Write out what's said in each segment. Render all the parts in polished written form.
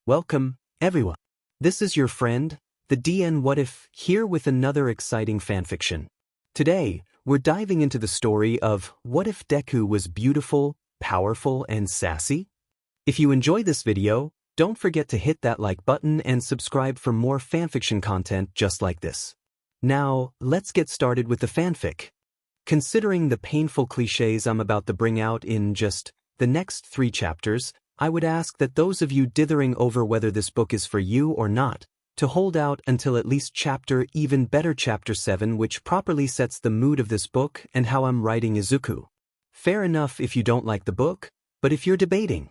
Welcome, everyone. This is your friend, the DN What If, here with another exciting fanfiction. Today, we're diving into the story of What If Deku Was Beautiful, Powerful, and Sassy? If you enjoy this video, don't forget to hit that like button and subscribe for more fanfiction content just like this. Now, let's get started with the fanfic. Considering the painful cliches I'm about to bring out in just the next 3 chapters, I would ask that those of you dithering over whether this book is for you or not, to hold out until at least even better chapter 7, which properly sets the mood of this book and how I'm writing Izuku. Fair enough if you don't like the book, but if you're debating,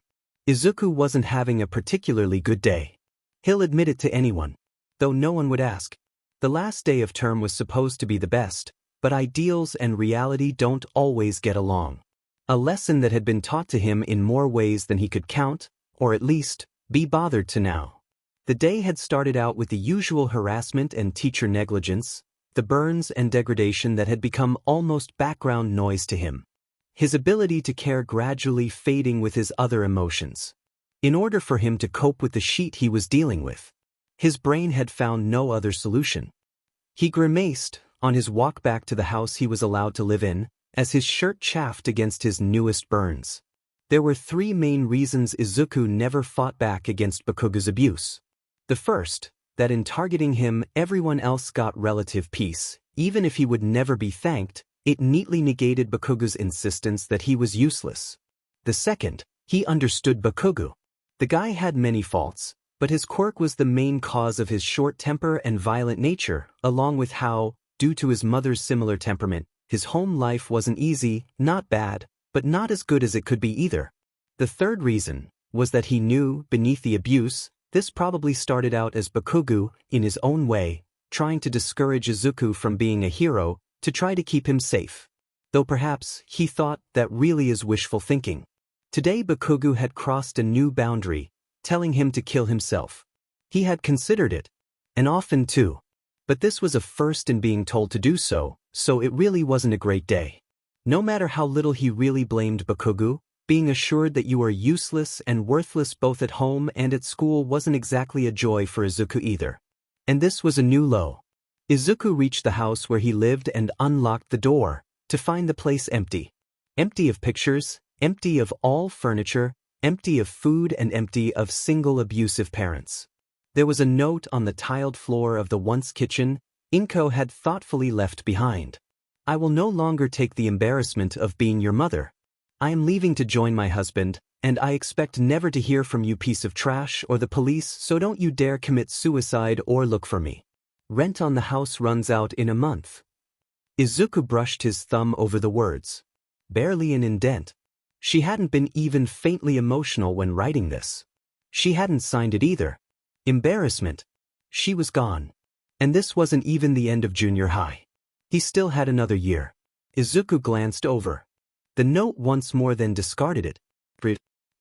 Izuku wasn't having a particularly good day. He'll admit it to anyone, though no one would ask. The last day of term was supposed to be the best, but ideals and reality don't always get along. A lesson that had been taught to him in more ways than he could count, or at least, be bothered to now. The day had started out with the usual harassment and teacher negligence, the burns and degradation that had become almost background noise to him. His ability to care gradually fading with his other emotions. In order for him to cope with the sheet he was dealing with, his brain had found no other solution. He grimaced on his walk back to the house he was allowed to live in, as his shirt chafed against his newest burns. There were 3 main reasons Izuku never fought back against Bakugo's abuse. The first, that in targeting him everyone else got relative peace, even if he would never be thanked, it neatly negated Bakugo's insistence that he was useless. The second, he understood Bakugo. The guy had many faults, but his quirk was the main cause of his short temper and violent nature, along with how, due to his mother's similar temperament, his home life wasn't easy, not bad, but not as good as it could be either. The third reason was that he knew, beneath the abuse, this probably started out as Bakugo, in his own way, trying to discourage Izuku from being a hero, to try to keep him safe. Though perhaps, he thought, that really is wishful thinking. Today Bakugo had crossed a new boundary, telling him to kill himself. He had considered it, and often too. But this was a first in being told to do so it really wasn't a great day. No matter how little he really blamed Bakugo, being assured that you are useless and worthless both at home and at school wasn't exactly a joy for Izuku either. And this was a new low. Izuku reached the house where he lived and unlocked the door, to find the place empty. Empty of pictures, empty of all furniture, empty of food, and empty of single abusive parents. There was a note on the tiled floor of the once kitchen Inko had thoughtfully left behind. I will no longer take the embarrassment of being your mother. I am leaving to join my husband, and I expect never to hear from you piece of trash or the police, so don't you dare commit suicide or look for me. Rent on the house runs out in a month. Izuku brushed his thumb over the words. Barely an indent. She hadn't been even faintly emotional when writing this. She hadn't signed it either. Embarrassment. She was gone. And this wasn't even the end of junior high. He still had another year. Izuku glanced over the note once more, then discarded it.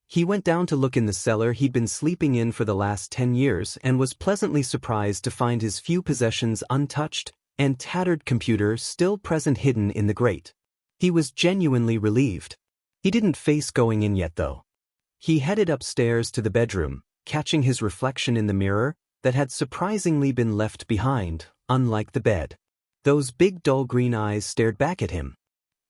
He went down to look in the cellar he'd been sleeping in for the last 10 years and was pleasantly surprised to find his few possessions untouched and tattered computer still present hidden in the grate. He was genuinely relieved. He didn't face going in yet though. He headed upstairs to the bedroom, catching his reflection in the mirror that had surprisingly been left behind, unlike the bed. Those big dull green eyes stared back at him.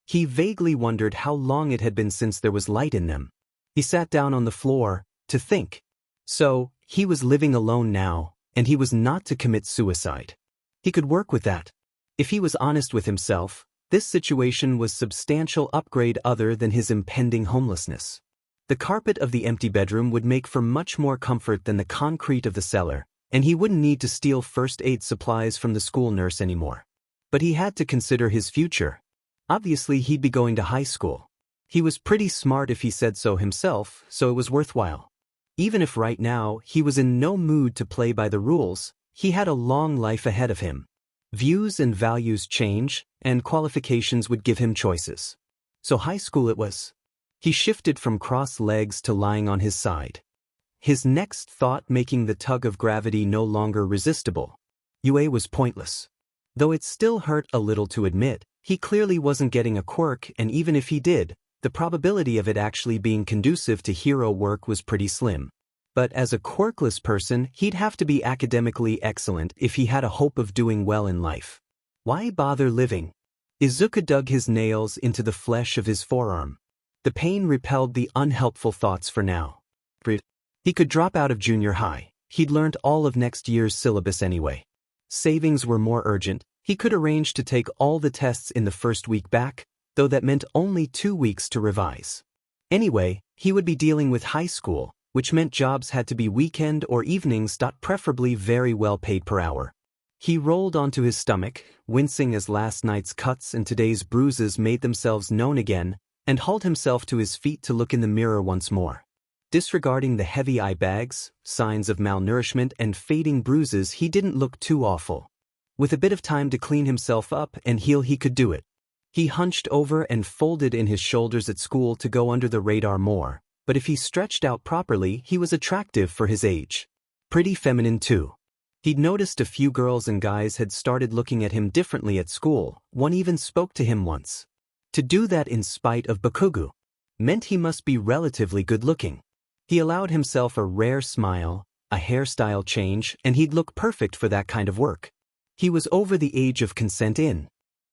He vaguely wondered how long it had been since there was light in them. He sat down on the floor, to think. So, he was living alone now, and he was not to commit suicide. He could work with that. If he was honest with himself, this situation was substantial upgrade other than his impending homelessness. The carpet of the empty bedroom would make for much more comfort than the concrete of the cellar, and he wouldn't need to steal first aid supplies from the school nurse anymore. But he had to consider his future. Obviously he'd be going to high school. He was pretty smart if he said so himself, so it was worthwhile. Even if right now he was in no mood to play by the rules, he had a long life ahead of him. Views and values change, and qualifications would give him choices. So high school it was. He shifted from crossed legs to lying on his side. His next thought making the tug of gravity no longer resistible. UA was pointless. Though it still hurt a little to admit, he clearly wasn't getting a quirk, and even if he did, the probability of it actually being conducive to hero work was pretty slim. But as a quirkless person, he'd have to be academically excellent if he had a hope of doing well in life. Why bother living? Izuku dug his nails into the flesh of his forearm. The pain repelled the unhelpful thoughts for now. He could drop out of junior high. He'd learned all of next year's syllabus anyway. Savings were more urgent. He could arrange to take all the tests in the first week back, though that meant only 2 weeks to revise. Anyway, he would be dealing with high school, which meant jobs had to be weekend or evenings, preferably very well paid per hour. He rolled onto his stomach, wincing as last night's cuts and today's bruises made themselves known again, and hauled himself to his feet to look in the mirror once more. Disregarding the heavy eye bags, signs of malnourishment and fading bruises, he didn't look too awful. With a bit of time to clean himself up and heal, he could do it. He hunched over and folded in his shoulders at school to go under the radar more, but if he stretched out properly, he was attractive for his age. Pretty feminine too. He'd noticed a few girls and guys had started looking at him differently at school. One even spoke to him once. To do that in spite of Bakugo meant he must be relatively good-looking. He allowed himself a rare smile, a hairstyle change, and he'd look perfect for that kind of work. He was over the age of consent in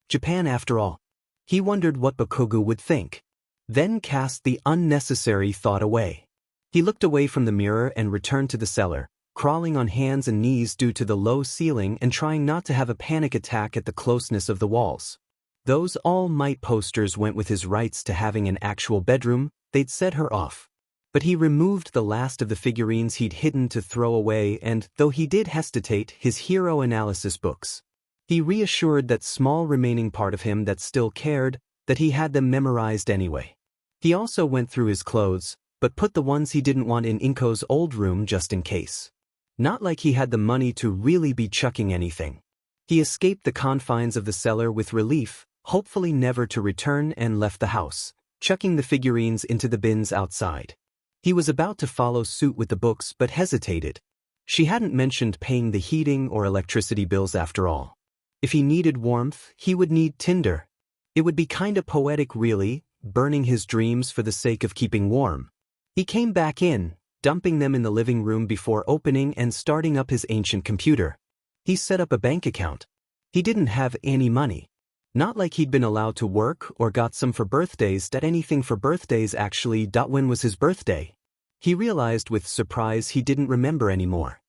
Japan after all. He wondered what Bakugo would think, then cast the unnecessary thought away. He looked away from the mirror and returned to the cellar, crawling on hands and knees due to the low ceiling and trying not to have a panic attack at the closeness of the walls. Those All Might posters went with his rights to having an actual bedroom. They'd set her off. But he removed the last of the figurines he'd hidden to throw away, and, though he did hesitate, his hero analysis books. He reassured that small remaining part of him that still cared, that he had them memorized anyway. He also went through his clothes, but put the ones he didn't want in Inko's old room just in case. Not like he had the money to really be chucking anything. He escaped the confines of the cellar with relief, hopefully never to return, and left the house, chucking the figurines into the bins outside. He was about to follow suit with the books but hesitated. She hadn't mentioned paying the heating or electricity bills after all. If he needed warmth, he would need tinder. It would be kinda poetic really, burning his dreams for the sake of keeping warm. He came back in, dumping them in the living room before opening and starting up his ancient computer. He set up a bank account. He didn't have any money. Not like he'd been allowed to work or got some for birthdays. Anything for birthdays actually. When was his birthday? He realized with surprise he didn't remember anymore.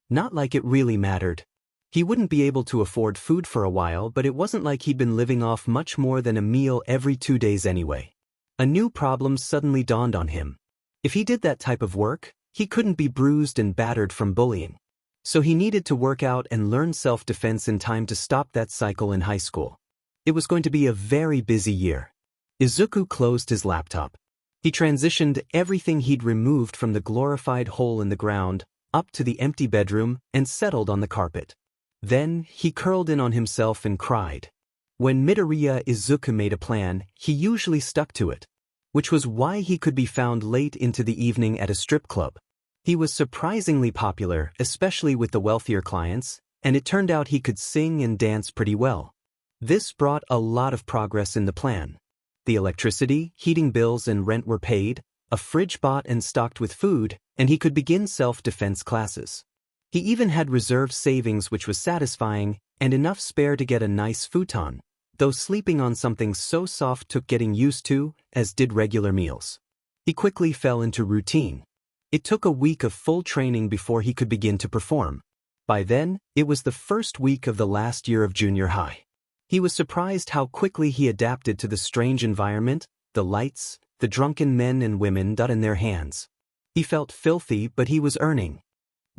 Not like it really mattered. He wouldn't be able to afford food for a while, but it wasn't like he'd been living off much more than a meal every 2 days anyway. A new problem suddenly dawned on him. If he did that type of work, he couldn't be bruised and battered from bullying. So he needed to work out and learn self-defense in time to stop that cycle in high school. It was going to be a very busy year. Izuku closed his laptop. He transitioned everything he'd removed from the glorified hole in the ground, up to the empty bedroom, and settled on the carpet. Then, he curled in on himself and cried. When Midoriya Izuku made a plan, he usually stuck to it. Which was why he could be found late into the evening at a strip club. He was surprisingly popular, especially with the wealthier clients, and it turned out he could sing and dance pretty well. This brought a lot of progress in the plan. The electricity, heating bills and rent were paid, a fridge bought and stocked with food, and he could begin self-defense classes. He even had reserve savings, which was satisfying, and enough spare to get a nice futon, though sleeping on something so soft took getting used to, as did regular meals. He quickly fell into routine. It took a week of full training before he could begin to perform. By then, it was the first week of the last year of junior high. He was surprised how quickly he adapted to the strange environment, the lights, the drunken men and women in their hands. He felt filthy, but he was earning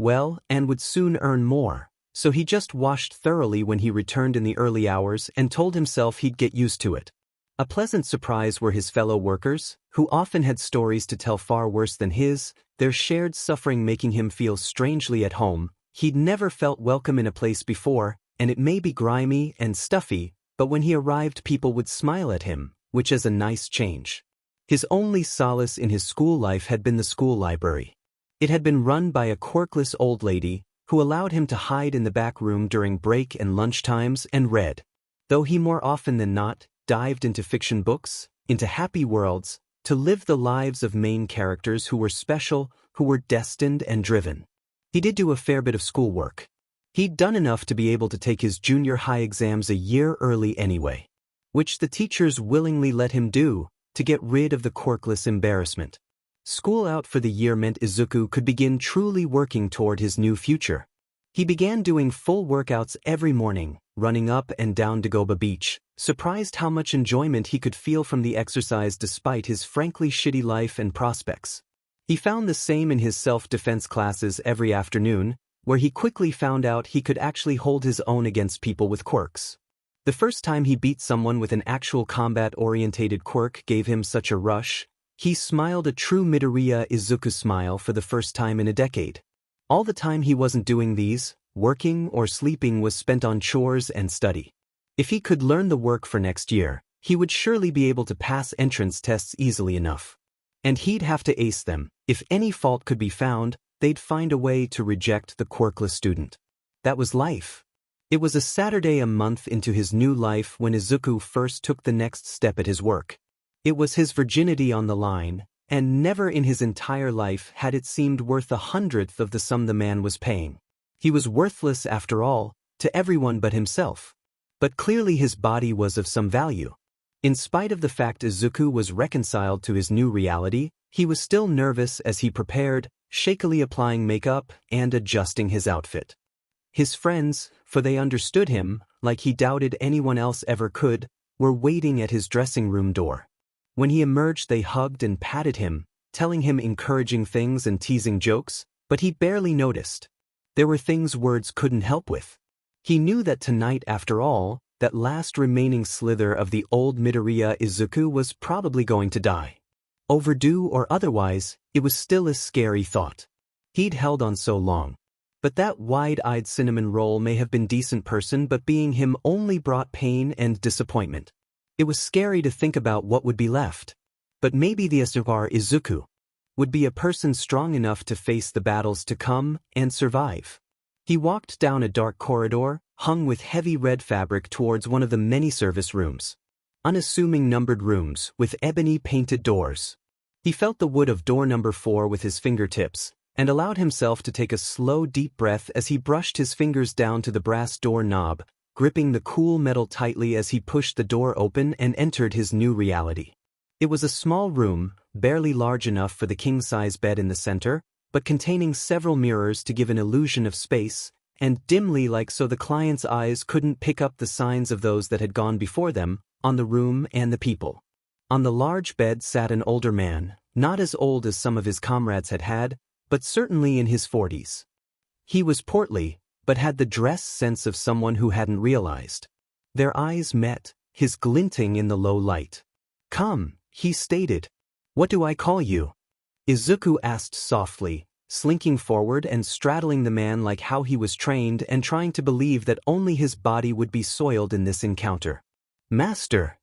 well and would soon earn more, so he just washed thoroughly when he returned in the early hours and told himself he'd get used to it. A pleasant surprise were his fellow workers, who often had stories to tell far worse than his, their shared suffering making him feel strangely at home. He'd never felt welcome in a place before, and it may be grimy and stuffy, but when he arrived people would smile at him, which is a nice change. His only solace in his school life had been the school library. It had been run by a quirkless old lady, who allowed him to hide in the back room during break and lunch times and read. Though he more often than not dived into fiction books, into happy worlds, to live the lives of main characters who were special, who were destined and driven. He did do a fair bit of schoolwork. He'd done enough to be able to take his junior high exams a year early anyway, which the teachers willingly let him do to get rid of the quirkless embarrassment. School out for the year meant Izuku could begin truly working toward his new future. He began doing full workouts every morning, running up and down Dagoba Beach, surprised how much enjoyment he could feel from the exercise despite his frankly shitty life and prospects. He found the same in his self-defense classes every afternoon, where he quickly found out he could actually hold his own against people with quirks. The first time he beat someone with an actual combat-orientated quirk gave him such a rush, he smiled a true Midoriya Izuku smile for the first time in a decade. All the time he wasn't doing these, working or sleeping was spent on chores and study. If he could learn the work for next year, he would surely be able to pass entrance tests easily enough. And he'd have to ace them. If any fault could be found, they'd find a way to reject the quirkless student. That was life. It was a Saturday a month into his new life when Izuku first took the next step at his work. It was his virginity on the line, and never in his entire life had it seemed worth 1/100th of the sum the man was paying. He was worthless after all, to everyone but himself. But clearly his body was of some value. In spite of the fact Izuku was reconciled to his new reality, he was still nervous as he prepared, shakily applying makeup and adjusting his outfit. His friends, for they understood him, like he doubted anyone else ever could, were waiting at his dressing room door. When he emerged they hugged and patted him, telling him encouraging things and teasing jokes, but he barely noticed. There were things words couldn't help with. He knew that tonight, after all, that last remaining slither of the old Midoriya Izuku was probably going to die. Overdue or otherwise, it was still a scary thought. He'd held on so long. But that wide-eyed cinnamon roll may have been decent person, but being him only brought pain and disappointment. It was scary to think about what would be left. But maybe the Asubar Izuku would be a person strong enough to face the battles to come and survive. He walked down a dark corridor, hung with heavy red fabric towards one of the many service rooms. Unassuming numbered rooms with ebony painted doors. He felt the wood of door number 4 with his fingertips, and allowed himself to take a slow deep breath as he brushed his fingers down to the brass door knob, gripping the cool metal tightly as he pushed the door open and entered his new reality. It was a small room, barely large enough for the king-size bed in the center, but containing several mirrors to give an illusion of space, and dimly like so the client's eyes couldn't pick up the signs of those that had gone before them, on the room and the people. On the large bed sat an older man, not as old as some of his comrades had, but certainly in his 40s. He was portly, but had the dress sense of someone who hadn't realized. Their eyes met, his glinting in the low light. "Come," he stated. "What do I call you?" Izuku asked softly, slinking forward and straddling the man like how he was trained and trying to believe that only his body would be soiled in this encounter. "Master."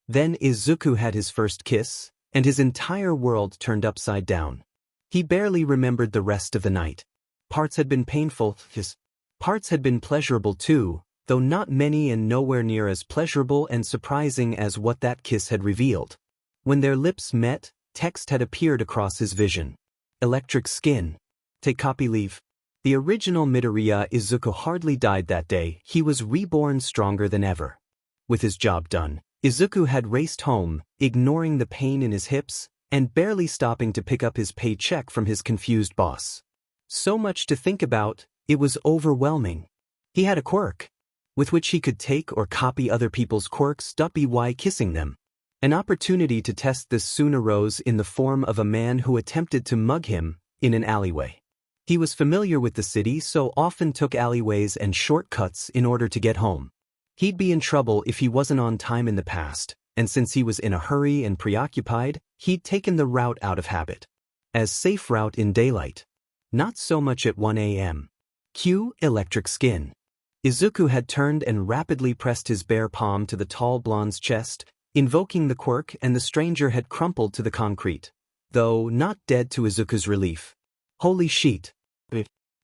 Then Izuku had his first kiss, and his entire world turned upside down. He barely remembered the rest of the night. Parts had been painful, his parts had been pleasurable too, though not many and nowhere near as pleasurable and surprising as what that kiss had revealed. When their lips met, text had appeared across his vision. "Electric skin. Take copy leave." The original Midoriya Izuku hardly died that day. He was reborn stronger than ever. With his job done, Izuku had raced home, ignoring the pain in his hips, and barely stopping to pick up his paycheck from his confused boss. So much to think about, it was overwhelming. He had a quirk, with which he could take or copy other people's quirks, by kissing them. An opportunity to test this soon arose in the form of a man who attempted to mug him in an alleyway. He was familiar with the city, so often took alleyways and shortcuts in order to get home. He'd be in trouble if he wasn't on time in the past, and since he was in a hurry and preoccupied, he'd taken the route out of habit. As safe route in daylight. Not so much at 1 a.m. Cue electric skin. Izuku had turned and rapidly pressed his bare palm to the tall blonde's chest, invoking the quirk, and the stranger had crumpled to the concrete, though not dead to Izuku's relief. Holy shit.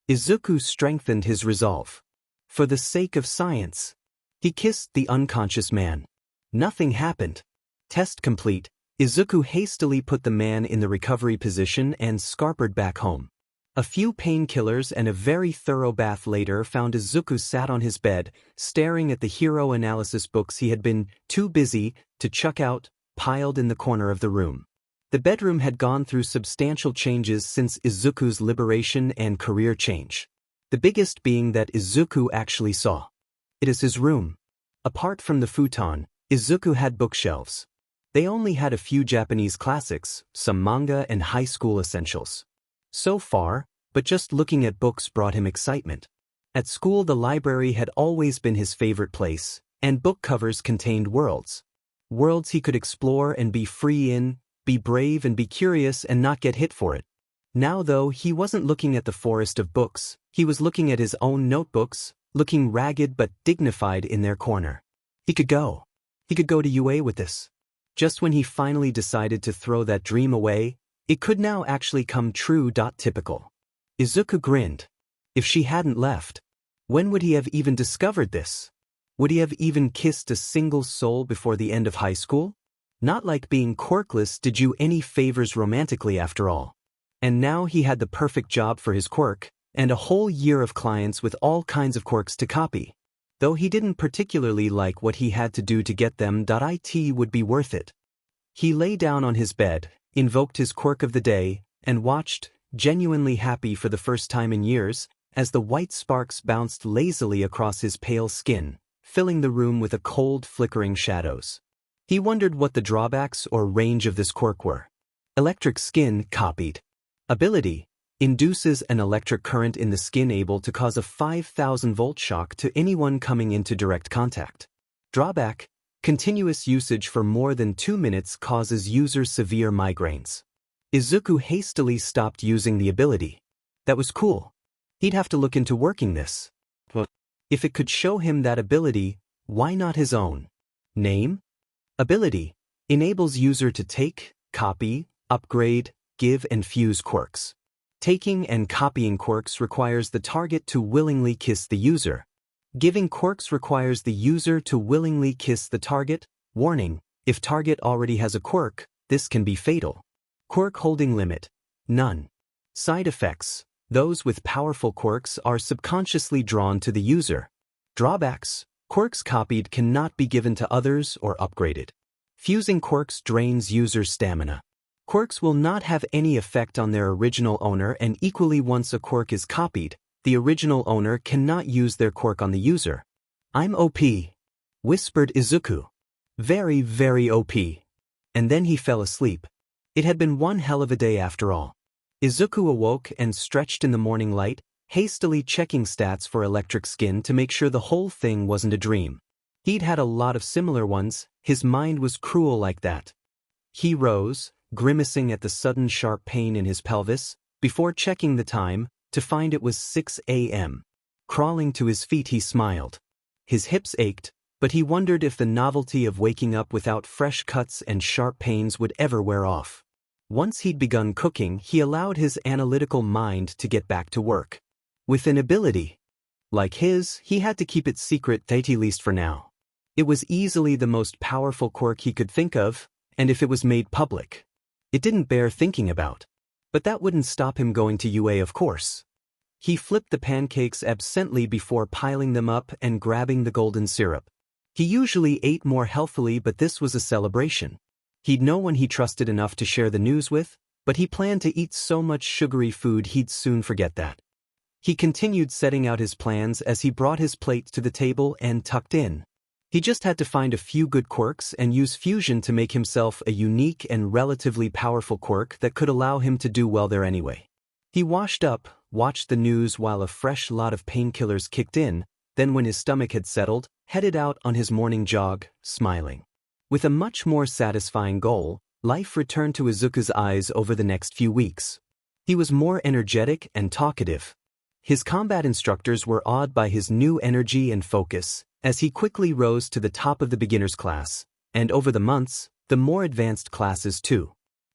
Izuku strengthened his resolve. For the sake of science. He kissed the unconscious man. Nothing happened. Test complete, Izuku hastily put the man in the recovery position and scarpered back home. A few painkillers and a very thorough bath later found Izuku sat on his bed, staring at the hero analysis books he had been too busy to chuck out, piled in the corner of the room. The bedroom had gone through substantial changes since Izuku's liberation and career change. The biggest being that Izuku actually saw it as his room. Apart from the futon, Izuku had bookshelves. They only had a few Japanese classics, some manga and high school essentials. So far, but just looking at books brought him excitement. At school, the library had always been his favorite place, and book covers contained worlds. Worlds he could explore and be free in, be brave and be curious and not get hit for it. Now though, he wasn't looking at the forest of books, he was looking at his own notebooks, looking ragged but dignified in their corner. He could go to UA with this. Just when he finally decided to throw that dream away, it could now actually come true. Typical. Izuku grinned. If she hadn't left, when would he have even discovered this? Would he have even kissed a single soul before the end of high school? Not like being quirkless did you any favors romantically after all. And now he had the perfect job for his quirk, and a whole year of clients with all kinds of quirks to copy. Though he didn't particularly like what he had to do to get them. It would be worth it. He lay down on his bed, invoked his quirk of the day, and watched, genuinely happy for the first time in years, as the white sparks bounced lazily across his pale skin, filling the room with a cold, flickering shadows. He wondered what the drawbacks or range of this quirk were. Electric skin copied. Ability induces an electric current in the skin able to cause a 5,000-volt shock to anyone coming into direct contact. Drawback: continuous usage for more than 2 minutes causes user severe migraines. Izuku hastily stopped using the ability. That was cool. He'd have to look into working this. But if it could show him that ability, why not his own? Name? Ability enables user to take, copy, upgrade, give and fuse quirks. Taking and copying quirks requires the target to willingly kiss the user. Giving quirks requires the user to willingly kiss the target. Warning: if target already has a quirk, this can be fatal. Quirk holding limit: none. Side effects: those with powerful quirks are subconsciously drawn to the user. Drawbacks: quirks copied cannot be given to others or upgraded. Fusing quirks drains user stamina. Quirks will not have any effect on their original owner, and equally once a quirk is copied, the original owner cannot use their quirk on the user. I'm OP, whispered Izuku. Very, very OP. And then he fell asleep. It had been one hell of a day after all. Izuku awoke and stretched in the morning light, hastily checking stats for electric skin to make sure the whole thing wasn't a dream. He'd had a lot of similar ones, his mind was cruel like that. He rose, grimacing at the sudden sharp pain in his pelvis, before checking the time, to find it was 6 a.m. Crawling to his feet he smiled. His hips ached, but he wondered if the novelty of waking up without fresh cuts and sharp pains would ever wear off. Once he'd begun cooking, he allowed his analytical mind to get back to work. With an ability like his, he had to keep it secret, at least for now. It was easily the most powerful quirk he could think of, and if it was made public, it didn't bear thinking about. But that wouldn't stop him going to UA, of course. He flipped the pancakes absently before piling them up and grabbing the golden syrup. He usually ate more healthily, but this was a celebration. He'd no one he trusted enough to share the news with, but he planned to eat so much sugary food he'd soon forget that. He continued setting out his plans as he brought his plate to the table and tucked in. He just had to find a few good quirks and use fusion to make himself a unique and relatively powerful quirk that could allow him to do well there anyway. He washed up, watched the news while a fresh lot of painkillers kicked in, then when his stomach had settled, headed out on his morning jog, smiling. With a much more satisfying goal, life returned to Izuku's eyes over the next few weeks. He was more energetic and talkative. His combat instructors were awed by his new energy and focus, as he quickly rose to the top of the beginner's class, and over the months, the more advanced classes too.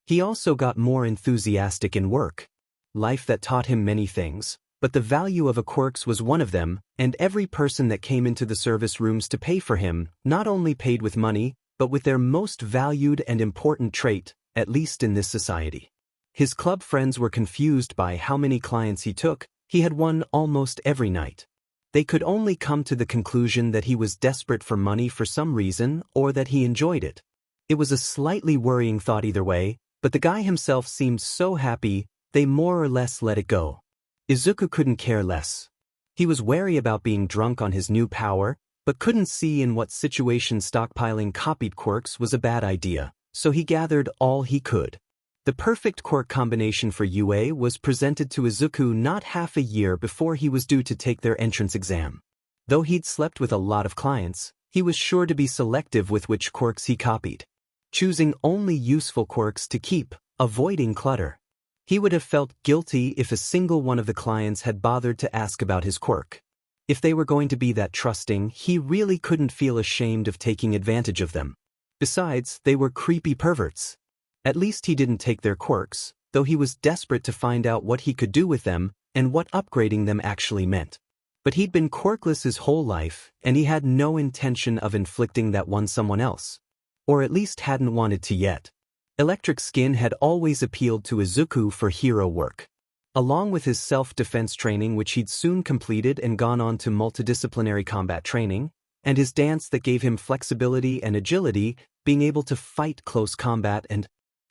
He also got more enthusiastic in work. Life that taught him many things, but the value of a quirks was one of them, and every person that came into the service rooms to pay for him not only paid with money, but with their most valued and important trait, at least in this society. His club friends were confused by how many clients he took. He had won almost every night. They could only come to the conclusion that he was desperate for money for some reason or that he enjoyed it. It was a slightly worrying thought either way, but the guy himself seemed so happy, they more or less let it go. Izuku couldn't care less. He was wary about being drunk on his new power, but couldn't see in what situation stockpiling copied quirks was a bad idea, so he gathered all he could. The perfect quirk combination for UA was presented to Izuku not half a year before he was due to take their entrance exam. Though he'd slept with a lot of clients, he was sure to be selective with which quirks he copied, choosing only useful quirks to keep, avoiding clutter. He would have felt guilty if a single one of the clients had bothered to ask about his quirk. If they were going to be that trusting, he really couldn't feel ashamed of taking advantage of them. Besides, they were creepy perverts. At least he didn't take their quirks, though he was desperate to find out what he could do with them and what upgrading them actually meant. But he'd been quirkless his whole life, and he had no intention of inflicting that on someone else. Or at least hadn't wanted to yet. Electric skin had always appealed to Izuku for hero work. Along with his self-defense training, which he'd soon completed and gone on to multidisciplinary combat training, and his dance that gave him flexibility and agility, being able to fight close combat and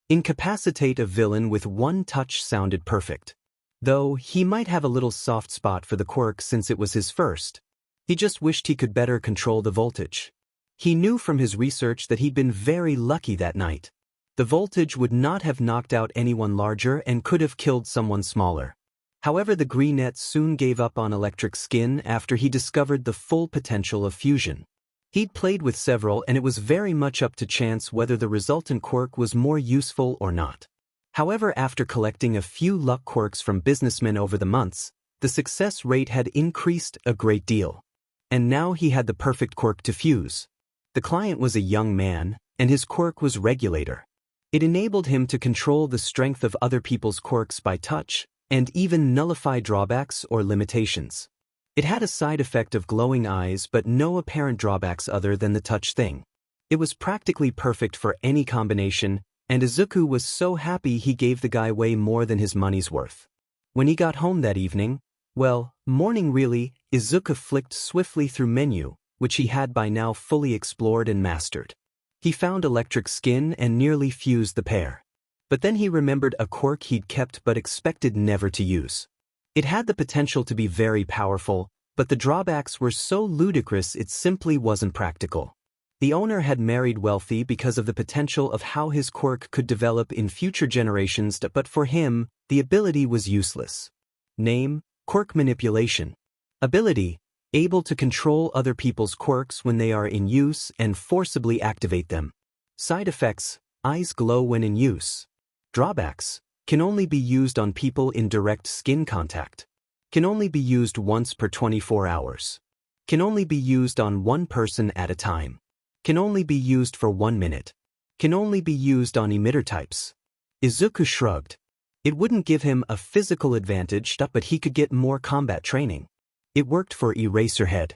incapacitate a villain with one touch sounded perfect. Though he might have a little soft spot for the quirk since it was his first. He just wished he could better control the voltage. He knew from his research that he'd been very lucky that night. The voltage would not have knocked out anyone larger and could have killed someone smaller. However, the Greenette soon gave up on electric skin after he discovered the full potential of fusion. He'd played with several, and it was very much up to chance whether the resultant quirk was more useful or not. However, after collecting a few luck quirks from businessmen over the months, the success rate had increased a great deal. And now he had the perfect quirk to fuse. The client was a young man, and his quirk was Regulator. It enabled him to control the strength of other people's quirks by touch, and even nullify drawbacks or limitations. It had a side effect of glowing eyes but no apparent drawbacks other than the touch thing. It was practically perfect for any combination, and Izuku was so happy he gave the guy way more than his money's worth. When he got home that evening, morning really, Izuku flicked swiftly through menu, which he had by now fully explored and mastered. He found electric skin and nearly fused the pair. But then he remembered a quirk he'd kept but expected never to use. It had the potential to be very powerful, but the drawbacks were so ludicrous it simply wasn't practical. The owner had married wealthy because of the potential of how his quirk could develop in future generations, but for him, the ability was useless. Name: Quirk Manipulation. Ability: able to control other people's quirks when they are in use and forcibly activate them. Side effects: eyes glow when in use. Drawbacks: can only be used on people in direct skin contact. Can only be used once per 24 hours. Can only be used on one person at a time. Can only be used for 1 minute. Can only be used on emitter types. Izuku shrugged. It wouldn't give him a physical advantage, but he could get more combat training. It worked for Eraserhead.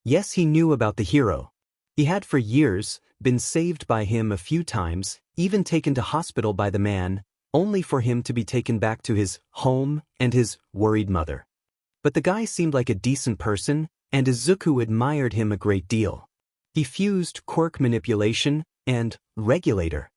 Yes, he knew about the hero. He had for years been saved by him a few times, even taken to hospital by the man, only for him to be taken back to his home and his worried mother. But the guy seemed like a decent person, and Izuku admired him a great deal. He fused Quirk Manipulation and Regulator.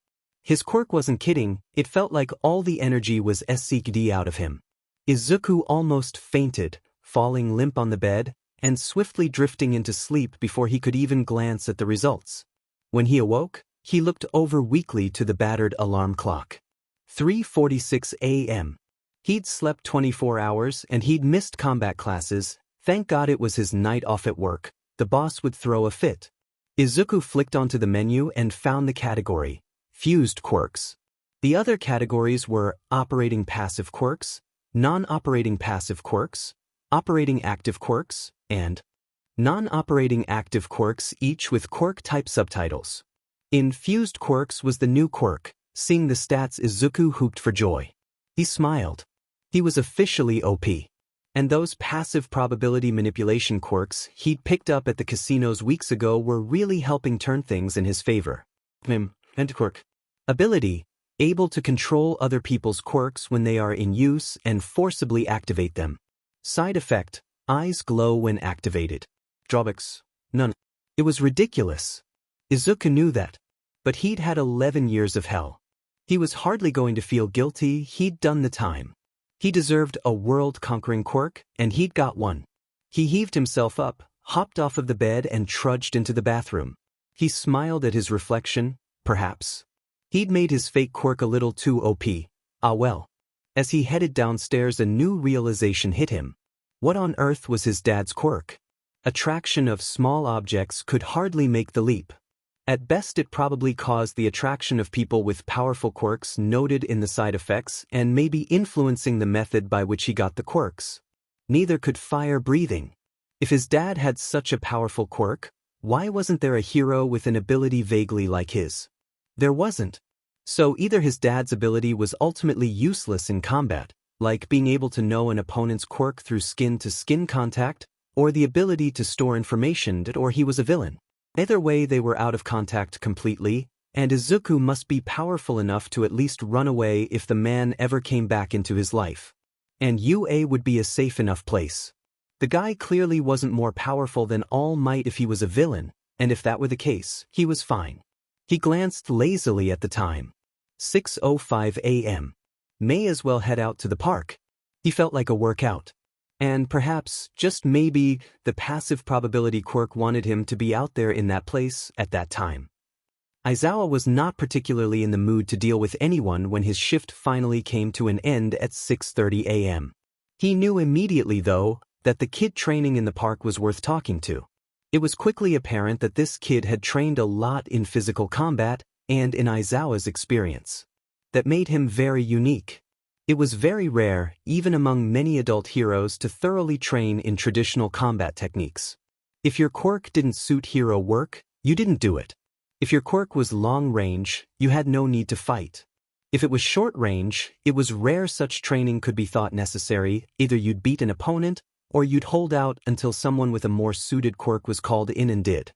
His quirk wasn't kidding, it felt like all the energy was sucked out of him. Izuku almost fainted, falling limp on the bed, and swiftly drifting into sleep before he could even glance at the results. When he awoke, he looked over weakly to the battered alarm clock. 3:46 a.m. He'd slept 24 hours and he'd missed combat classes. Thank God it was his night off at work. The boss would throw a fit. Izuku flicked onto the menu and found the category, Fused Quirks. The other categories were Operating Passive Quirks, Non-Operating Passive Quirks, Operating Active Quirks, and Non-Operating Active Quirks, each with quirk type subtitles. In Fused Quirks was the new quirk. Seeing the stats, Izuku whooped for joy. He smiled. He was officially OP. And those passive probability manipulation quirks he'd picked up at the casinos weeks ago were really helping turn things in his favor. And quirk. Ability. Able to control other people's quirks when they are in use and forcibly activate them. Side effect. Eyes glow when activated. Drawbacks. None. It was ridiculous. Izuku knew that. But he'd had 11 years of hell. He was hardly going to feel guilty, he'd done the time. He deserved a world-conquering quirk, and he'd got one. He heaved himself up, hopped off of the bed and trudged into the bathroom. He smiled at his reflection, perhaps. He'd made his fake quirk a little too OP. Ah well. As he headed downstairs, a new realization hit him. What on earth was his dad's quirk? Attraction of small objects could hardly make the leap. At best it probably caused the attraction of people with powerful quirks noted in the side effects and maybe influencing the method by which he got the quirks. Neither could fire breathing. If his dad had such a powerful quirk, why wasn't there a hero with an ability vaguely like his? There wasn't. So either his dad's ability was ultimately useless in combat, like being able to know an opponent's quirk through skin-to-skin contact, or the ability to store information, or he was a villain. Either way they were out of contact completely, and Izuku must be powerful enough to at least run away if the man ever came back into his life. And UA would be a safe enough place. The guy clearly wasn't more powerful than All Might if he was a villain, and if that were the case, he was fine. He glanced lazily at the time. 6:05 a.m. May as well head out to the park. He felt like a workout. And perhaps, just maybe, the passive probability quirk wanted him to be out there in that place at that time. Aizawa was not particularly in the mood to deal with anyone when his shift finally came to an end at 6:30 a.m. He knew immediately, though, that the kid training in the park was worth talking to. It was quickly apparent that this kid had trained a lot in physical combat and in Aizawa's experience. That made him very unique. It was very rare, even among many adult heroes, to thoroughly train in traditional combat techniques. If your quirk didn't suit hero work, you didn't do it. If your quirk was long range, you had no need to fight. If it was short range, it was rare such training could be thought necessary. Either you'd beat an opponent, or you'd hold out until someone with a more suited quirk was called in and did.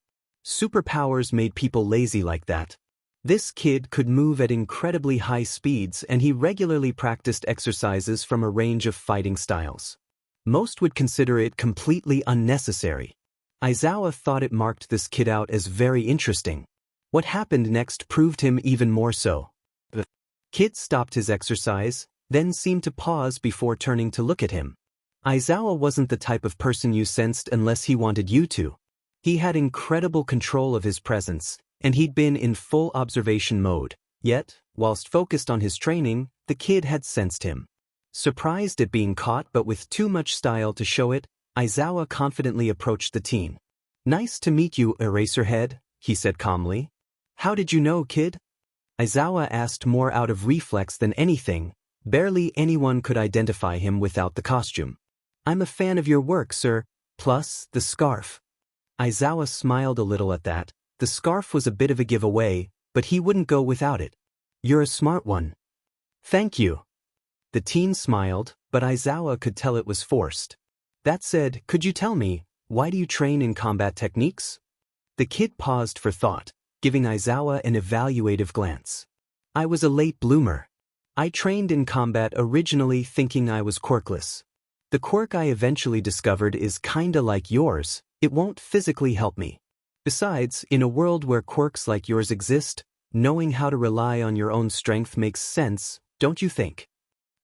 Superpowers made people lazy like that. This kid could move at incredibly high speeds, and he regularly practiced exercises from a range of fighting styles. Most would consider it completely unnecessary. Aizawa thought it marked this kid out as very interesting. What happened next proved him even more so. The kid stopped his exercise, then seemed to pause before turning to look at him. Aizawa wasn't the type of person you sensed unless he wanted you to. He had incredible control of his presence, and he'd been in full observation mode. Yet, whilst focused on his training, the kid had sensed him. Surprised at being caught but with too much style to show it, Aizawa confidently approached the teen. "Nice to meet you, Eraserhead," he said calmly. "How did you know, kid?" Aizawa asked more out of reflex than anything. Barely anyone could identify him without the costume. "I'm a fan of your work, sir. Plus, the scarf." Aizawa smiled a little at that. The scarf was a bit of a giveaway, but he wouldn't go without it. "You're a smart one." "Thank you." The teen smiled, but Aizawa could tell it was forced. "That said, could you tell me, why do you train in combat techniques?" The kid paused for thought, giving Aizawa an evaluative glance. "I was a late bloomer. I trained in combat originally thinking I was quirkless. The quirk I eventually discovered is kinda like yours. It won't physically help me. Besides, in a world where quirks like yours exist, knowing how to rely on your own strength makes sense, don't you think?"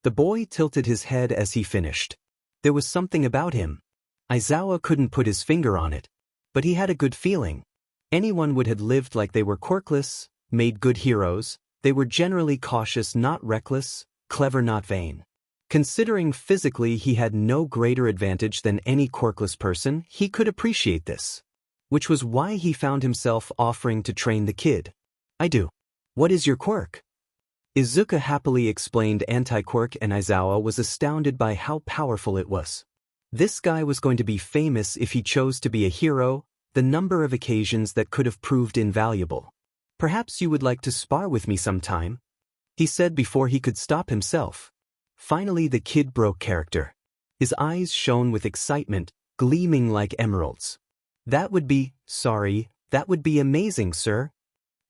The boy tilted his head as he finished. There was something about him. Aizawa couldn't put his finger on it, but he had a good feeling. Anyone would have lived like they were quirkless, made good heroes. They were generally cautious, not reckless, clever, not vain. Considering physically he had no greater advantage than any quirkless person, he could appreciate this. Which was why he found himself offering to train the kid. "I do. What is your quirk?" Izuku happily explained anti-quirk, and Aizawa was astounded by how powerful it was. This guy was going to be famous if he chose to be a hero, the number of occasions that could have proved invaluable. "Perhaps you would like to spar with me sometime," he said before he could stop himself. Finally the kid broke character. His eyes shone with excitement, gleaming like emeralds. That would be amazing, sir."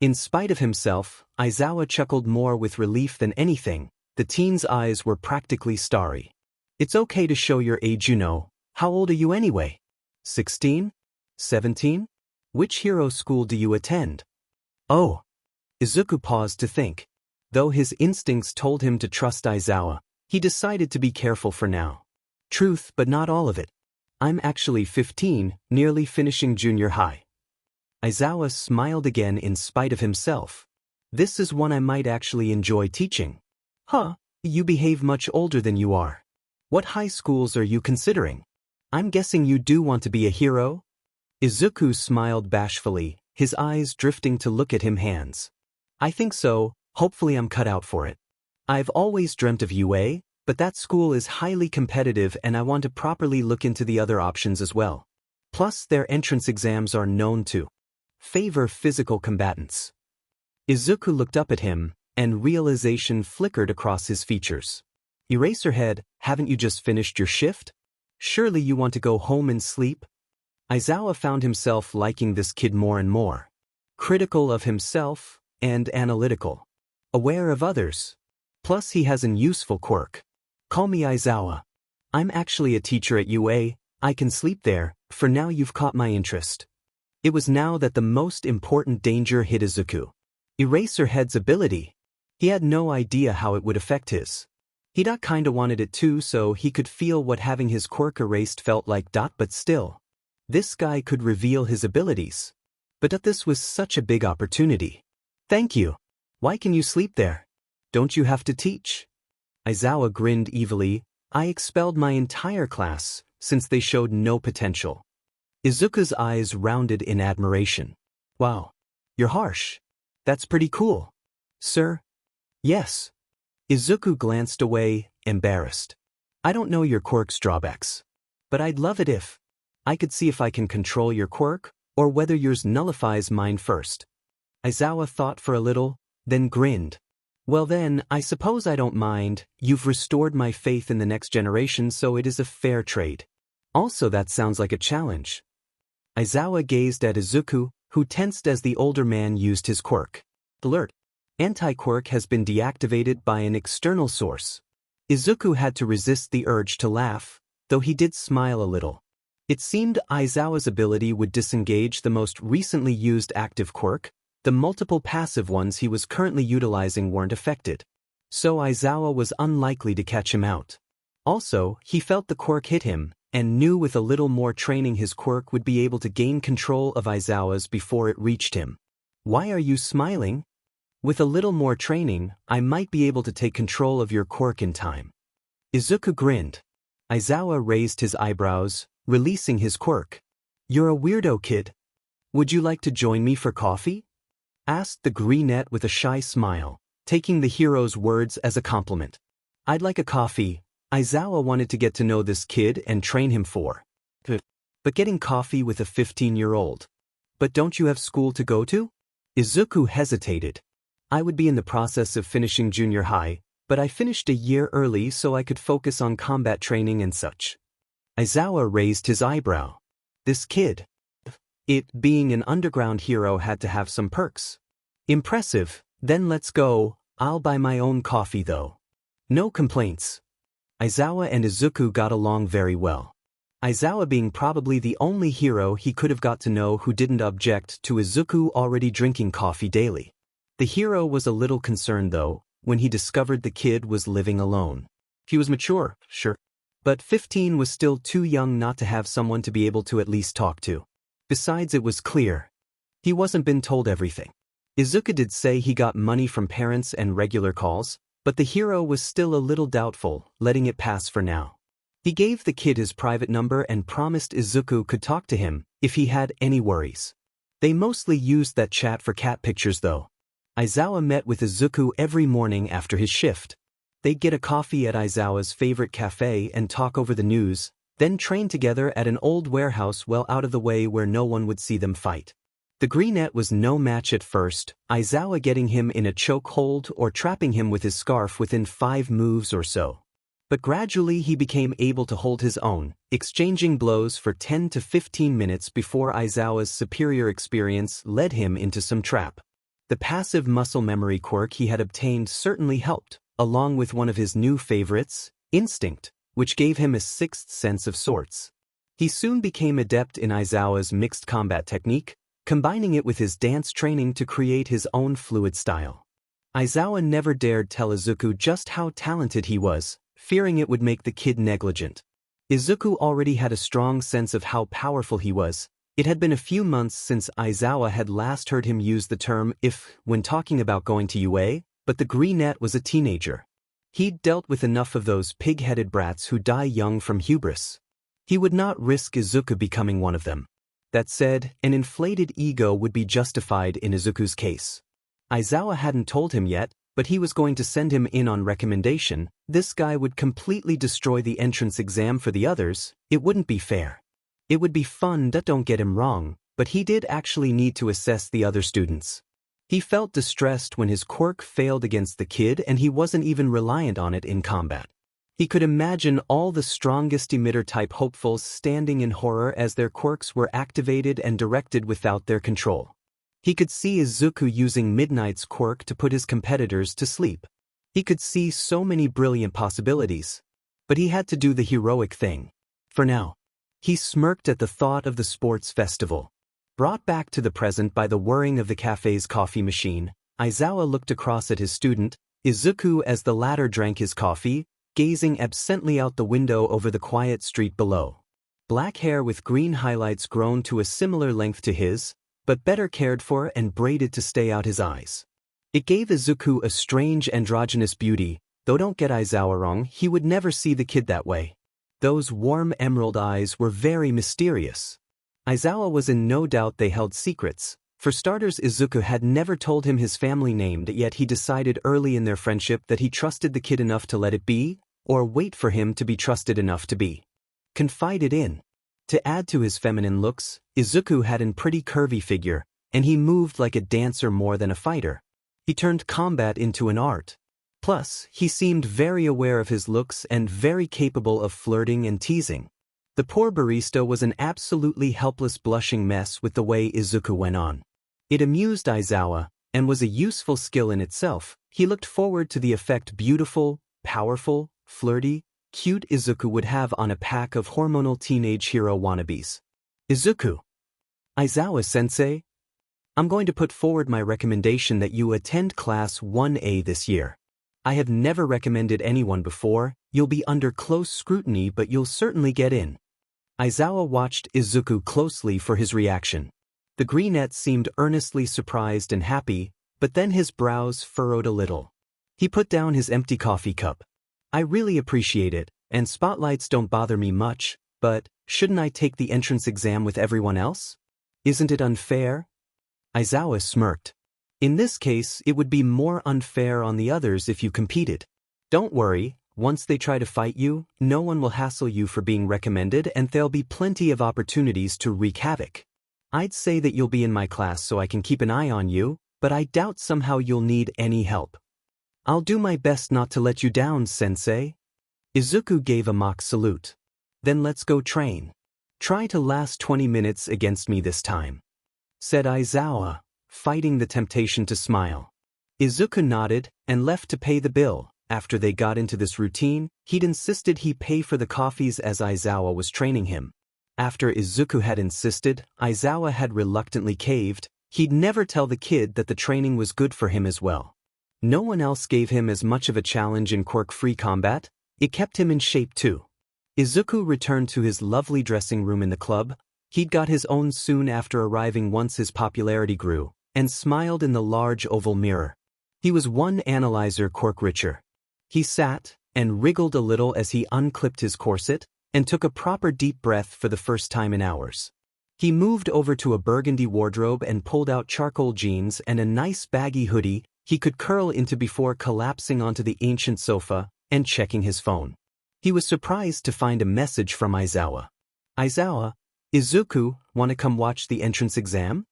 In spite of himself, Aizawa chuckled more with relief than anything. The teen's eyes were practically starry. It's okay to show your age, you know. How old are you anyway? 16? 17? Which hero school do you attend? Oh. Izuku paused to think. Though his instincts told him to trust Aizawa, he decided to be careful for now. Truth, but not all of it. I'm actually 15, nearly finishing junior high. Aizawa smiled again in spite of himself. This is one I might actually enjoy teaching. Huh, you behave much older than you are. What high schools are you considering? I'm guessing you do want to be a hero? Izuku smiled bashfully, his eyes drifting to look at him hands. I think so, hopefully I'm cut out for it. I've always dreamt of UA, but that school is highly competitive and I want to properly look into the other options as well. Plus their entrance exams are known to favor physical combatants. Izuku looked up at him, and realization flickered across his features. Eraserhead, haven't you just finished your shift? Surely you want to go home and sleep? Aizawa found himself liking this kid more and more. Critical of himself, and analytical. Aware of others. Plus he has an useful quirk. Call me Aizawa. I'm actually a teacher at UA, I can sleep there, for now you've caught my interest. It was now that the most important danger hit Izuku. Eraserhead's ability. He had no idea how it would affect his. He kinda wanted it too so he could feel what having his quirk erased felt like. But still. This guy could reveal his abilities. But this was such a big opportunity. Thank you. Why can you sleep there? Don't you have to teach? Aizawa grinned evilly. I expelled my entire class, since they showed no potential. Izuku's eyes rounded in admiration. Wow. You're harsh. That's pretty cool. Sir? Yes. Izuku glanced away, embarrassed. I don't know your quirk's drawbacks. But I'd love it if I could see if I can control your quirk, or whether yours nullifies mine first. Aizawa thought for a little, then grinned. Well then, I suppose I don't mind. You've restored my faith in the next generation, so it is a fair trade. Also, that sounds like a challenge. Aizawa gazed at Izuku, who tensed as the older man used his quirk. Alert. Anti-quirk has been deactivated by an external source. Izuku had to resist the urge to laugh, though he did smile a little. It seemed Aizawa's ability would disengage the most recently used active quirk. The multiple passive ones he was currently utilizing weren't affected. So Aizawa was unlikely to catch him out. Also, he felt the quirk hit him, and knew with a little more training his quirk would be able to gain control of Aizawa's before it reached him. Why are you smiling? With a little more training, I might be able to take control of your quirk in time. Izuku grinned. Aizawa raised his eyebrows, releasing his quirk. You're a weirdo, kid. Would you like to join me for coffee? Asked the greenette with a shy smile, taking the hero's words as a compliment. I'd like a coffee. Aizawa wanted to get to know this kid and train him for. But getting coffee with a 15-year-old. But don't you have school to go to? Izuku hesitated. I would be in the process of finishing junior high, but I finished a year early so I could focus on combat training and such. Aizawa raised his eyebrow. This kid. It being an underground hero had to have some perks. Impressive, then let's go. I'll buy my own coffee though. No complaints. Aizawa and Izuku got along very well. Aizawa being probably the only hero he could have got to know who didn't object to Izuku already drinking coffee daily. The hero was a little concerned though, when he discovered the kid was living alone. He was mature, sure. But 15 was still too young not to have someone to be able to at least talk to. Besides, it was clear. He wasn't been told everything. Izuku did say he got money from parents and regular calls, but the hero was still a little doubtful, letting it pass for now. He gave the kid his private number and promised Izuku could talk to him if he had any worries. They mostly used that chat for cat pictures though. Aizawa met with Izuku every morning after his shift. They'd get a coffee at Aizawa's favorite cafe and talk over the news, then train together at an old warehouse well out of the way where no one would see them fight. The greenette was no match at first, Aizawa getting him in a chokehold or trapping him with his scarf within 5 moves or so. But gradually he became able to hold his own, exchanging blows for 10 to 15 minutes before Aizawa's superior experience led him into some trap. The passive muscle memory quirk he had obtained certainly helped, along with one of his new favorites, instinct, which gave him a sixth sense of sorts. He soon became adept in Aizawa's mixed combat technique, combining it with his dance training to create his own fluid style. Aizawa never dared tell Izuku just how talented he was, fearing it would make the kid negligent. Izuku already had a strong sense of how powerful he was. It had been a few months since Aizawa had last heard him use the term if when talking about going to UA, but the greenette was a teenager. He'd dealt with enough of those pig-headed brats who die young from hubris. He would not risk Izuku becoming one of them. That said, an inflated ego would be justified in Izuku's case. Aizawa hadn't told him yet, but he was going to send him in on recommendation. This guy would completely destroy the entrance exam for the others. It wouldn't be fair. It would be fun, don't get him wrong, but he did actually need to assess the other students. He felt distressed when his quirk failed against the kid and he wasn't even reliant on it in combat. He could imagine all the strongest emitter-type hopefuls standing in horror as their quirks were activated and directed without their control. He could see Izuku using Midnight's quirk to put his competitors to sleep. He could see so many brilliant possibilities. But he had to do the heroic thing. For now. He smirked at the thought of the sports festival. Brought back to the present by the whirring of the cafe's coffee machine, Aizawa looked across at his student, Izuku, as the latter drank his coffee, gazing absently out the window over the quiet street below. Black hair with green highlights grown to a similar length to his, but better cared for and braided to stay out his eyes. It gave Izuku a strange androgynous beauty, though don't get Aizawa wrong, he would never see the kid that way. Those warm emerald eyes were very mysterious. Aizawa was in no doubt they held secrets. For starters, Izuku had never told him his family name, yet he decided early in their friendship that he trusted the kid enough to let it be, or wait for him to be trusted enough to be confided in. To add to his feminine looks, Izuku had a pretty curvy figure, and he moved like a dancer more than a fighter. He turned combat into an art. Plus, he seemed very aware of his looks and very capable of flirting and teasing. The poor barista was an absolutely helpless blushing mess with the way Izuku went on. It amused Aizawa, and was a useful skill in itself. He looked forward to the effect beautiful, powerful, flirty, cute Izuku would have on a pack of hormonal teenage hero wannabes. Izuku. Aizawa-sensei? I'm going to put forward my recommendation that you attend Class 1A this year. I have never recommended anyone before. You'll be under close scrutiny, but you'll certainly get in. Aizawa watched Izuku closely for his reaction. The greenette seemed earnestly surprised and happy, but then his brows furrowed a little. He put down his empty coffee cup. I really appreciate it, and spotlights don't bother me much, but shouldn't I take the entrance exam with everyone else? Isn't it unfair? Aizawa smirked. In this case, it would be more unfair on the others if you competed. Don't worry, once they try to fight you, no one will hassle you for being recommended and there'll be plenty of opportunities to wreak havoc. I'd say that you'll be in my class so I can keep an eye on you, but I doubt somehow you'll need any help. I'll do my best not to let you down, sensei. Izuku gave a mock salute. Then let's go train. Try to last 20 minutes against me this time, said Aizawa, fighting the temptation to smile. Izuku nodded and left to pay the bill. After they got into this routine, he'd insisted he pay for the coffees as Aizawa was training him. After Izuku had insisted, Aizawa had reluctantly caved. He'd never tell the kid that the training was good for him as well. No one else gave him as much of a challenge in quirk-free combat. It kept him in shape too. Izuku returned to his lovely dressing room in the club. He'd got his own soon after arriving once his popularity grew, and smiled in the large oval mirror. He was one analyzer quirk richer. He sat and wriggled a little as he unclipped his corset and took a proper deep breath for the first time in hours. He moved over to a burgundy wardrobe and pulled out charcoal jeans and a nice baggy hoodie he could curl into before collapsing onto the ancient sofa and checking his phone. He was surprised to find a message from Aizawa. Aizawa, Izuku, wanna come watch the entrance exam?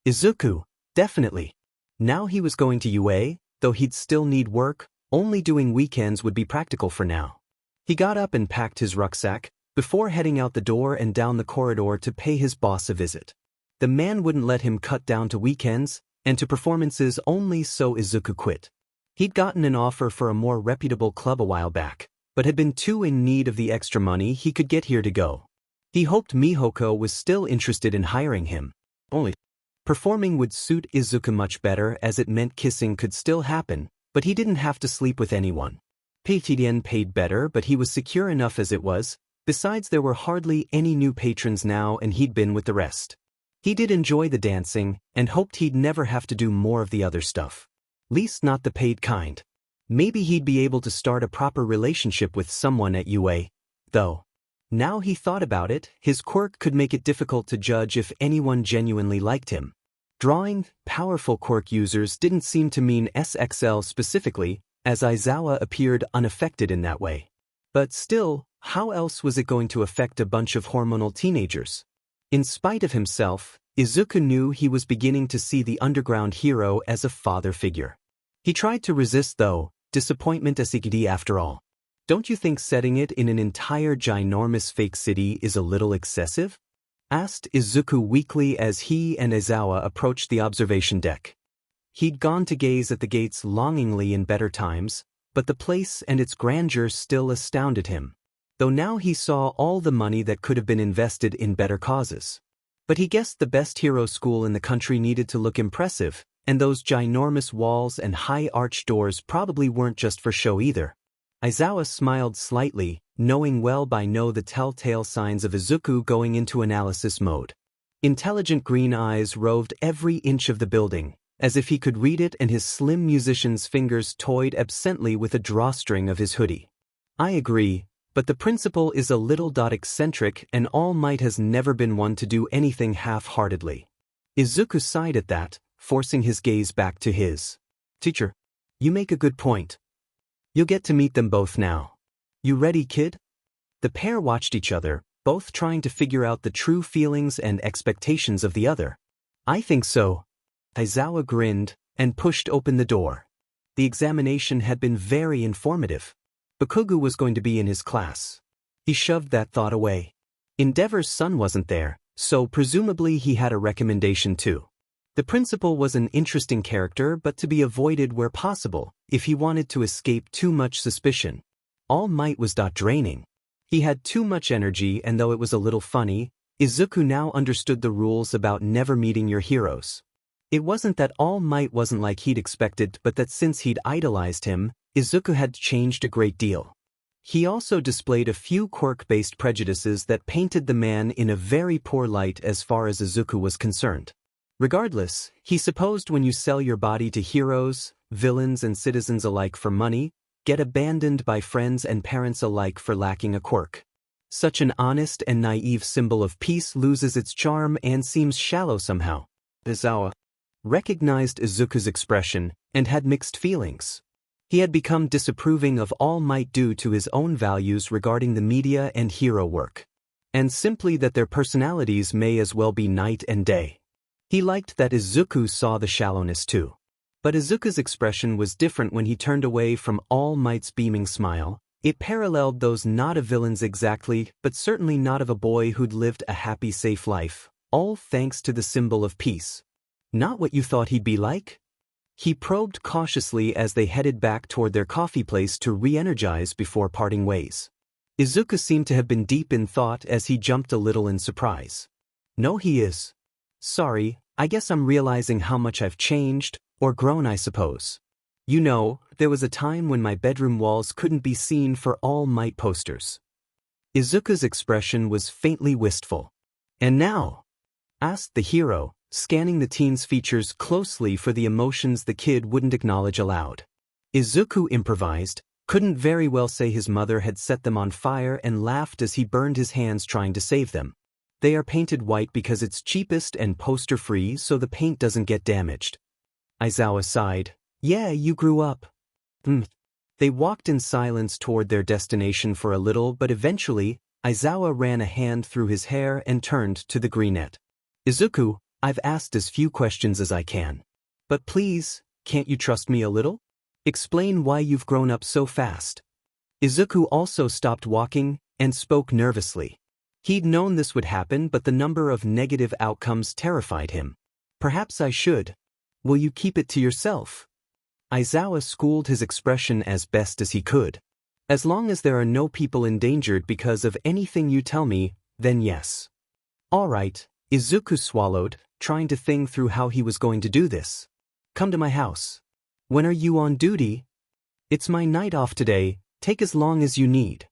Izuku, definitely. Now he was going to UA, though he'd still need work, only doing weekends would be practical for now. He got up and packed his rucksack, before heading out the door and down the corridor to pay his boss a visit. The man wouldn't let him cut down to weekends. and to performances only, so Izuku quit. He'd gotten an offer for a more reputable club a while back, but had been too in need of the extra money he could get here to go. He hoped Mihoko was still interested in hiring him. Only performing would suit Izuku much better, as it meant kissing could still happen, but he didn't have to sleep with anyone. Peitien paid better, but he was secure enough as it was. Besides, there were hardly any new patrons now, and he'd been with the rest. He did enjoy the dancing, and hoped he'd never have to do more of the other stuff. Least not the paid kind. Maybe he'd be able to start a proper relationship with someone at UA, though. Now he thought about it, his quirk could make it difficult to judge if anyone genuinely liked him. Drawing powerful quirk users didn't seem to mean SXL specifically, as Aizawa appeared unaffected in that way. But still, how else was it going to affect a bunch of hormonal teenagers? In spite of himself, Izuku knew he was beginning to see the underground hero as a father figure. He tried to resist, though, disappointment asikidi after all. Don't you think setting it in an entire ginormous fake city is a little excessive? Asked Izuku weakly as he and Aizawa approached the observation deck. He'd gone to gaze at the gates longingly in better times, but the place and its grandeur still astounded him. Though now he saw all the money that could have been invested in better causes. But he guessed the best hero school in the country needed to look impressive, and those ginormous walls and high arched doors probably weren't just for show either. Aizawa smiled slightly, knowing well by now the telltale signs of Izuku going into analysis mode. Intelligent green eyes roved every inch of the building, as if he could read it, and his slim musician's fingers toyed absently with a drawstring of his hoodie. I agree, but the principal is a little eccentric, and All Might has never been one to do anything half-heartedly. Izuku sighed at that, forcing his gaze back to his teacher. You make a good point. You'll get to meet them both now. You ready, kid? The pair watched each other, both trying to figure out the true feelings and expectations of the other. I think so. Aizawa grinned and pushed open the door. The examination had been very informative. Bakugo was going to be in his class. He shoved that thought away. Endeavor's son wasn't there, so presumably he had a recommendation too. The principal was an interesting character, but to be avoided where possible, if he wanted to escape too much suspicion. All Might was draining. He had too much energy, and though it was a little funny, Izuku now understood the rules about never meeting your heroes. It wasn't that All Might wasn't like he'd expected, but that since he'd idolized him, Izuku had changed a great deal. He also displayed a few quirk-based prejudices that painted the man in a very poor light as far as Izuku was concerned. Regardless, he supposed when you sell your body to heroes, villains and citizens alike for money, get abandoned by friends and parents alike for lacking a quirk. Such an honest and naive symbol of peace loses its charm and seems shallow somehow. Aizawa recognized Izuku's expression and had mixed feelings. He had become disapproving of All Might due to his own values regarding the media and hero work, and simply that their personalities may as well be night and day. He liked that Izuku saw the shallowness too. But Izuku's expression was different when he turned away from All Might's beaming smile. It paralleled those not of villains exactly, but certainly not of a boy who'd lived a happy, safe life, all thanks to the symbol of peace. Not what you thought he'd be like? He probed cautiously as they headed back toward their coffee place to re-energize before parting ways. Izuku seemed to have been deep in thought as he jumped a little in surprise. No, he is. Sorry, I guess I'm realizing how much I've changed, or grown, I suppose. You know, there was a time when my bedroom walls couldn't be seen for All Might posters. Izuku's expression was faintly wistful. And now? Asked the hero, scanning the teen's features closely for the emotions the kid wouldn't acknowledge aloud. Izuku improvised, couldn't very well say his mother had set them on fire, and laughed as he burned his hands trying to save them. They are painted white because it's cheapest and poster-free, so the paint doesn't get damaged. Aizawa sighed. Yeah, you grew up. They walked in silence toward their destination for a little, but eventually, Aizawa ran a hand through his hair and turned to the greenette. Izuku, I've asked as few questions as I can. But please, can't you trust me a little? Explain why you've grown up so fast. Izuku also stopped walking and spoke nervously. He'd known this would happen, but the number of negative outcomes terrified him. Perhaps I should. Will you keep it to yourself? Aizawa schooled his expression as best as he could. As long as there are no people endangered because of anything you tell me, then yes. All right, Izuku swallowed, trying to think through how he was going to do this. Come to my house. When are you on duty? It's my night off today, take as long as you need.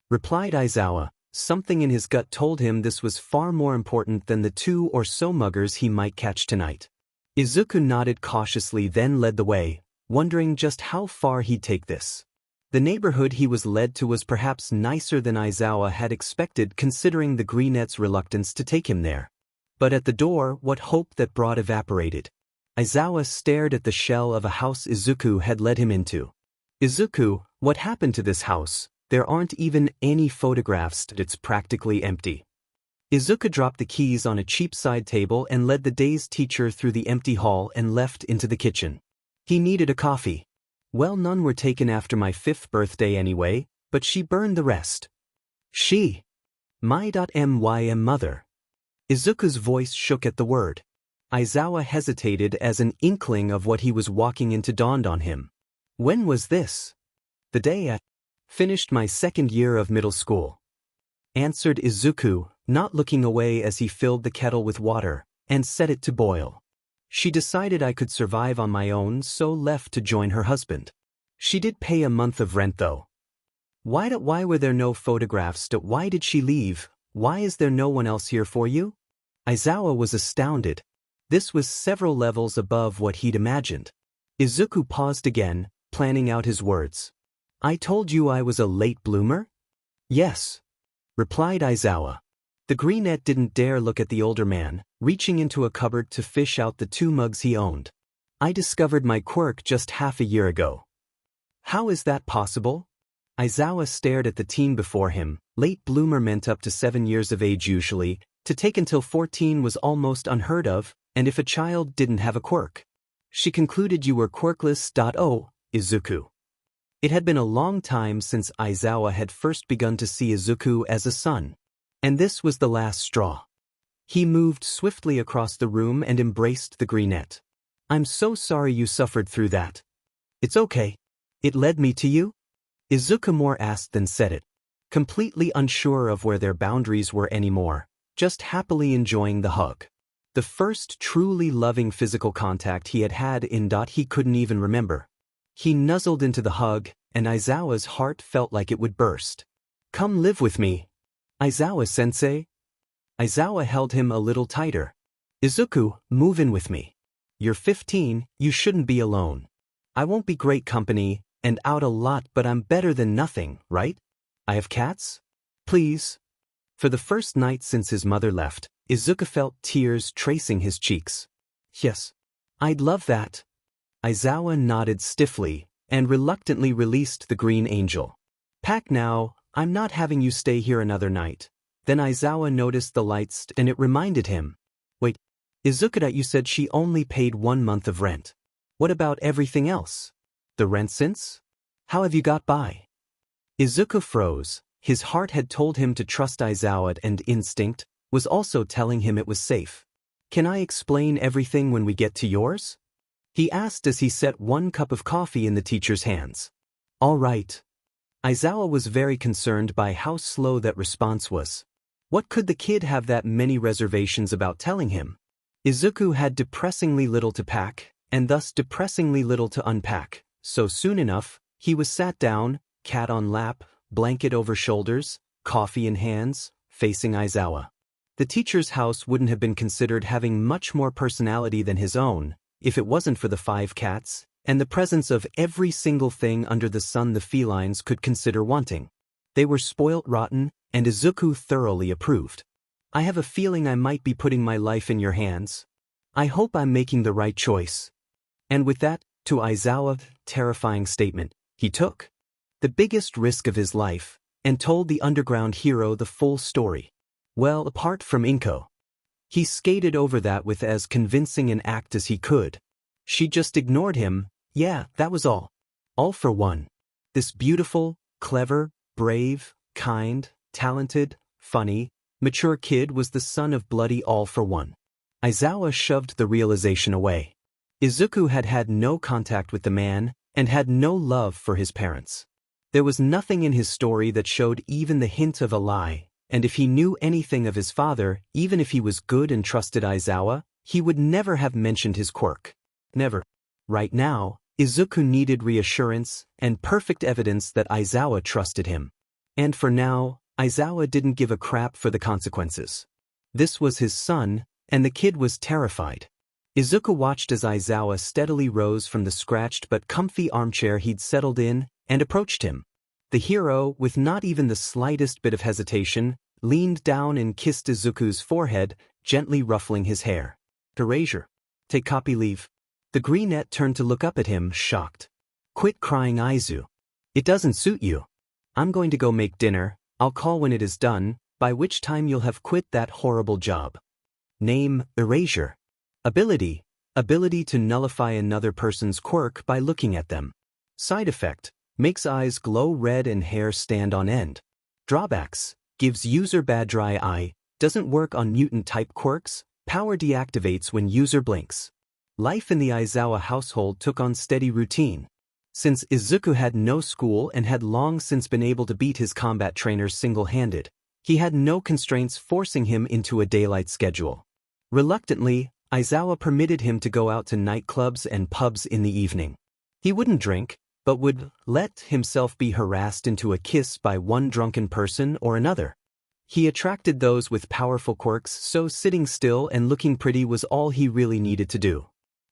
Replied Aizawa. Something in his gut told him this was far more important than the 2 or so muggers he might catch tonight. Izuku nodded cautiously, then led the way, wondering just how far he'd take this. The neighborhood he was led to was perhaps nicer than Aizawa had expected, considering the Greenette's reluctance to take him there. But at the door, what hope that brought evaporated. Aizawa stared at the shell of a house Izuku had led him into. Izuku, what happened to this house? There aren't even any photographs, it's practically empty. Izuku dropped the keys on a cheap side table and led the day's teacher through the empty hall and left into the kitchen. He needed a coffee. Well, none were taken after my 5th birthday anyway, but she burned the rest. She. My mother. Izuku's voice shook at the word. Aizawa hesitated as an inkling of what he was walking into dawned on him. When was this? The day I finished my 2nd year of middle school. Answered Izuku, not looking away as he filled the kettle with water and set it to boil. She decided I could survive on my own, so left to join her husband. She did pay a month of rent though. Why were there no photographs? Why did she leave? Why is there no one else here for you? Aizawa was astounded. This was several levels above what he'd imagined. Izuku paused again, planning out his words. I told you I was a late bloomer? Yes. Replied Aizawa. The Greenette didn't dare look at the older man, reaching into a cupboard to fish out the 2 mugs he owned. I discovered my quirk just half a year ago. How is that possible? Aizawa stared at the teen before him. Late bloomer meant up to 7 years of age usually. To take until 14 was almost unheard of, and if a child didn't have a quirk. She concluded you were quirkless. Oh, Izuku. It had been a long time since Aizawa had first begun to see Izuku as a son. And this was the last straw. He moved swiftly across the room and embraced the Greenette. I'm so sorry you suffered through that. It's okay. It led me to you? Izuku more asked than said it. Completely unsure of where their boundaries were anymore, just happily enjoying the hug. The first truly loving physical contact he had in he couldn't even remember. He nuzzled into the hug, and Aizawa's heart felt like it would burst. Come live with me. Aizawa-sensei? Aizawa held him a little tighter. Izuku, move in with me. You're 15, you shouldn't be alone. I won't be great company, and out a lot, but I'm better than nothing, right? I have cats? Please. For the first night since his mother left, Izuku felt tears tracing his cheeks. Yes. I'd love that. Aizawa nodded stiffly, and reluctantly released the green angel. Pack now, I'm not having you stay here another night. Then Aizawa noticed the lights and it reminded him. Wait, Izuku, you said she only paid 1 month of rent. What about everything else? The rent since? How have you got by? Izuku froze. His heart had told him to trust Aizawa and instinct was also telling him it was safe. Can I explain everything when we get to yours? He asked as he set 1 cup of coffee in the teacher's hands. All right. Aizawa was very concerned by how slow that response was. What could the kid have that many reservations about telling him? Izuku had depressingly little to pack, and thus depressingly little to unpack, so soon enough, he was sat down, cat on lap, blanket over shoulders, coffee in hands, facing Aizawa. The teacher's house wouldn't have been considered having much more personality than his own, if it wasn't for the 5 cats, and the presence of every single thing under the sun the felines could consider wanting. They were spoilt rotten, and Izuku thoroughly approved. I have a feeling I might be putting my life in your hands. I hope I'm making the right choice. And with that, to Aizawa, terrifying statement, he took the biggest risk of his life, and told the underground hero the full story. Well, apart from Inko. He skated over that with as convincing an act as he could. She just ignored him. Yeah, that was all. All for one. This beautiful, clever, brave, kind, talented, funny, mature kid was the son of bloody All for One. Aizawa shoved the realization away. Izuku had had no contact with the man, and had no love for his parents. There was nothing in his story that showed even the hint of a lie, and if he knew anything of his father, even if he was good and trusted Aizawa, he would never have mentioned his quirk. Never. Right now, Izuku needed reassurance and perfect evidence that Aizawa trusted him. And for now, Aizawa didn't give a crap for the consequences. This was his son, and the kid was terrified. Izuku watched as Aizawa steadily rose from the scratched but comfy armchair he'd settled in, and approached him. The hero, with not even the slightest bit of hesitation, leaned down and kissed Izuku's forehead, gently ruffling his hair. "Erasure. Take copy leave." The greenette turned to look up at him, shocked. "Quit crying, Aizu. It doesn't suit you. I'm going to go make dinner. I'll call when it is done, by which time you'll have quit that horrible job." Name, Erasure. Ability to nullify another person's quirk by looking at them. Side effect, makes eyes glow red and hair stand on end. Drawbacks, gives user bad dry eye, doesn't work on mutant-type quirks, power deactivates when user blinks. Life in the Aizawa household took on steady routine. Since Izuku had no school and had long since been able to beat his combat trainers single-handed, he had no constraints forcing him into a daylight schedule. Reluctantly, Aizawa permitted him to go out to nightclubs and pubs in the evening. He wouldn't drink, but would let himself be harassed into a kiss by one drunken person or another. He attracted those with powerful quirks, so sitting still and looking pretty was all he really needed to do.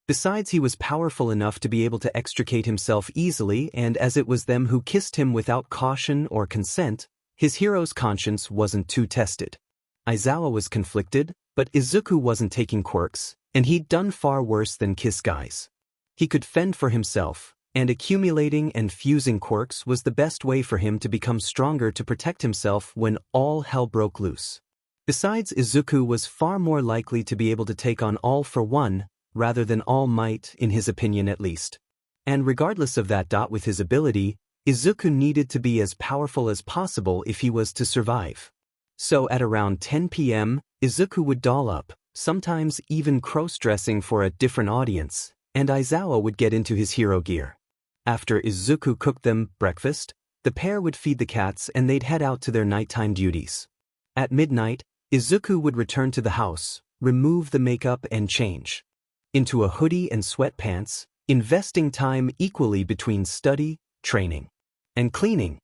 Besides, he was powerful enough to be able to extricate himself easily, and as it was them who kissed him without caution or consent, his hero's conscience wasn't too tested. Aizawa was conflicted, but Izuku wasn't taking quirks, and he'd done far worse than kiss guys. He could fend for himself, and accumulating and fusing quirks was the best way for him to become stronger to protect himself when all hell broke loose. Besides, Izuku was far more likely to be able to take on All for One, rather than All Might, in his opinion at least. And regardless of that, with his ability, Izuku needed to be as powerful as possible if he was to survive. So at around 10 p.m., Izuku would doll up, sometimes even cross-dressing for a different audience, and Aizawa would get into his hero gear. After Izuku cooked them breakfast, the pair would feed the cats and they'd head out to their nighttime duties. At midnight, Izuku would return to the house, remove the makeup and change into a hoodie and sweatpants, investing time equally between study, training, and cleaning.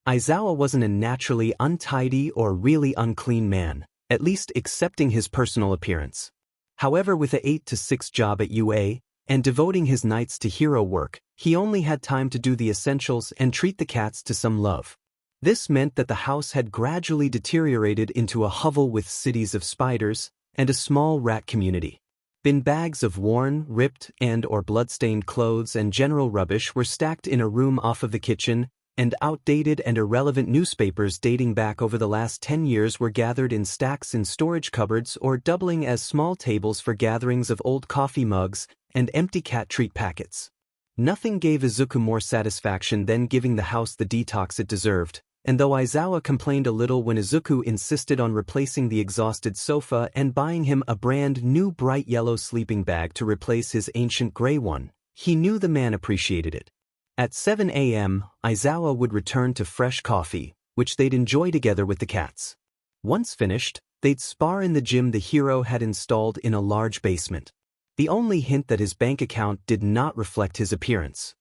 Aizawa wasn't a naturally untidy or really unclean man, at least accepting his personal appearance. However, with a 8 to 6 job at UA, and devoting his nights to hero work, he only had time to do the essentials and treat the cats to some love. This meant that the house had gradually deteriorated into a hovel with cities of spiders and a small rat community. Bin bags of worn, ripped, and/or blood-stained clothes and general rubbish were stacked in a room off of the kitchen, and outdated and irrelevant newspapers dating back over the last 10 years were gathered in stacks in storage cupboards or doubling as small tables for gatherings of old coffee mugs and empty cat treat packets. Nothing gave Izuku more satisfaction than giving the house the detox it deserved, and though Aizawa complained a little when Izuku insisted on replacing the exhausted sofa and buying him a brand new bright yellow sleeping bag to replace his ancient gray one, he knew the man appreciated it. At 7 a.m., Aizawa would return to fresh coffee, which they'd enjoy together with the cats. Once finished, they'd spar in the gym the hero had installed in a large basement. The only hint that his bank account did not reflect his appearance.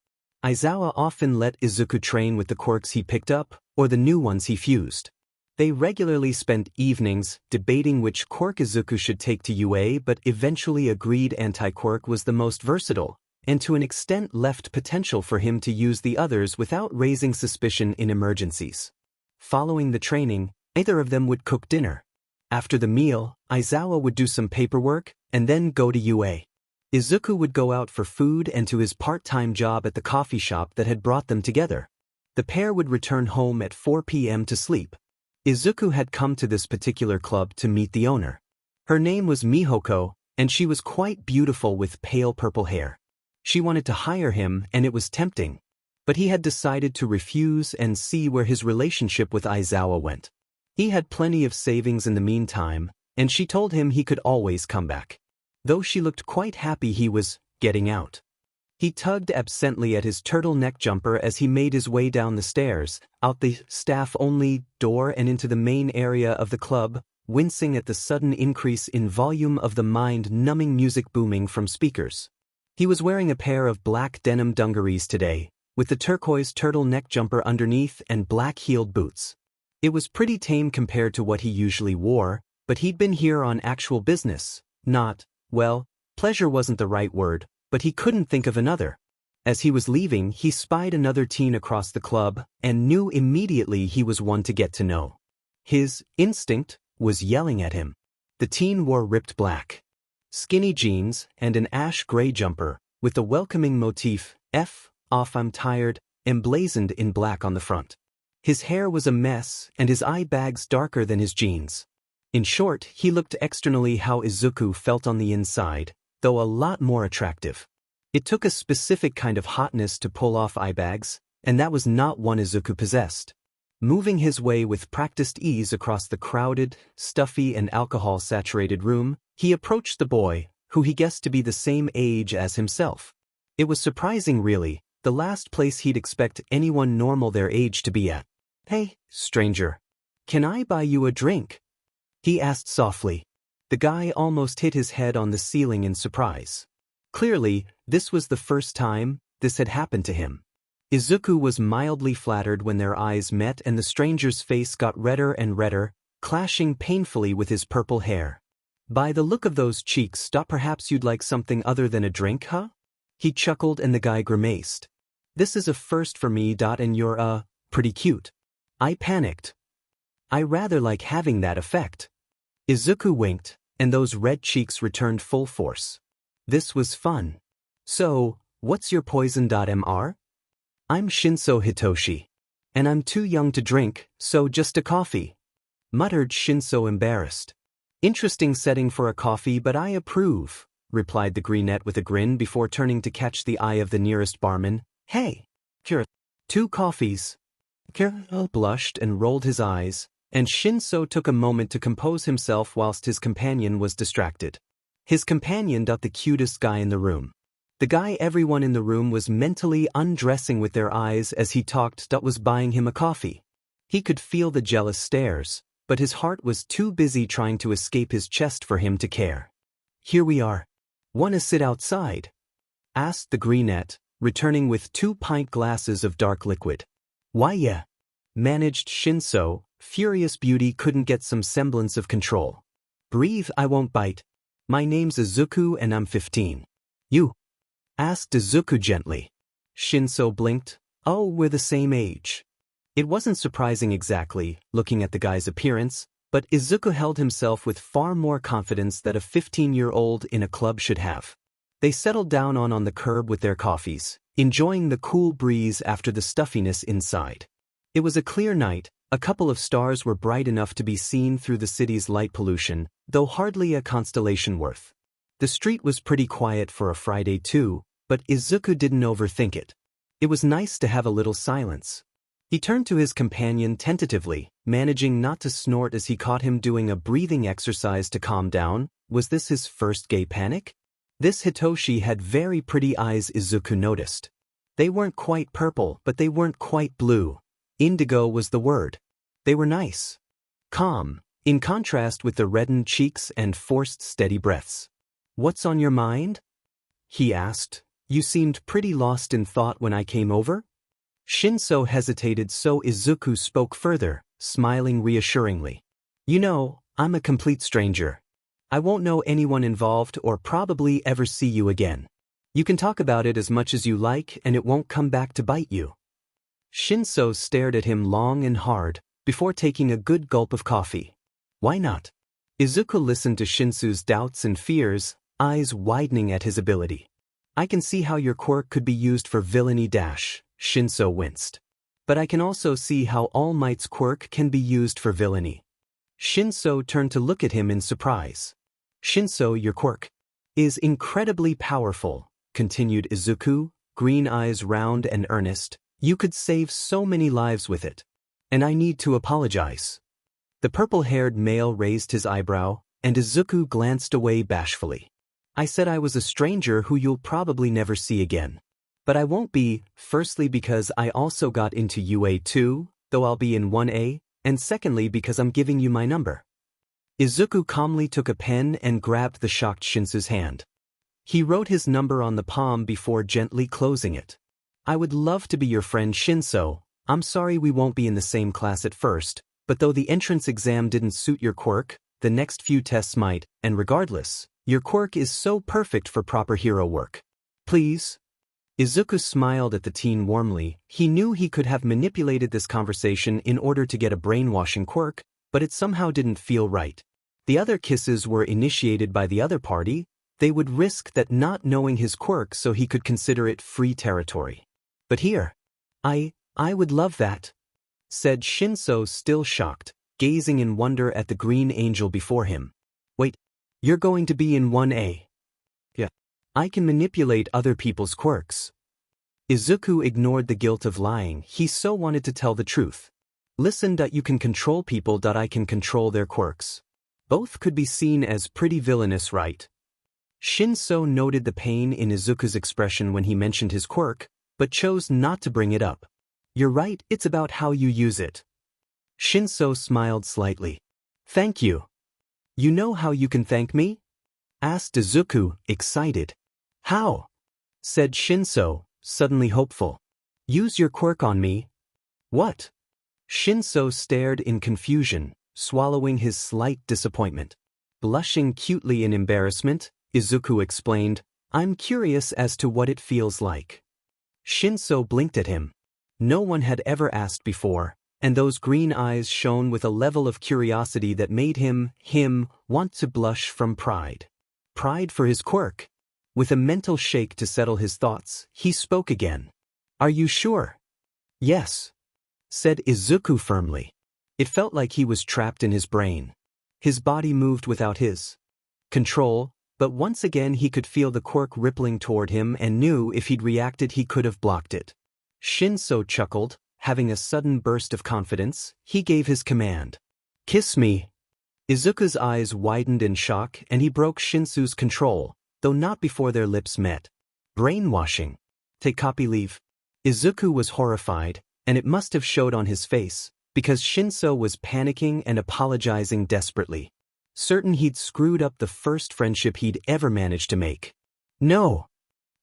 Aizawa often let Izuku train with the quirks he picked up, or the new ones he fused. They regularly spent evenings debating which quirk Izuku should take to UA, but eventually agreed anti-quirk was the most versatile, and to an extent left potential for him to use the others without raising suspicion in emergencies. Following the training, either of them would cook dinner. After the meal, Aizawa would do some paperwork, and then go to UA. Izuku would go out for food and to his part-time job at the coffee shop that had brought them together. The pair would return home at 4 p.m. to sleep. Izuku had come to this particular club to meet the owner. Her name was Mihoko, and she was quite beautiful with pale purple hair. She wanted to hire him, and it was tempting. But he had decided to refuse and see where his relationship with Aizawa went. He had plenty of savings in the meantime, and she told him he could always come back. Though she looked quite happy he was getting out. He tugged absently at his turtleneck jumper as he made his way down the stairs, out the staff-only door and into the main area of the club, wincing at the sudden increase in volume of the mind-numbing music booming from speakers. He was wearing a pair of black denim dungarees today, with the turquoise turtleneck jumper underneath and black-heeled boots. It was pretty tame compared to what he usually wore, but he'd been here on actual business, not, well, pleasure wasn't the right word, but he couldn't think of another. As he was leaving, he spied another teen across the club and knew immediately he was one to get to know. His instinct was yelling at him. The teen wore ripped black, skinny jeans and an ash-gray jumper, with the welcoming motif, F off I'm tired, emblazoned in black on the front. His hair was a mess and his eye bags darker than his jeans. In short, he looked externally how Izuku felt on the inside, though a lot more attractive. It took a specific kind of hotness to pull off eye bags, and that was not one Izuku possessed. Moving his way with practiced ease across the crowded, stuffy and alcohol-saturated room, he approached the boy, who he guessed to be the same age as himself. It was surprising really, the last place he'd expect anyone normal their age to be at. "Hey, stranger. Can I buy you a drink?" he asked softly. The guy almost hit his head on the ceiling in surprise. Clearly, this was the first time this had happened to him. Izuku was mildly flattered when their eyes met and the stranger's face got redder and redder, clashing painfully with his purple hair. "By the look of those cheeks, perhaps you'd like something other than a drink, huh?" He chuckled and the guy grimaced. "This is a first for me, and you're, pretty cute." I panicked. I rather like having that effect. Izuku winked, and those red cheeks returned full force. This was fun. "So, what's your poison?" "I'm Shinso Hitoshi. And I'm too young to drink, so just a coffee," muttered Shinso embarrassed. "Interesting setting for a coffee, but I approve," replied the brunette with a grin before turning to catch the eye of the nearest barman. "Hey, here, 2 coffees." Kira blushed and rolled his eyes, and Shinso took a moment to compose himself whilst his companion was distracted. His companion, the cutest guy in the room. The guy everyone in the room was mentally undressing with their eyes as he talked, was buying him a coffee. He could feel the jealous stares, but his heart was too busy trying to escape his chest for him to care. "Here we are. Wanna sit outside?" asked the brunette, returning with 2 pint glasses of dark liquid. "Why yeah," managed Shinso. Furious beauty couldn't get some semblance of control. "Breathe, I won't bite. My name's Izuku and I'm 15. You?" asked Izuku gently. Shinso blinked. "Oh, we're the same age." It wasn't surprising exactly, looking at the guy's appearance, but Izuku held himself with far more confidence that a 15-year-old in a club should have. They settled down on the curb with their coffees, enjoying the cool breeze after the stuffiness inside. It was a clear night. A couple of stars were bright enough to be seen through the city's light pollution, though hardly a constellation worth. The street was pretty quiet for a Friday too, but Izuku didn't overthink it. It was nice to have a little silence. He turned to his companion tentatively, managing not to snort as he caught him doing a breathing exercise to calm down. Was this his first gay panic? This Hitoshi had very pretty eyes, Izuku noticed. They weren't quite purple, but they weren't quite blue. Indigo was the word. They were nice. Calm, in contrast with the reddened cheeks and forced steady breaths. "What's on your mind?" he asked. "You seemed pretty lost in thought when I came over." Shinso hesitated, so Izuku spoke further, smiling reassuringly. "You know, I'm a complete stranger. I won't know anyone involved or probably ever see you again. You can talk about it as much as you like and it won't come back to bite you." Shinso stared at him long and hard, before taking a good gulp of coffee. "Why not?" Izuku listened to Shinsu's doubts and fears, eyes widening at his ability. "I can see how your quirk could be used for villainy Shinso winced. "But I can also see how All Might's quirk can be used for villainy." Shinso turned to look at him in surprise. "Shinso, your quirk is incredibly powerful," continued Izuku, green eyes round and earnest. "You could save so many lives with it. And I need to apologize." The purple-haired male raised his eyebrow, and Izuku glanced away bashfully. I said I was a stranger who you'll probably never see again. But I won't be, firstly because I also got into UA too, though I'll be in 1A, and secondly because I'm giving you my number. Izuku calmly took a pen and grabbed the shocked Shinsu's hand. He wrote his number on the palm before gently closing it. I would love to be your friend Shinso. I'm sorry we won't be in the same class at first, but though the entrance exam didn't suit your quirk, the next few tests might, and regardless, your quirk is so perfect for proper hero work. Please? Izuku smiled at the teen warmly. He knew he could have manipulated this conversation in order to get a brainwashing quirk, but it somehow didn't feel right. The other kisses were initiated by the other party. They would risk that not knowing his quirk so he could consider it free territory. But here, I would love that, said Shinso, still shocked, gazing in wonder at the green angel before him. Wait, you're going to be in 1A? Yeah. I can manipulate other people's quirks. Izuku ignored the guilt of lying. He so wanted to tell the truth. Listen, you can control people. I can control their quirks. Both could be seen as pretty villainous, right? Shinso noted the pain in Izuku's expression when he mentioned his quirk, but chose not to bring it up. You're right, it's about how you use it. Shinso smiled slightly. Thank you. You know how you can thank me? Asked Izuku, excited. How? Said Shinso, suddenly hopeful. Use your quirk on me. What? Shinso stared in confusion, swallowing his slight disappointment. Blushing cutely in embarrassment, Izuku explained, I'm curious as to what it feels like. Shinso blinked at him. No one had ever asked before, and those green eyes shone with a level of curiosity that made him want to blush from pride. Pride for his quirk. With a mental shake to settle his thoughts, he spoke again. Are you sure? Yes, said Izuku firmly. It felt like he was trapped in his brain. His body moved without his control, but once again he could feel the quirk rippling toward him and knew if he'd reacted he could have blocked it. Shinso chuckled, having a sudden burst of confidence. He gave his command. Kiss me. Izuku's eyes widened in shock and he broke Shinsu's control, though not before their lips met. Brainwashing. Take copy leave. Izuku was horrified, and it must have showed on his face, because Shinso was panicking and apologizing desperately. Certain he'd screwed up the first friendship he'd ever managed to make. No.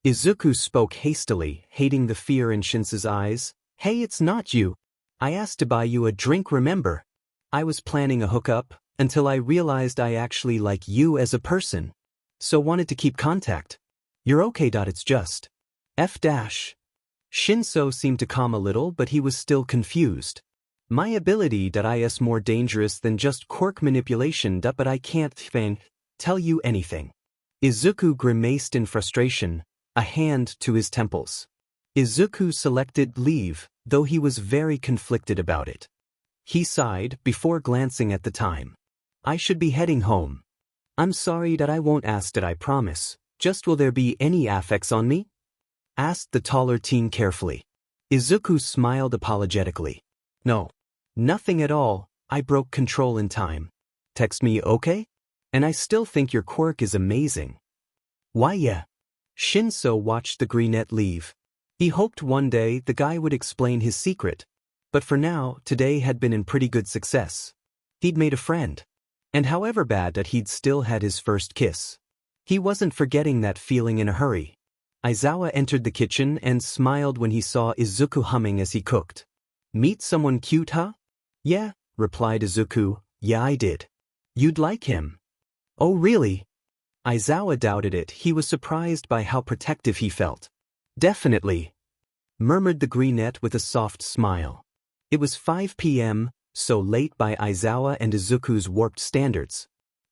Izuku spoke hastily, hating the fear in Shinso's eyes. Hey, it's not you. I asked to buy you a drink, remember? I was planning a hookup, until I realized I actually like you as a person. So wanted to keep contact. You're okay. It's just. F-. Shinso seemed to calm a little, but he was still confused. My ability is more dangerous than just quirk manipulation. But I can't tell you anything. Izuku grimaced in frustration, a hand to his temples. Izuku selected leave, though he was very conflicted about it. He sighed before glancing at the time. I should be heading home. I'm sorry that I won't ask that I promise. Just will there be any affects on me? Asked the taller teen carefully. Izuku smiled apologetically. No. Nothing at all. I broke control in time. Text me, okay? And I still think your quirk is amazing. Why yeah. Shinso watched the greenette leave. He hoped one day the guy would explain his secret. But for now, today had been in pretty good success. He'd made a friend. And however bad that he'd still had his first kiss. He wasn't forgetting that feeling in a hurry. Aizawa entered the kitchen and smiled when he saw Izuku humming as he cooked. Meet someone cute, huh? Yeah, replied Izuku. Yeah, I did. You'd like him. Oh really? Aizawa doubted it. He was surprised by how protective he felt. Definitely, murmured the greenette with a soft smile. It was 5 p.m., so late by Aizawa and Izuku's warped standards.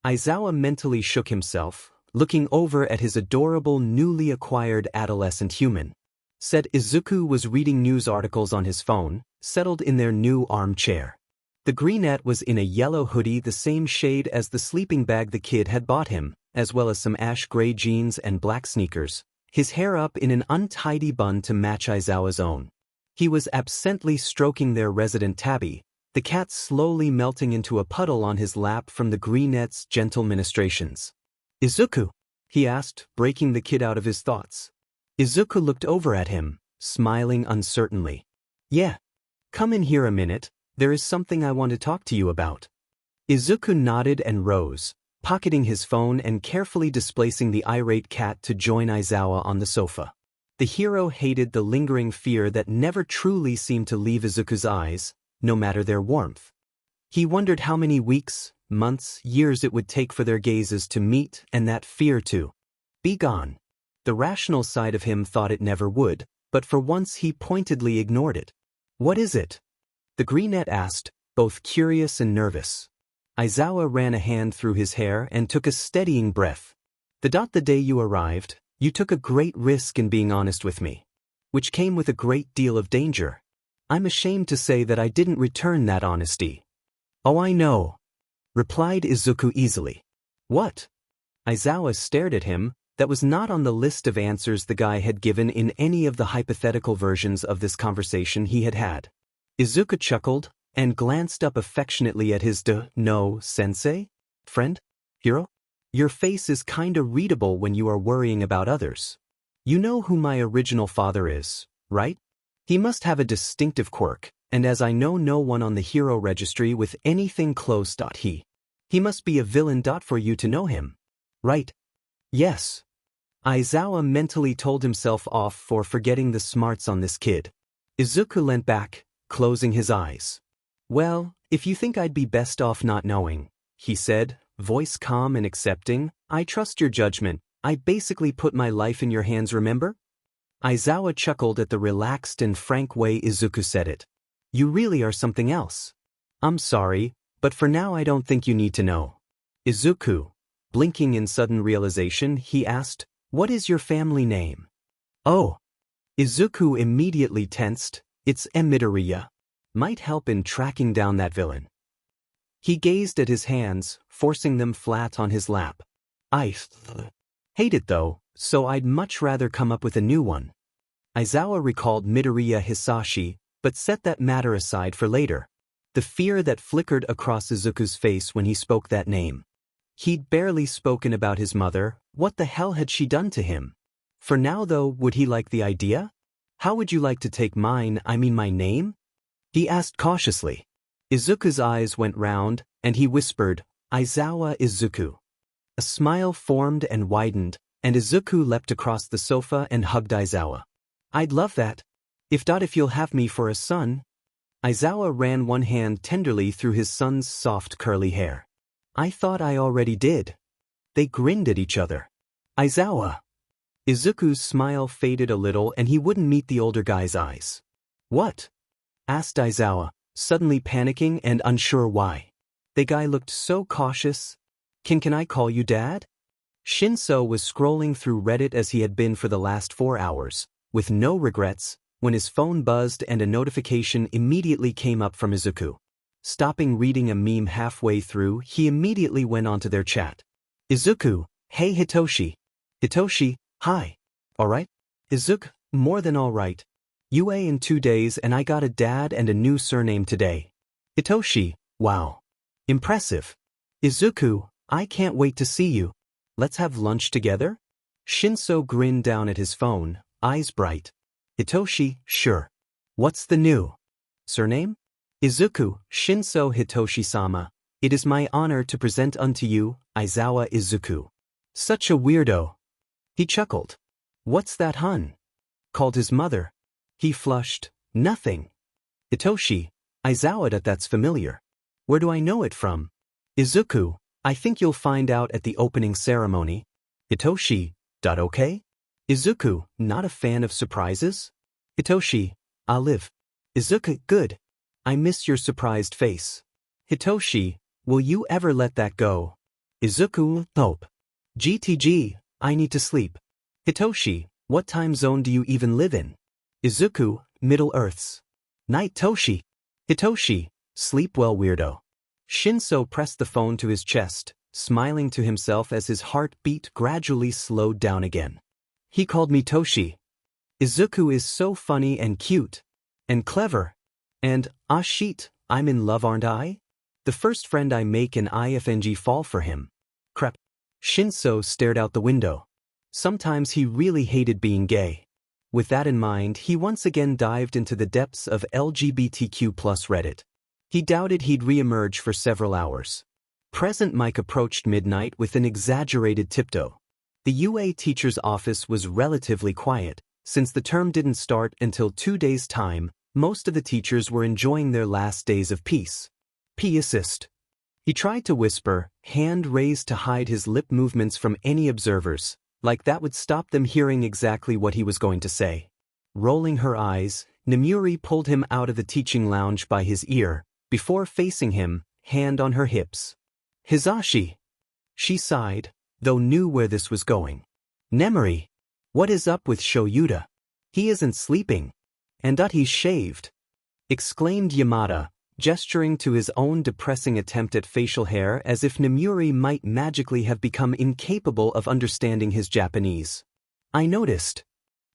Aizawa mentally shook himself, looking over at his adorable newly acquired adolescent human. Said Izuku was reading news articles on his phone, settled in their new armchair. The greenette was in a yellow hoodie, the same shade as the sleeping bag the kid had bought him, as well as some ash gray jeans and black sneakers, his hair up in an untidy bun to match Aizawa's own. He was absently stroking their resident tabby, the cat slowly melting into a puddle on his lap from the greenette's gentle ministrations. Izuku, he asked, breaking the kid out of his thoughts. Izuku looked over at him, smiling uncertainly. Yeah. Come in here a minute, there is something I want to talk to you about. Izuku nodded and rose, pocketing his phone and carefully displacing the irate cat to join Aizawa on the sofa. The hero hated the lingering fear that never truly seemed to leave Izuku's eyes, no matter their warmth. He wondered how many weeks, months, years it would take for their gazes to meet and that fear to be gone. The rational side of him thought it never would, but for once he pointedly ignored it. What is it? The greenette asked, both curious and nervous. Aizawa ran a hand through his hair and took a steadying breath. The day you arrived, you took a great risk in being honest with me, which came with a great deal of danger. I'm ashamed to say that I didn't return that honesty. Oh, I know, replied Izuku easily. What? Aizawa stared at him. That was not on the list of answers the guy had given in any of the hypothetical versions of this conversation he had had. Izuku chuckled and glanced up affectionately at his no, sensei? Friend? Hero? Your face is kinda readable when you are worrying about others. You know who my original father is, right? He must have a distinctive quirk, and as I know no one on the hero registry with anything close. He must be a villain. For you to know him. Right? Yes. Aizawa mentally told himself off for forgetting the smarts on this kid. Izuku leant back, closing his eyes. Well, if you think I'd be best off not knowing, he said, voice calm and accepting, I trust your judgment. I basically put my life in your hands, remember? Aizawa chuckled at the relaxed and frank way Izuku said it. You really are something else. I'm sorry, but for now I don't think you need to know. Izuku, blinking in sudden realization, he asked, what is your family name? Oh. Izuku immediately tensed. It's Midoriya. Might help in tracking down that villain. He gazed at his hands, forcing them flat on his lap. I hate it though, so I'd much rather come up with a new one. Aizawa recalled Midoriya Hisashi, but set that matter aside for later. The fear that flickered across Izuku's face when he spoke that name. He'd barely spoken about his mother. What the hell had she done to him? For now though, would he like the idea? How would you like to take my name? He asked cautiously. Izuku's eyes went round, and he whispered, Aizawa Izuku. A smile formed and widened, and Izuku leapt across the sofa and hugged Aizawa. I'd love that. If you'll have me for a son. Aizawa ran one hand tenderly through his son's soft curly hair. I thought I already did. They grinned at each other. Aizawa. Izuku's smile faded a little and he wouldn't meet the older guy's eyes. What? Asked Aizawa, suddenly panicking and unsure why. The guy looked so cautious. Can I call you Dad? Shinso was scrolling through Reddit as he had been for the last 4 hours, with no regrets, when his phone buzzed and a notification immediately came up from Izuku. Stopping reading a meme halfway through, he immediately went onto their chat. Izuku, hey Hitoshi. Hitoshi, hi. Alright? Izuku, more than alright. UA in 2 days and I got a dad and a new surname today. Hitoshi, wow. Impressive. Izuku, I can't wait to see you. Let's have lunch together? Shinso grinned down at his phone, eyes bright. Hitoshi, sure. What's the new surname? Izuku, Shinso Hitoshi-sama, it is my honor to present unto you, Aizawa Izuku. Such a weirdo. He chuckled. What's that, hun? Called his mother. He flushed. Nothing. Hitoshi, Aizawa, that's familiar. Where do I know it from? Izuku, I think you'll find out at the opening ceremony. Hitoshi, okay? Izuku, not a fan of surprises? Hitoshi, I'll live. Izuku, good. I miss your surprised face. Hitoshi, will you ever let that go? Izuku, hope. GTG, I need to sleep. Hitoshi, what time zone do you even live in? Izuku, Middle Earths. Night Toshi. Hitoshi, sleep well, weirdo. Shinso pressed the phone to his chest, smiling to himself as his heartbeat gradually slowed down again. He called me Toshi. Izuku is so funny and cute. And clever. And, ah shit, I'm in love, aren't I? The first friend I make and IFNG fall for him. Crap. Shinso stared out the window. Sometimes he really hated being gay. With that in mind, he once again dived into the depths of LGBTQ+ Reddit. He doubted he'd re-emerge for several hours. Present Mike approached midnight with an exaggerated tiptoe. The UA teacher's office was relatively quiet. Since the term didn't start until 2 days' time, most of the teachers were enjoying their last days of peace. P-assist. He tried to whisper, hand raised to hide his lip movements from any observers, like that would stop them hearing exactly what he was going to say. Rolling her eyes, Nemuri pulled him out of the teaching lounge by his ear, before facing him, hand on her hips. Hizashi. She sighed, though knew where this was going. Nemuri. What is up with Shoyuta? He isn't sleeping. And he's shaved. Exclaimed Yamada, gesturing to his own depressing attempt at facial hair as if Nemuri might magically have become incapable of understanding his Japanese. I noticed.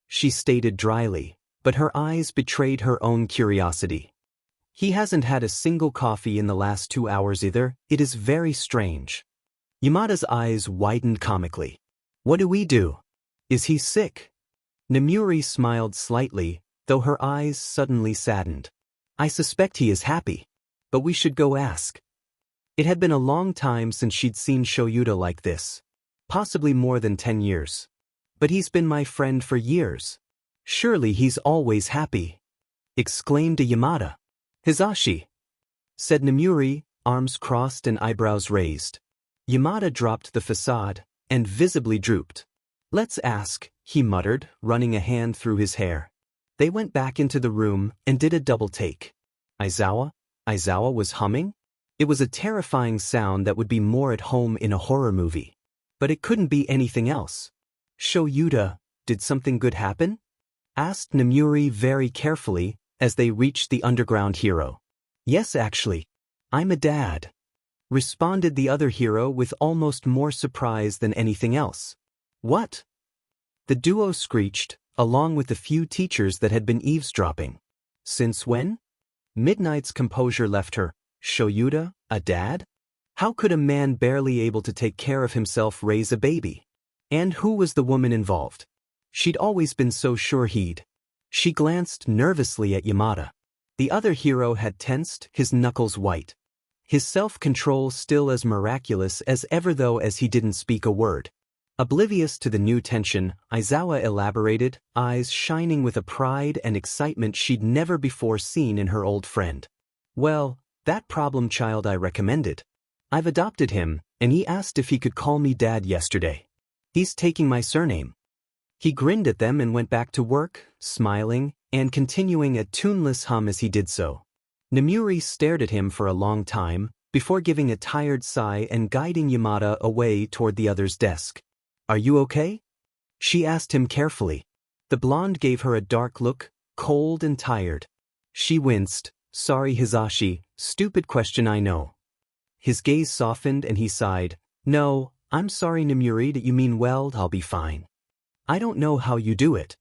She stated dryly, but her eyes betrayed her own curiosity. He hasn't had a single coffee in the last 2 hours either. It is very strange. Yamada's eyes widened comically. What do we do? Is he sick? Nemuri smiled slightly, though her eyes suddenly saddened. I suspect he is happy. But we should go ask. It had been a long time since she'd seen Shoyuta like this. Possibly more than 10 years. But he's been my friend for years. Surely he's always happy. Exclaimed Yamada. Hizashi. Said Nemuri, arms crossed and eyebrows raised. Yamada dropped the facade, and visibly drooped. Let's ask, he muttered, running a hand through his hair. They went back into the room and did a double take. Aizawa? Aizawa was humming? It was a terrifying sound that would be more at home in a horror movie. But it couldn't be anything else. Shoyuta, did something good happen? Asked Nemuri very carefully as they reached the underground hero. Yes, actually. I'm a dad. Responded the other hero with almost more surprise than anything else. What? The duo screeched, along with the few teachers that had been eavesdropping. Since when? Midnight's composure left her. Shoyuta, a dad? How could a man barely able to take care of himself raise a baby? And who was the woman involved? She'd always been so sure he'd. She glanced nervously at Yamada. The other hero had tensed, his knuckles white. His self-control still as miraculous as ever though as he didn't speak a word. Oblivious to the new tension, Aizawa elaborated, eyes shining with a pride and excitement she'd never before seen in her old friend. Well, that problem child I recommended. I've adopted him, and he asked if he could call me Dad yesterday. He's taking my surname. He grinned at them and went back to work, smiling, and continuing a tuneless hum as he did so. Nemuri stared at him for a long time, before giving a tired sigh and guiding Yamada away toward the other's desk. Are you okay? She asked him carefully. The blonde gave her a dark look, cold and tired. She winced. Sorry, Hizashi, stupid question I know. His gaze softened and he sighed. No, I'm sorry, Nemuri, that you mean well, I'll be fine. I don't know how you do it.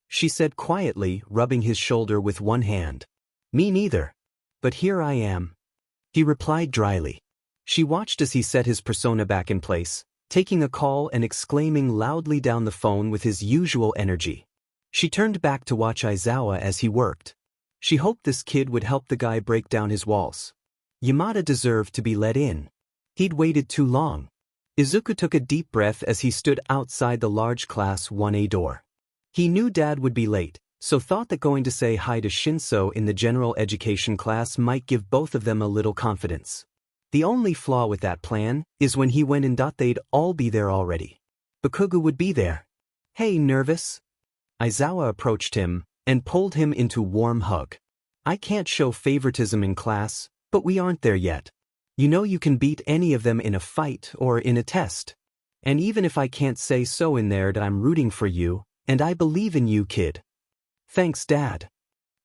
She said quietly, rubbing his shoulder with one hand. Me neither. But here I am. He replied dryly. She watched as he set his persona back in place, taking a call and exclaiming loudly down the phone with his usual energy. She turned back to watch Aizawa as he worked. She hoped this kid would help the guy break down his walls. Yamada deserved to be let in. He'd waited too long. Izuku took a deep breath as he stood outside the large Class 1A door. He knew Dad would be late, so thought that going to say hi to Shinso in the general education class might give both of them a little confidence. The only flaw with that plan is when he went in, they'd all be there already. Bakugo would be there. Hey, nervous? Aizawa approached him and pulled him into a warm hug. I can't show favoritism in class, but we aren't there yet. You know you can beat any of them in a fight or in a test. And even if I can't say so in there, that I'm rooting for you, and I believe in you, kid. Thanks, Dad.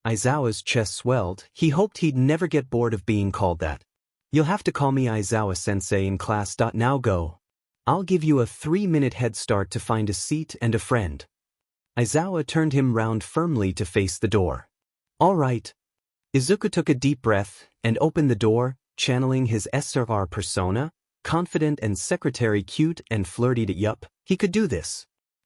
Aizawa's chest swelled. He hoped he'd never get bored of being called that. You'll have to call me Aizawa-sensei in class. Now go. I'll give you a 3-minute head start to find a seat and a friend. Aizawa turned him round firmly to face the door. All right. Izuku took a deep breath and opened the door, channeling his SRR persona. confident and secretary cute and flirty. Yup, he could do this.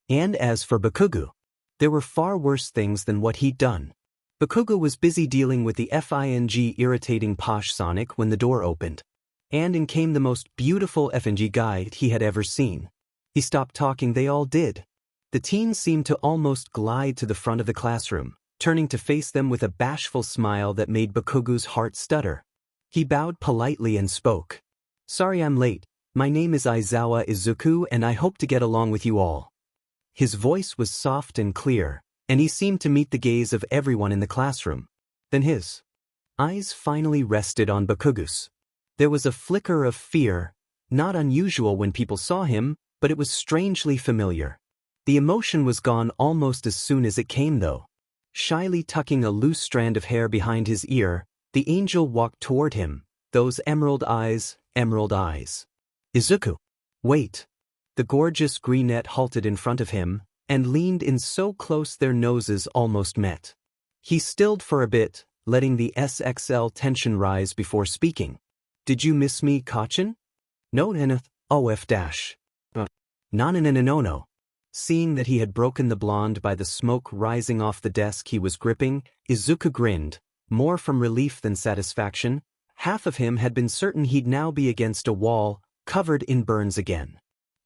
And as for Bakugo, there were far worse things than what he'd done. Bakugo was busy dealing with the irritating posh Sonic when the door opened. And in came the most beautiful guy he had ever seen. He stopped talking, they all did. The teens seemed to almost glide to the front of the classroom, turning to face them with a bashful smile that made Bakugo's heart stutter. He bowed politely and spoke. Sorry I'm late, my name is Aizawa Izuku and I hope to get along with you all. His voice was soft and clear, and he seemed to meet the gaze of everyone in the classroom. Then his eyes finally rested on Bakugo's. There was a flicker of fear, not unusual when people saw him, but it was strangely familiar. The emotion was gone almost as soon as it came though. Shyly tucking a loose strand of hair behind his ear, the angel walked toward him, those emerald eyes, emerald eyes. Izuku. Wait. The gorgeous brunette halted in front of him, and leaned in so close their noses almost met. He stilled for a bit, letting the SXL tension rise before speaking. Did you miss me, Kachin? No, Neneth, OF dash. No. Seeing that he had broken the blonde by the smoke rising off the desk he was gripping, Izuku grinned, more from relief than satisfaction. Half of him had been certain he'd now be against a wall, covered in burns again.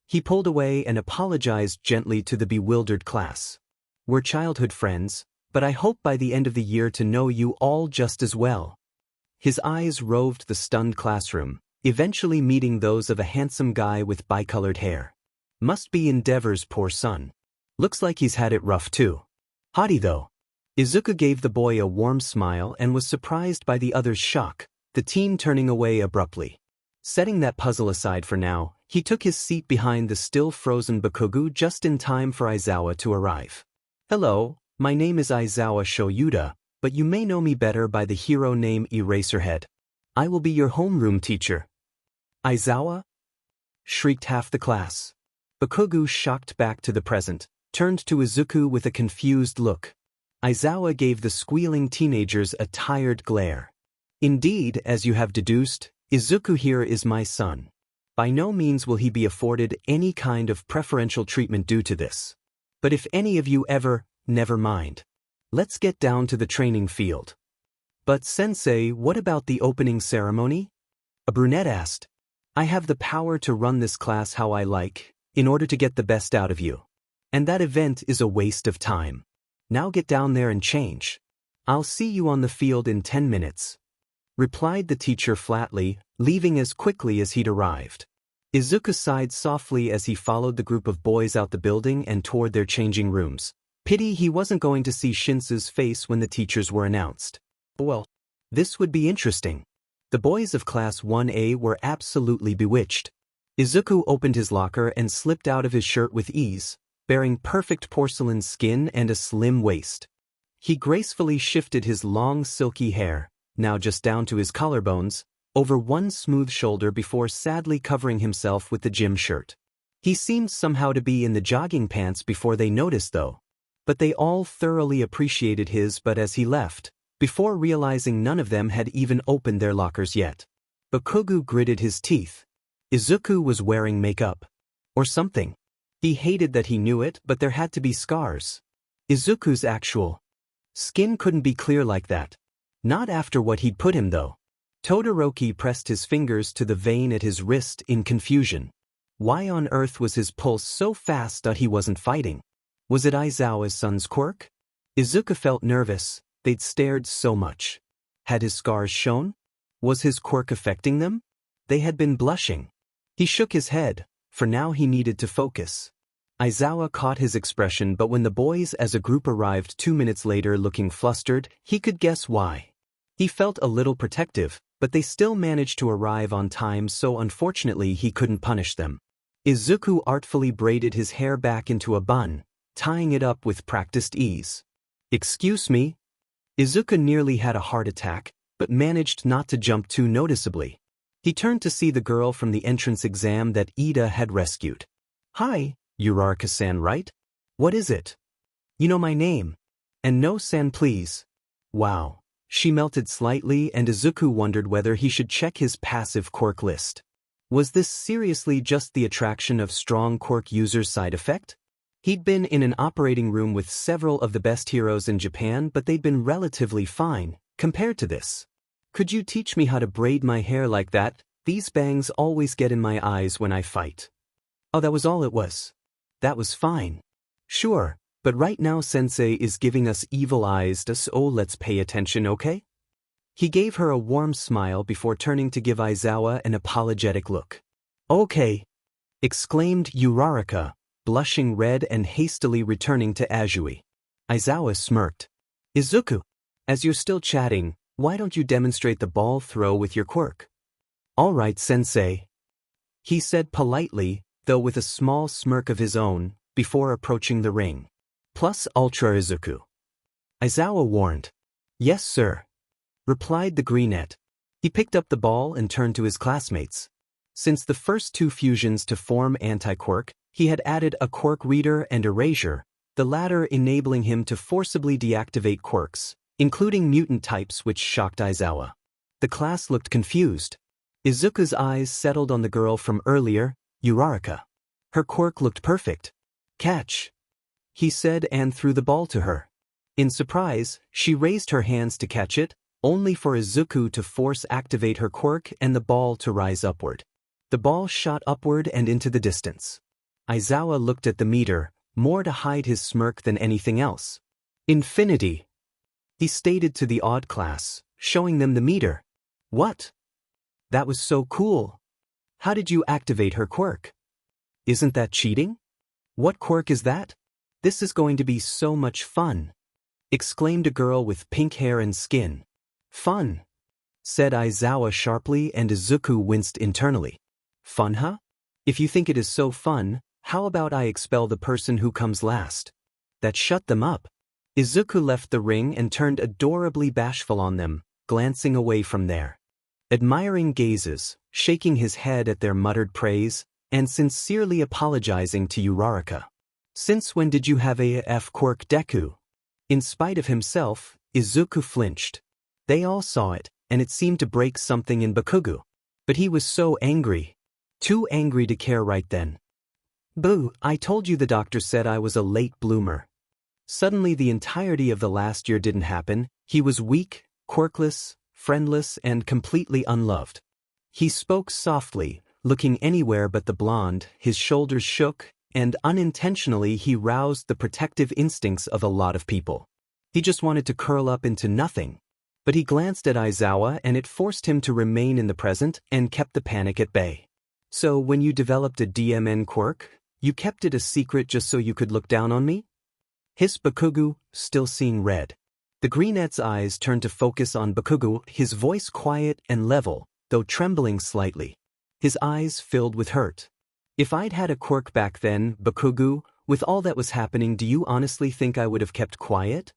He pulled away and apologized gently to the bewildered class. We're childhood friends, but I hope by the end of the year to know you all just as well. His eyes roved the stunned classroom, eventually meeting those of a handsome guy with bicolored hair. Must be Endeavor's poor son. Looks like he's had it rough too. Haughty though. Izuku gave the boy a warm smile and was surprised by the other's shock, the teen turning away abruptly. Setting that puzzle aside for now, he took his seat behind the still frozen Bakugo just in time for Aizawa to arrive. Hello, my name is Aizawa Shoyuda, but you may know me better by the hero name Eraserhead. I will be your homeroom teacher. Aizawa? Shrieked half the class. Bakugo, shocked back to the present, turned to Izuku with a confused look. Aizawa gave the squealing teenagers a tired glare. Indeed, as you have deduced, Izuku here is my son. By no means will he be afforded any kind of preferential treatment due to this. But if any of you ever, never mind. Let's get down to the training field. But sensei, what about the opening ceremony? A brunette asked. I have the power to run this class how I like, in order to get the best out of you. And that event is a waste of time. Now get down there and change. I'll see you on the field in 10 minutes. Replied the teacher flatly, leaving as quickly as he'd arrived. Izuku sighed softly as he followed the group of boys out the building and toward their changing rooms. Pity he wasn't going to see Shinsu's face when the teachers were announced. Well, this would be interesting. The boys of Class 1A were absolutely bewitched. Izuku opened his locker and slipped out of his shirt with ease, bearing perfect porcelain skin and a slim waist. He gracefully shifted his long silky hair, now just down to his collarbones, over one smooth shoulder before sadly covering himself with the gym shirt. He seemed somehow to be in the jogging pants before they noticed though. But they all thoroughly appreciated his but as he left, before realizing none of them had even opened their lockers yet. Bakugo gritted his teeth. Izuku was wearing makeup. Or something. He hated that he knew it, but there had to be scars. Izuku's actual skin couldn't be clear like that. Not after what he'd put him though. Todoroki pressed his fingers to the vein at his wrist in confusion. Why on earth was his pulse so fast that he wasn't fighting? Was it Aizawa's son's quirk? Izuku felt nervous, they'd stared so much. Had his scars shown? Was his quirk affecting them? They had been blushing. He shook his head, for now he needed to focus. Aizawa caught his expression, but when the boys as a group arrived 2 minutes later looking flustered, he could guess why. He felt a little protective, but they still managed to arrive on time, so unfortunately he couldn't punish them. Izuku artfully braided his hair back into a bun, tying it up with practiced ease. Excuse me? Izuku nearly had a heart attack, but managed not to jump too noticeably. He turned to see the girl from the entrance exam that Ida had rescued. Hi, Uraraka-san, right? What is it? You know my name. And no san please. Wow. She melted slightly and Izuku wondered whether he should check his passive quirk list. Was this seriously just the attraction of strong quirk users' side effect? He'd been in an operating room with several of the best heroes in Japan, but they'd been relatively fine, compared to this. Could you teach me how to braid my hair like that? These bangs always get in my eyes when I fight. Oh, that was all it was. That was fine. Sure, but right now Sensei is giving us evil eyes, so let's pay attention, okay? He gave her a warm smile before turning to give Aizawa an apologetic look. Okay, exclaimed Uraraka, blushing red and hastily returning to Azui. Aizawa smirked. Izuku, as you're still chatting, why don't you demonstrate the ball throw with your quirk? All right, Sensei, he said politely, though with a small smirk of his own, before approaching the ring. Plus Ultra Izuku. Aizawa warned. Yes, sir, replied the greenette. He picked up the ball and turned to his classmates. Since the first two fusions to form anti-quirk, he had added a quirk reader and erasure, the latter enabling him to forcibly deactivate quirks, including mutant types, which shocked Aizawa. The class looked confused. Izuku's eyes settled on the girl from earlier, Uraraka. Her quirk looked perfect. Catch, he said and threw the ball to her. In surprise, she raised her hands to catch it, only for Izuku to force activate her quirk and the ball to rise upward. The ball shot upward and into the distance. Aizawa looked at the meter, more to hide his smirk than anything else. Infinity, he stated to the odd class, showing them the meter. What? That was so cool. How did you activate her quirk? Isn't that cheating? What quirk is that? This is going to be so much fun, exclaimed a girl with pink hair and skin. Fun, said Aizawa sharply, and Izuku winced internally. Fun, huh? If you think it is so fun, how about I expel the person who comes last? That shut them up. Izuku left the ring and turned adorably bashful on them, glancing away from there. Admiring gazes, shaking his head at their muttered praise, and sincerely apologizing to Uraraka. Since when did you have a F quirk, Deku? In spite of himself, Izuku flinched. They all saw it, and it seemed to break something in Bakugo. But he was so angry. Too angry to care right then. Boo, I told you the doctor said I was a late bloomer. Suddenly the entirety of the last year didn't happen. He was weak, quirkless, friendless, and completely unloved. He spoke softly, looking anywhere but the blonde, his shoulders shook, and unintentionally he roused the protective instincts of a lot of people. He just wanted to curl up into nothing. But he glanced at Aizawa and it forced him to remain in the present and kept the panic at bay. So when you developed a DMN quirk, you kept it a secret just so you could look down on me? Hissed Bakugo, still seeing red. The greenette's eyes turned to focus on Bakugo, his voice quiet and level, though trembling slightly. His eyes filled with hurt. If I'd had a quirk back then, Bakugo, with all that was happening, do you honestly think I would have kept quiet?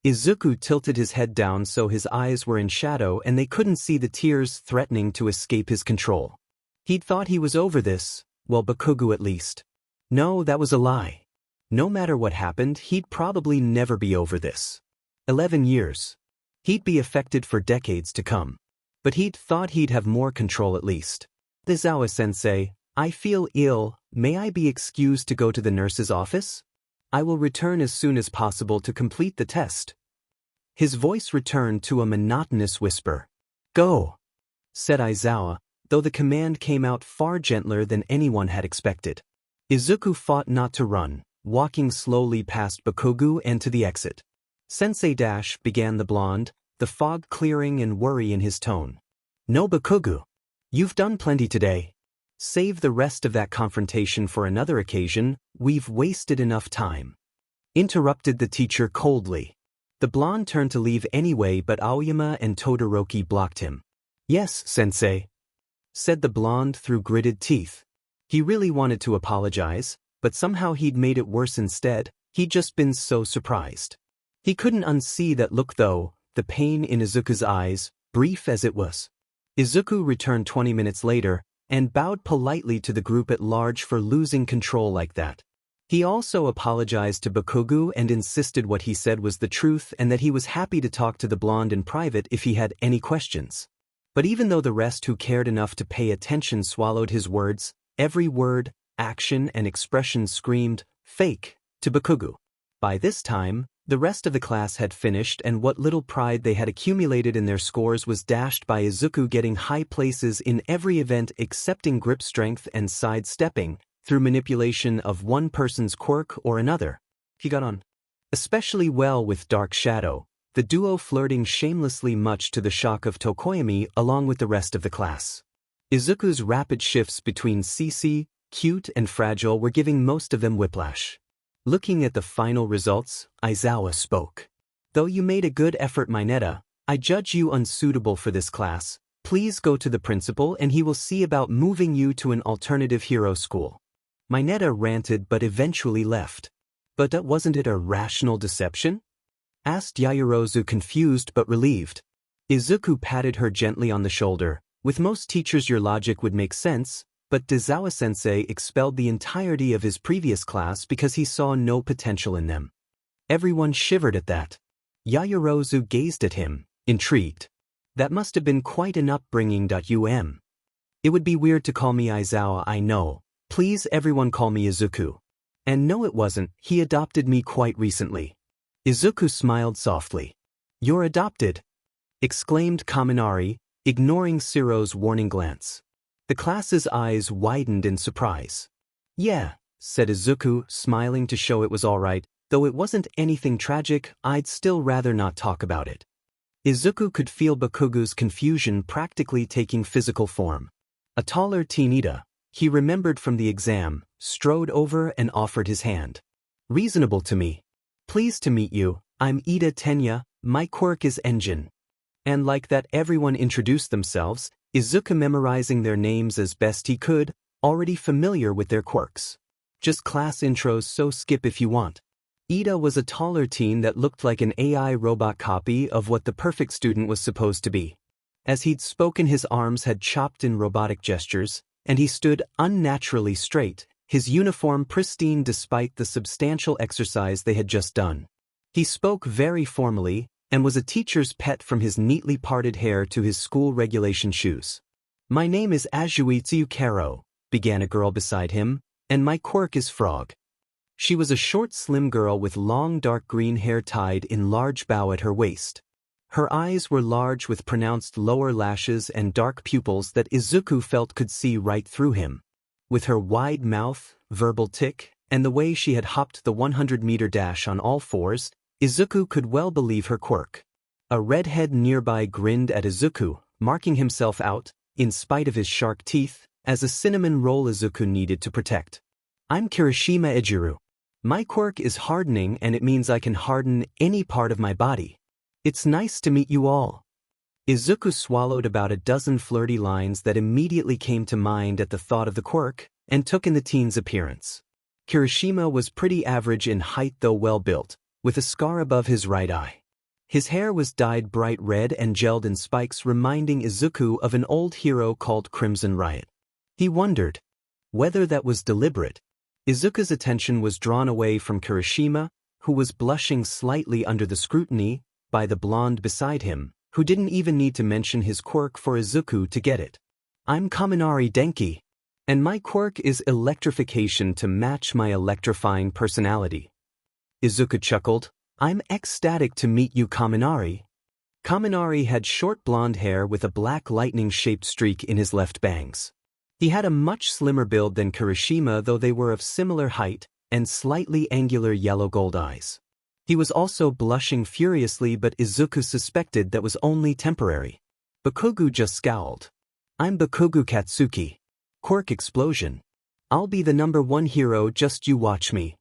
Izuku tilted his head down so his eyes were in shadow and they couldn't see the tears threatening to escape his control. He'd thought he was over this, well, Bakugo at least. No, that was a lie. No matter what happened, he'd probably never be over this. 11 years. He'd be affected for decades to come. But he'd thought he'd have more control at least. Aizawa-sensei, I feel ill, may I be excused to go to the nurse's office? I will return as soon as possible to complete the test. His voice returned to a monotonous whisper. Go, said Aizawa, though the command came out far gentler than anyone had expected. Izuku fought not to run, walking slowly past Bakugo and to the exit. Sensei dash, began the blonde, the fog clearing and worry in his tone. No, Bakugo. You've done plenty today. Save the rest of that confrontation for another occasion, we've wasted enough time. Interrupted the teacher coldly. The blonde turned to leave anyway, but Aoyama and Todoroki blocked him. Yes, sensei, said the blonde through gritted teeth. He really wanted to apologize, but somehow he'd made it worse instead. He'd just been so surprised. He couldn't unsee that look though, the pain in Izuku's eyes, brief as it was. Izuku returned 20 minutes later, and bowed politely to the group at large for losing control like that. He also apologized to Bakugo and insisted what he said was the truth and that he was happy to talk to the blonde in private if he had any questions. But even though the rest who cared enough to pay attention swallowed his words, every word, action, and expression screamed, "Fake," to Bakugo. By this time, the rest of the class had finished, and what little pride they had accumulated in their scores was dashed by Izuku getting high places in every event excepting grip strength and sidestepping, through manipulation of one person's quirk or another. He got on especially well with Dark Shadow, the duo flirting shamelessly much to the shock of Tokoyami along with the rest of the class. Izuku's rapid shifts between CC, cute and fragile were giving most of them whiplash. Looking at the final results, Aizawa spoke. "Though you made a good effort, Mineta, I judge you unsuitable for this class. Please go to the principal and he will see about moving you to an alternative hero school." Mineta ranted but eventually left. "But wasn't it a rational deception?" asked Yaoyorozu, confused but relieved. Izuku patted her gently on the shoulder. "With most teachers your logic would make sense, but Dezawa-sensei expelled the entirety of his previous class because he saw no potential in them." Everyone shivered at that. Yaoyorozu gazed at him, intrigued. "That must have been quite an upbringing. It would be weird to call me Aizawa, I know. Please everyone call me Izuku." "And no it wasn't, he adopted me quite recently." Izuku smiled softly. "You're adopted?" exclaimed Kaminari, ignoring Siro's warning glance. The class's eyes widened in surprise. "Yeah," said Izuku, smiling to show it was all right, "though it wasn't anything tragic, I'd still rather not talk about it." Izuku could feel Bakugo's confusion practically taking physical form. A taller teen Ida, he remembered from the exam, strode over and offered his hand. "Reasonable to me. Pleased to meet you, I'm Ida Tenya, my quirk is Engine." And like that everyone introduced themselves, Izuku memorizing their names as best he could, already familiar with their quirks. "Just class intros, so skip if you want." Ida was a taller teen that looked like an AI robot copy of what the perfect student was supposed to be. As he'd spoken, his arms had chopped in robotic gestures, and he stood unnaturally straight, his uniform pristine despite the substantial exercise they had just done. He spoke very formally, and was a teacher's pet from his neatly parted hair to his school regulation shoes. "My name is Azuitsu Karo," began a girl beside him, "and my quirk is Frog." She was a short, slim girl with long dark green hair tied in large bow at her waist. Her eyes were large with pronounced lower lashes and dark pupils that Izuku felt could see right through him. With her wide mouth, verbal tick, and the way she had hopped the 100-meter dash on all fours, Izuku could well believe her quirk. A redhead nearby grinned at Izuku, marking himself out, in spite of his shark teeth, as a cinnamon roll Izuku needed to protect. "I'm Kirishima Ejiru. My quirk is hardening, and it means I can harden any part of my body. It's nice to meet you all." Izuku swallowed about a dozen flirty lines that immediately came to mind at the thought of the quirk, and took in the teen's appearance. Kirishima was pretty average in height though well built, with a scar above his right eye. His hair was dyed bright red and gelled in spikes, reminding Izuku of an old hero called Crimson Riot. He wondered whether that was deliberate. Izuku's attention was drawn away from Kirishima, who was blushing slightly under the scrutiny, by the blonde beside him, who didn't even need to mention his quirk for Izuku to get it. "I'm Kaminari Denki, and my quirk is electrification to match my electrifying personality." Izuku chuckled. "I'm ecstatic to meet you, Kaminari." Kaminari had short blonde hair with a black lightning-shaped streak in his left bangs. He had a much slimmer build than Kirishima, though they were of similar height, and slightly angular yellow-gold eyes. He was also blushing furiously, but Izuku suspected that was only temporary. Bakugo just scowled. "I'm Bakugo Katsuki. Quirk Explosion. I'll be the #1 hero, just you watch me."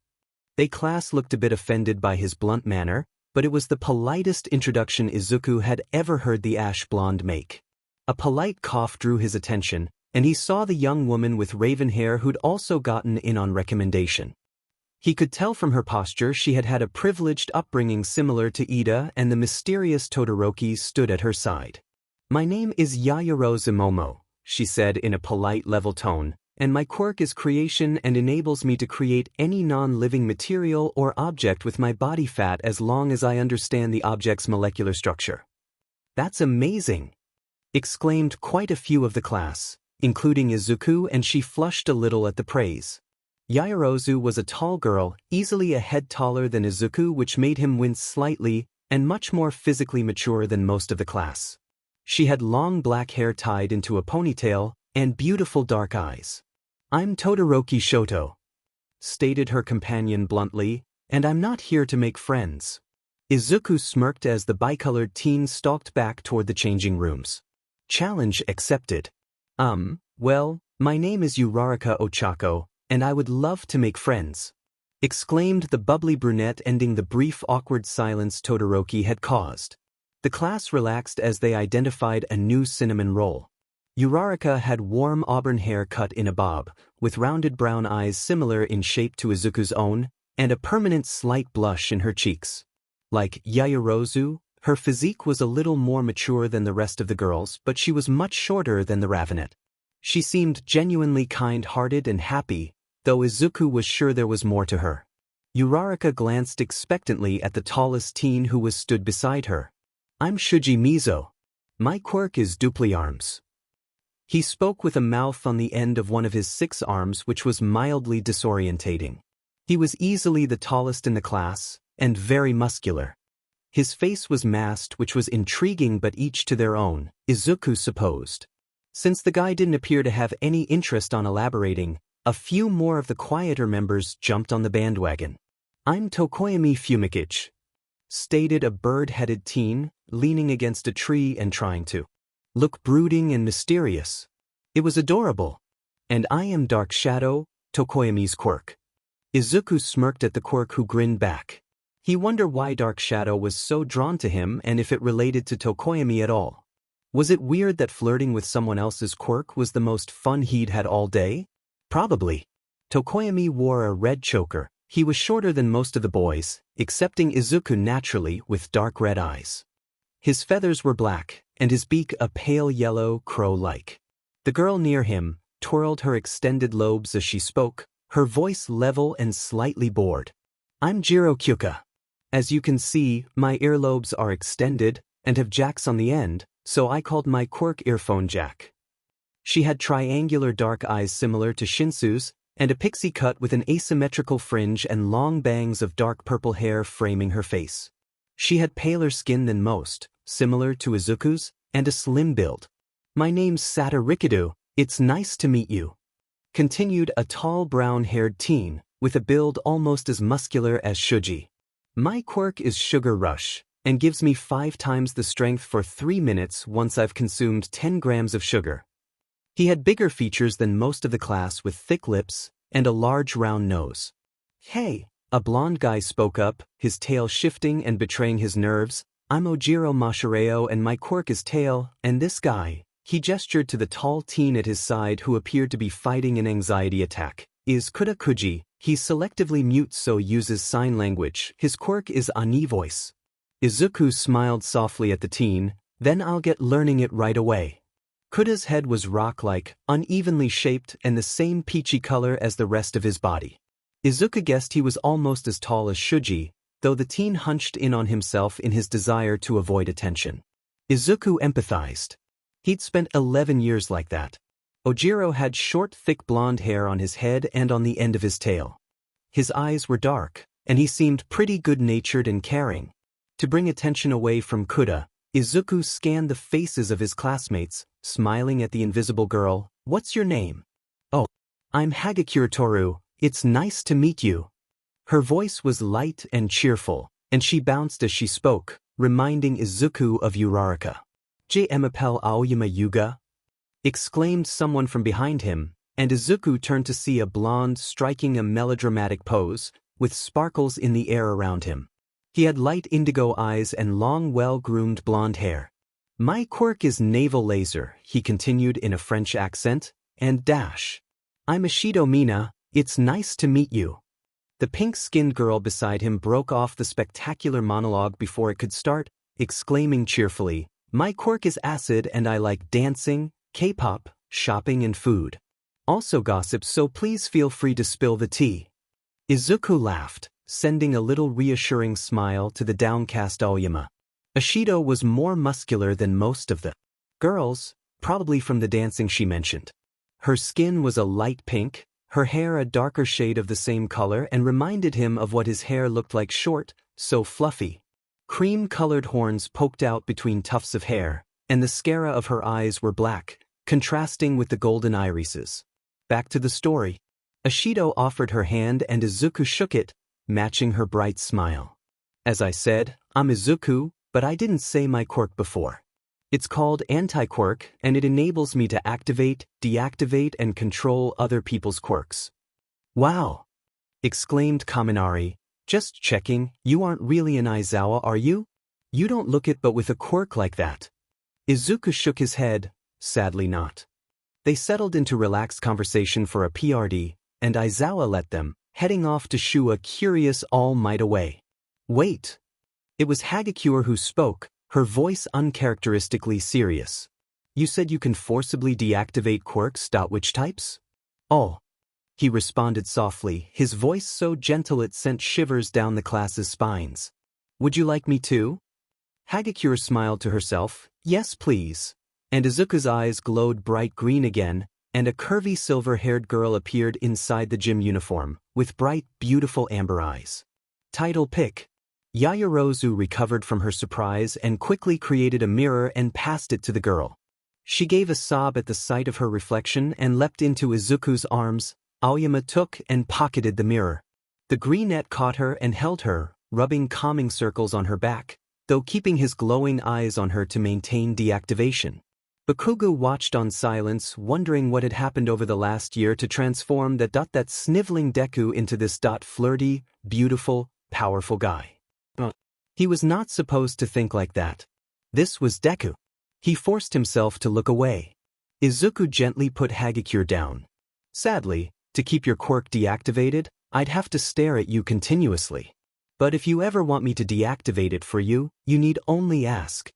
The class looked a bit offended by his blunt manner, but it was the politest introduction Izuku had ever heard the ash blonde make. A polite cough drew his attention, and he saw the young woman with raven hair who'd also gotten in on recommendation. He could tell from her posture she had had a privileged upbringing similar to Ida, and the mysterious Todoroki stood at her side. "My name is Yaoyorozu Momo," she said in a polite, level tone, "and my quirk is creation and enables me to create any non-living material or object with my body fat as long as I understand the object's molecular structure." "That's amazing." exclaimed quite a few of the class, including Izuku, and she flushed a little at the praise. Yaoyorozu was a tall girl, easily a head taller than Izuku, which made him wince slightly, and much more physically mature than most of the class. She had long black hair tied into a ponytail, and beautiful dark eyes. "I'm Todoroki Shoto," stated her companion bluntly, "and I'm not here to make friends." Izuku smirked as the bicolored teen stalked back toward the changing rooms. "Challenge accepted. Well, my name is Uraraka Ochako, and I would love to make friends," exclaimed the bubbly brunette, ending the brief awkward silence Todoroki had caused. The class relaxed as they identified a new cinnamon roll. Uraraka had warm auburn hair cut in a bob, with rounded brown eyes similar in shape to Izuku's own, and a permanent slight blush in her cheeks. Like Yaoyorozu, her physique was a little more mature than the rest of the girls, but she was much shorter than the Ravenet. She seemed genuinely kind-hearted and happy, though Izuku was sure there was more to her. Uraraka glanced expectantly at the tallest teen who was stood beside her. "I'm Shuji Mizo. My quirk is dupli arms." He spoke with a mouth on the end of one of his 6 arms, which was mildly disorientating. He was easily the tallest in the class, and very muscular. His face was masked, which was intriguing, but each to their own, Izuku supposed. Since the guy didn't appear to have any interest on elaborating, a few more of the quieter members jumped on the bandwagon. "I'm Tokoyami Fumikage," stated a bird-headed teen, leaning against a tree and trying to look brooding and mysterious. It was adorable. "And I am Dark Shadow, Tokoyami's quirk." Izuku smirked at the quirk, who grinned back. He wondered why Dark Shadow was so drawn to him and if it related to Tokoyami at all. Was it weird that flirting with someone else's quirk was the most fun he'd had all day? Probably. Tokoyami wore a red choker. He was shorter than most of the boys, excepting Izuku naturally, with dark red eyes. His feathers were black, and his beak a pale yellow, crow-like. The girl near him twirled her extended lobes as she spoke, her voice level and slightly bored. "I'm Jiro Kyuka. As you can see, my earlobes are extended and have jacks on the end, so I called my quirk Earphone Jack." She had triangular dark eyes similar to Shinsu's, and a pixie cut with an asymmetrical fringe and long bangs of dark purple hair framing her face. She had paler skin than most, similar to Izuku's, and a slim build. "My name's Sata Rikido, it's nice to meet you," continued a tall brown-haired teen, with a build almost as muscular as Shuji. "My quirk is Sugar Rush, and gives me 5 times the strength for 3 minutes once I've consumed 10 grams of sugar." He had bigger features than most of the class, with thick lips and a large round nose. "Hey," a blonde guy spoke up, his tail shifting and betraying his nerves. "I'm Ojiro Mashireo and my quirk is Tail, and this guy," he gestured to the tall teen at his side who appeared to be fighting an anxiety attack, "is Kudakuji. He selectively mutes, so uses sign language. His quirk is Ani voice." Izuku smiled softly at the teen. "Then I'll get learning it right away." Kuda's head was rock-like, unevenly shaped, and the same peachy color as the rest of his body. Izuku guessed he was almost as tall as Shuji, though the teen hunched in on himself in his desire to avoid attention. Izuku empathized. He'd spent 11 years like that. Ojiro had short, thick blonde hair on his head and on the end of his tail. His eyes were dark, and he seemed pretty good-natured and caring. To bring attention away from Kuda, Izuku scanned the faces of his classmates, smiling at the invisible girl. "What's your name?" "Oh, I'm Hagakure Toru, it's nice to meet you." Her voice was light and cheerful, and she bounced as she spoke, reminding Izuku of Uraraka. "JMapel Aoyama Yuga?" exclaimed someone from behind him, and Izuku turned to see a blonde striking a melodramatic pose, with sparkles in the air around him. He had light indigo eyes and long, well-groomed blonde hair. "My quirk is Naval Laser," he continued in a French accent, and dash. "I'm Ishido Mina, it's nice to meet you." The pink-skinned girl beside him broke off the spectacular monologue before it could start, exclaiming cheerfully, "My quirk is Acid and I like dancing, K-pop, shopping and food. Also gossip, so please feel free to spill the tea." Izuku laughed, sending a little reassuring smile to the downcast Aoyama. Ishido was more muscular than most of the Girls, probably from the dancing she mentioned. Her skin was a light pink, her hair a darker shade of the same color and reminded him of what his hair looked like, short, so fluffy. Cream-colored horns poked out between tufts of hair, and the sclera of her eyes were black, contrasting with the golden irises. Back to the story. Ashido offered her hand and Izuku shook it, matching her bright smile. As I said, I'm Izuku, but I didn't say my quirk before. It's called anti-quirk, and it enables me to activate, deactivate, and control other people's quirks. Wow! Exclaimed Kaminari. Just checking, you aren't really an Aizawa, are you? You don't look it, but with a quirk like that. Izuku shook his head, sadly not. They settled into relaxed conversation for a PRD, and Aizawa let them, heading off to shoo a curious All Might away. Wait! It was Hagakure who spoke, her voice uncharacteristically serious. You said you can forcibly deactivate quirks. Which types? Oh. He responded softly, his voice so gentle it sent shivers down the class's spines. Would you like me to? Hagakure smiled to herself, yes please. And Izuku's eyes glowed bright green again, and a curvy silver-haired girl appeared inside the gym uniform, with bright, beautiful amber eyes. Title pick. Yaoyorozu recovered from her surprise and quickly created a mirror and passed it to the girl. She gave a sob at the sight of her reflection and leapt into Izuku's arms. Aoyama took and pocketed the mirror. The greenette caught her and held her, rubbing calming circles on her back, though keeping his glowing eyes on her to maintain deactivation. Bakugo watched on silence, wondering what had happened over the last year to transform that sniveling Deku into this flirty, beautiful, powerful guy. He was not supposed to think like that. This was Deku. He forced himself to look away. Izuku gently put Hagakure down. Sadly, to keep your quirk deactivated, I'd have to stare at you continuously. But if you ever want me to deactivate it for you, you need only ask.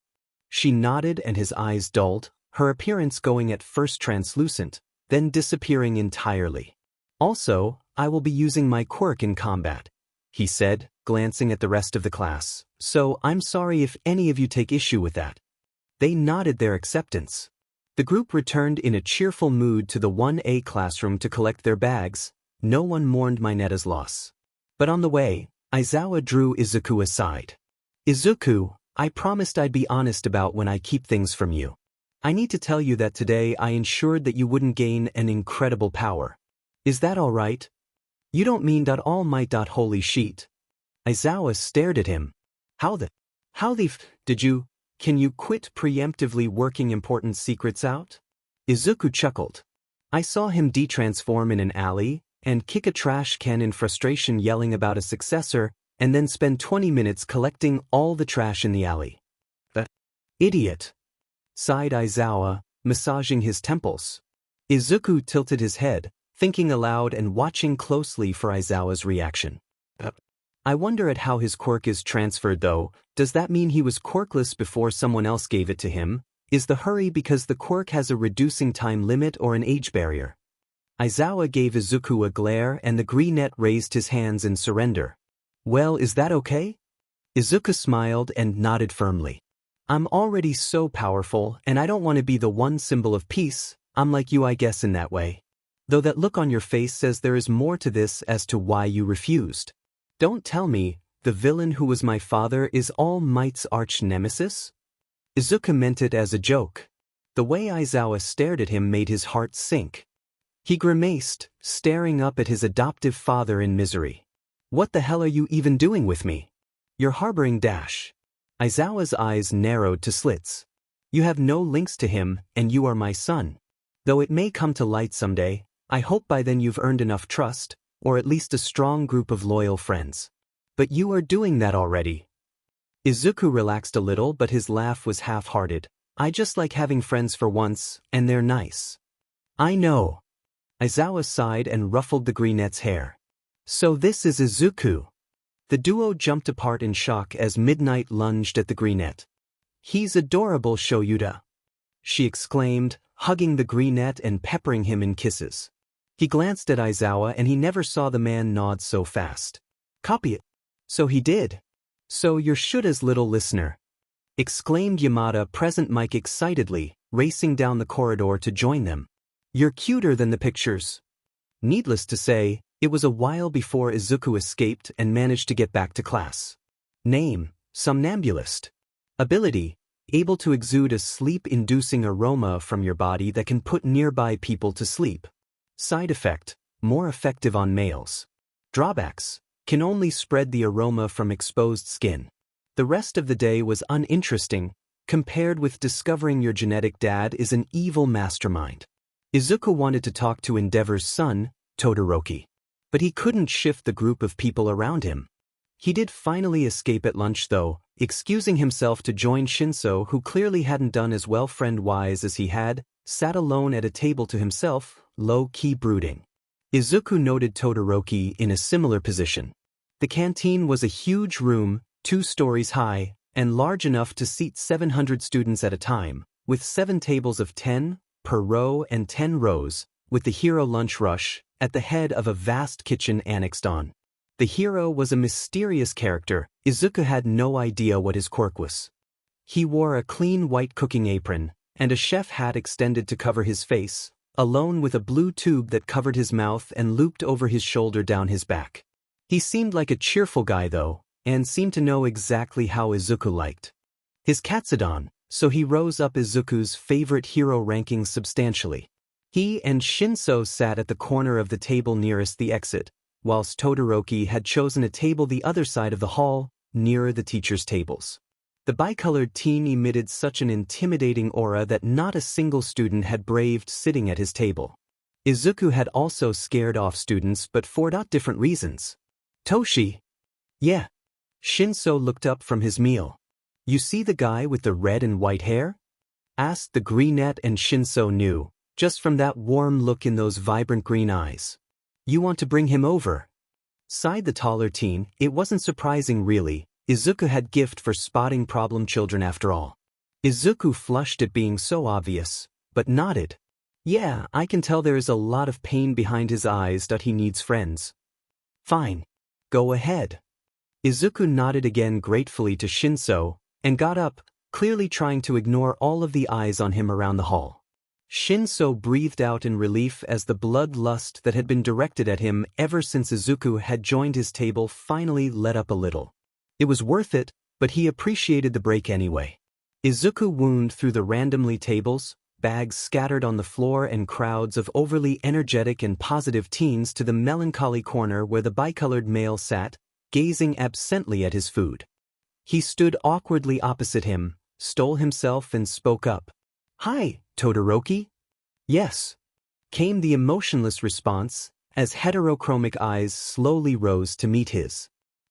She nodded and his eyes dulled, her appearance going at first translucent, then disappearing entirely. Also, I will be using my quirk in combat, he said, glancing at the rest of the class, so I'm sorry if any of you take issue with that. They nodded their acceptance. The group returned in a cheerful mood to the 1A classroom to collect their bags. No one mourned Mineta's loss. But on the way, Aizawa drew Izuku aside. Izuku, I promised I'd be honest about when I keep things from you. I need to tell you that today I ensured that you wouldn't gain an incredible power. Is that all right? You don't mean All Might. Holy shit. Aizawa stared at him. How the did you? Can you quit preemptively working important secrets out? Izuku chuckled. I saw him detransform in an alley, and kick a trash can in frustration yelling about a successor, and then spend 20 minutes collecting all the trash in the alley. The idiot, sighed Aizawa, massaging his temples. Izuku tilted his head, thinking aloud and watching closely for Aizawa's reaction. I wonder at how his quirk is transferred though. Does that mean he was quirkless before someone else gave it to him? Is the hurry because the quirk has a reducing time limit or an age barrier? Aizawa gave Izuku a glare and the greenette raised his hands in surrender. Well, is that okay? Izuku smiled and nodded firmly. I'm already so powerful and I don't want to be the one symbol of peace. I'm like you I guess in that way. Though that look on your face says there is more to this as to why you refused. Don't tell me, the villain who was my father is All Might's arch-nemesis? Izuku meant it as a joke. The way Aizawa stared at him made his heart sink. He grimaced, staring up at his adoptive father in misery. What the hell are you even doing with me? You're harboring Dash. Aizawa's eyes narrowed to slits. You have no links to him, and you are my son. Though it may come to light someday, I hope by then you've earned enough trust, or at least a strong group of loyal friends. But you are doing that already. Izuku relaxed a little but his laugh was half-hearted. I just like having friends for once, and they're nice. I know. Aizawa sighed and ruffled the greenette's hair. So this is Izuku. The duo jumped apart in shock as Midnight lunged at the greenette. He's adorable, Shoyuta, she exclaimed, hugging the greenette and peppering him in kisses. He glanced at Aizawa and he never saw the man nod so fast. Copy it. So he did. So you're Shuta's little listener, exclaimed Yamada present Mike excitedly, racing down the corridor to join them. "You're cuter than the pictures." Needless to say, it was a while before Izuku escaped and managed to get back to class. Name: Somnambulist. Ability: able to exude a sleep-inducing aroma from your body that can put nearby people to sleep. Side effect: more effective on males. Drawbacks: can only spread the aroma from exposed skin. The rest of the day was uninteresting, compared with discovering your genetic dad is an evil mastermind. Izuku wanted to talk to Endeavor's son, Todoroki. But he couldn't shift the group of people around him. He did finally escape at lunch though, excusing himself to join Shinso, who clearly hadn't done as well friend-wise as he had, sat alone at a table to himself, low-key brooding. Izuku noted Todoroki in a similar position. The canteen was a huge room, 2 stories high, and large enough to seat 700 students at a time, with 7 tables of 10 per row and 10 rows, with the hero lunch rush at the head of a vast kitchen annexed on. The hero was a mysterious character. Izuku had no idea what his quirk was. He wore a clean white cooking apron, and a chef hat extended to cover his face, alone with a blue tube that covered his mouth and looped over his shoulder down his back. He seemed like a cheerful guy though, and seemed to know exactly how Izuku liked his katsudon, so he rose up Izuku's favorite hero ranking substantially. He and Shinso sat at the corner of the table nearest the exit, whilst Todoroki had chosen a table the other side of the hall, nearer the teachers' tables. The bicolored teen emitted such an intimidating aura that not a single student had braved sitting at his table. Izuku had also scared off students, but for different reasons. "Toshi?" "Yeah." Shinso looked up from his meal. "You see the guy with the red and white hair?" asked the greenette, and Shinso knew, just from that warm look in those vibrant green eyes. "You want to bring him over?" sighed the taller teen. It wasn't surprising really. Izuku had gift for spotting problem children after all. Izuku flushed at being so obvious, but nodded. "Yeah, I can tell there is a lot of pain behind his eyes. He needs friends." "Fine. Go ahead." Izuku nodded again gratefully to Shinso, and got up, clearly trying to ignore all of the eyes on him around the hall. Shinso breathed out in relief as the bloodlust that had been directed at him ever since Izuku had joined his table finally let up a little. It was worth it, but he appreciated the break anyway. Izuku wound through the randomly tables, bags scattered on the floor, and crowds of overly energetic and positive teens to the melancholy corner where the bicolored male sat, gazing absently at his food. He stood awkwardly opposite him, stole himself, and spoke up. "Hi, Todoroki?" "Yes," came the emotionless response, as heterochromic eyes slowly rose to meet his.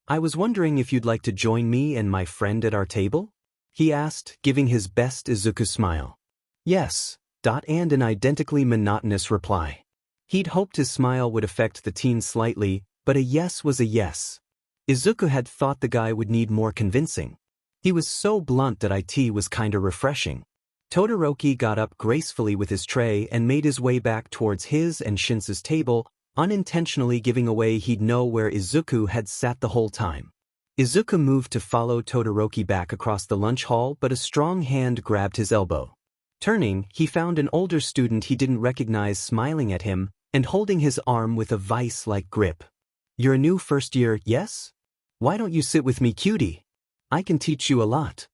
"I was wondering if you'd like to join me and my friend at our table?" he asked, giving his best Izuku smile. "Yes," and an identically monotonous reply. He'd hoped his smile would affect the teen slightly, but a yes was a yes. Izuku had thought the guy would need more convincing. He was so blunt that it was kinda refreshing. Todoroki got up gracefully with his tray and made his way back towards his and Shinso's table, unintentionally giving away he'd know where Izuku had sat the whole time. Izuku moved to follow Todoroki back across the lunch hall, but a strong hand grabbed his elbow. Turning, he found an older student he didn't recognize smiling at him and holding his arm with a vice-like grip. "You're a new first year, yes? Why don't you sit with me, cutie? I can teach you a lot."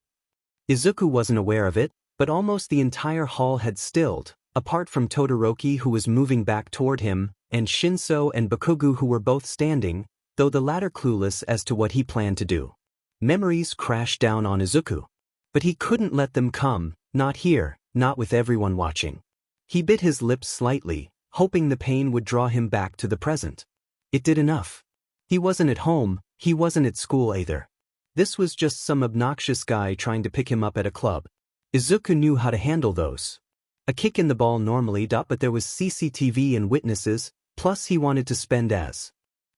Izuku wasn't aware of it, but almost the entire hall had stilled, apart from Todoroki, who was moving back toward him, and Shinso and Bakugo, who were both standing, though the latter clueless as to what he planned to do. Memories crashed down on Izuku. But he couldn't let them come, not here, not with everyone watching. He bit his lips slightly, hoping the pain would draw him back to the present. It did enough. He wasn't at home, he wasn't at school either. This was just some obnoxious guy trying to pick him up at a club. Izuku knew how to handle those. A kick in the ball normally, but there was CCTV and witnesses, plus he wanted to spend as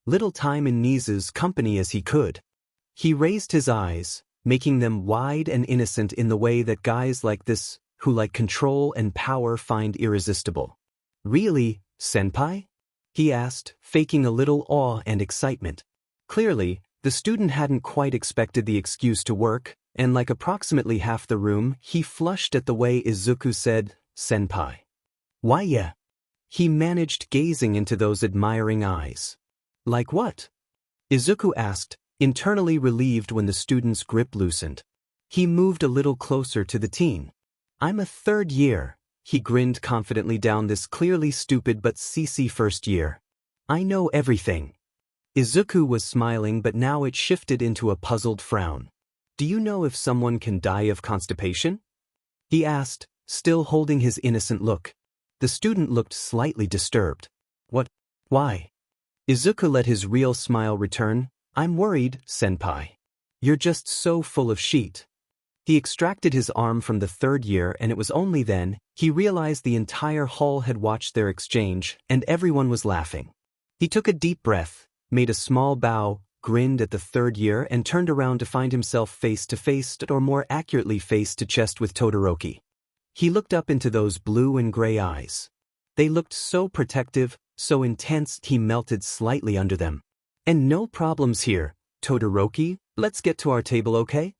little time in Nizu's company as he could. He raised his eyes, making them wide and innocent in the way that guys like this, who like control and power, find irresistible. "Really, senpai?" he asked, faking a little awe and excitement. Clearly, the student hadn't quite expected the excuse to work, and like approximately half the room, he flushed at the way Izuku said, "Senpai." "Why yeah?" He managed gazing into those admiring eyes. "Like what?" Izuku asked, internally relieved when the student's grip loosened. He moved a little closer to the teen. "I'm a third year," he grinned confidently down this clearly stupid but CC first year. "I know everything." Izuku was smiling, but now it shifted into a puzzled frown. "Do you know if someone can die of constipation?" he asked, still holding his innocent look. The student looked slightly disturbed. "What? Why?" Izuku let his real smile return. "I'm worried, senpai. You're just so full of shit." He extracted his arm from the third year, and it was only then he realized the entire hall had watched their exchange, and everyone was laughing. He took a deep breath, made a small bow, grinned at the third year, and turned around to find himself face to face, or more accurately face to chest, with Todoroki. He looked up into those blue and gray eyes. They looked so protective, so intense, he melted slightly under them. "And no problems here, Todoroki, let's get to our table, okay?"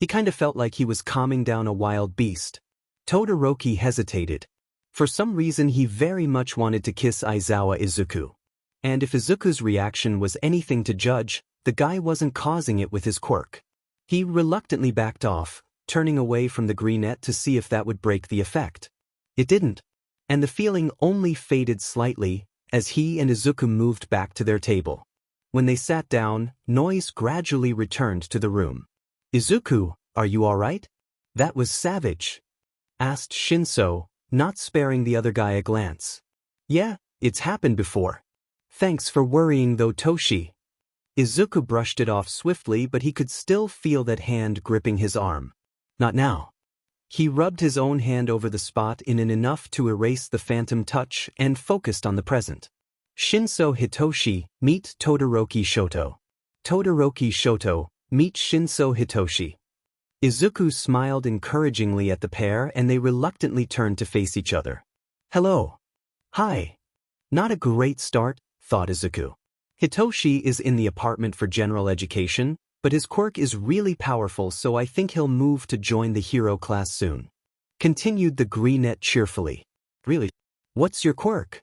He kind of felt like he was calming down a wild beast. Todoroki hesitated. For some reason he very much wanted to kiss Aizawa Izuku. And if Izuku's reaction was anything to judge, the guy wasn't causing it with his quirk. He reluctantly backed off, turning away from the greenette to see if that would break the effect. It didn't. And the feeling only faded slightly as he and Izuku moved back to their table. When they sat down, noise gradually returned to the room. "Izuku, are you all right?" "That was savage," asked Shinso, not sparing the other guy a glance. "Yeah, it's happened before. Thanks for worrying though, Toshi." Izuku brushed it off swiftly, but he could still feel that hand gripping his arm. "Not now." He rubbed his own hand over the spot in an enough to erase the phantom touch and focused on the present. "Shinso Hitoshi, meet Todoroki Shoto. Todoroki Shoto, meet Shinso Hitoshi." Izuku smiled encouragingly at the pair, and they reluctantly turned to face each other. "Hello." "Hi." Not a great start, thought Izuku. Hitoshi is in the apartment for general education, but his quirk is really powerful, so I think he'll move to join the hero class soon. Continued the greenette cheerfully. "Really? What's your quirk?"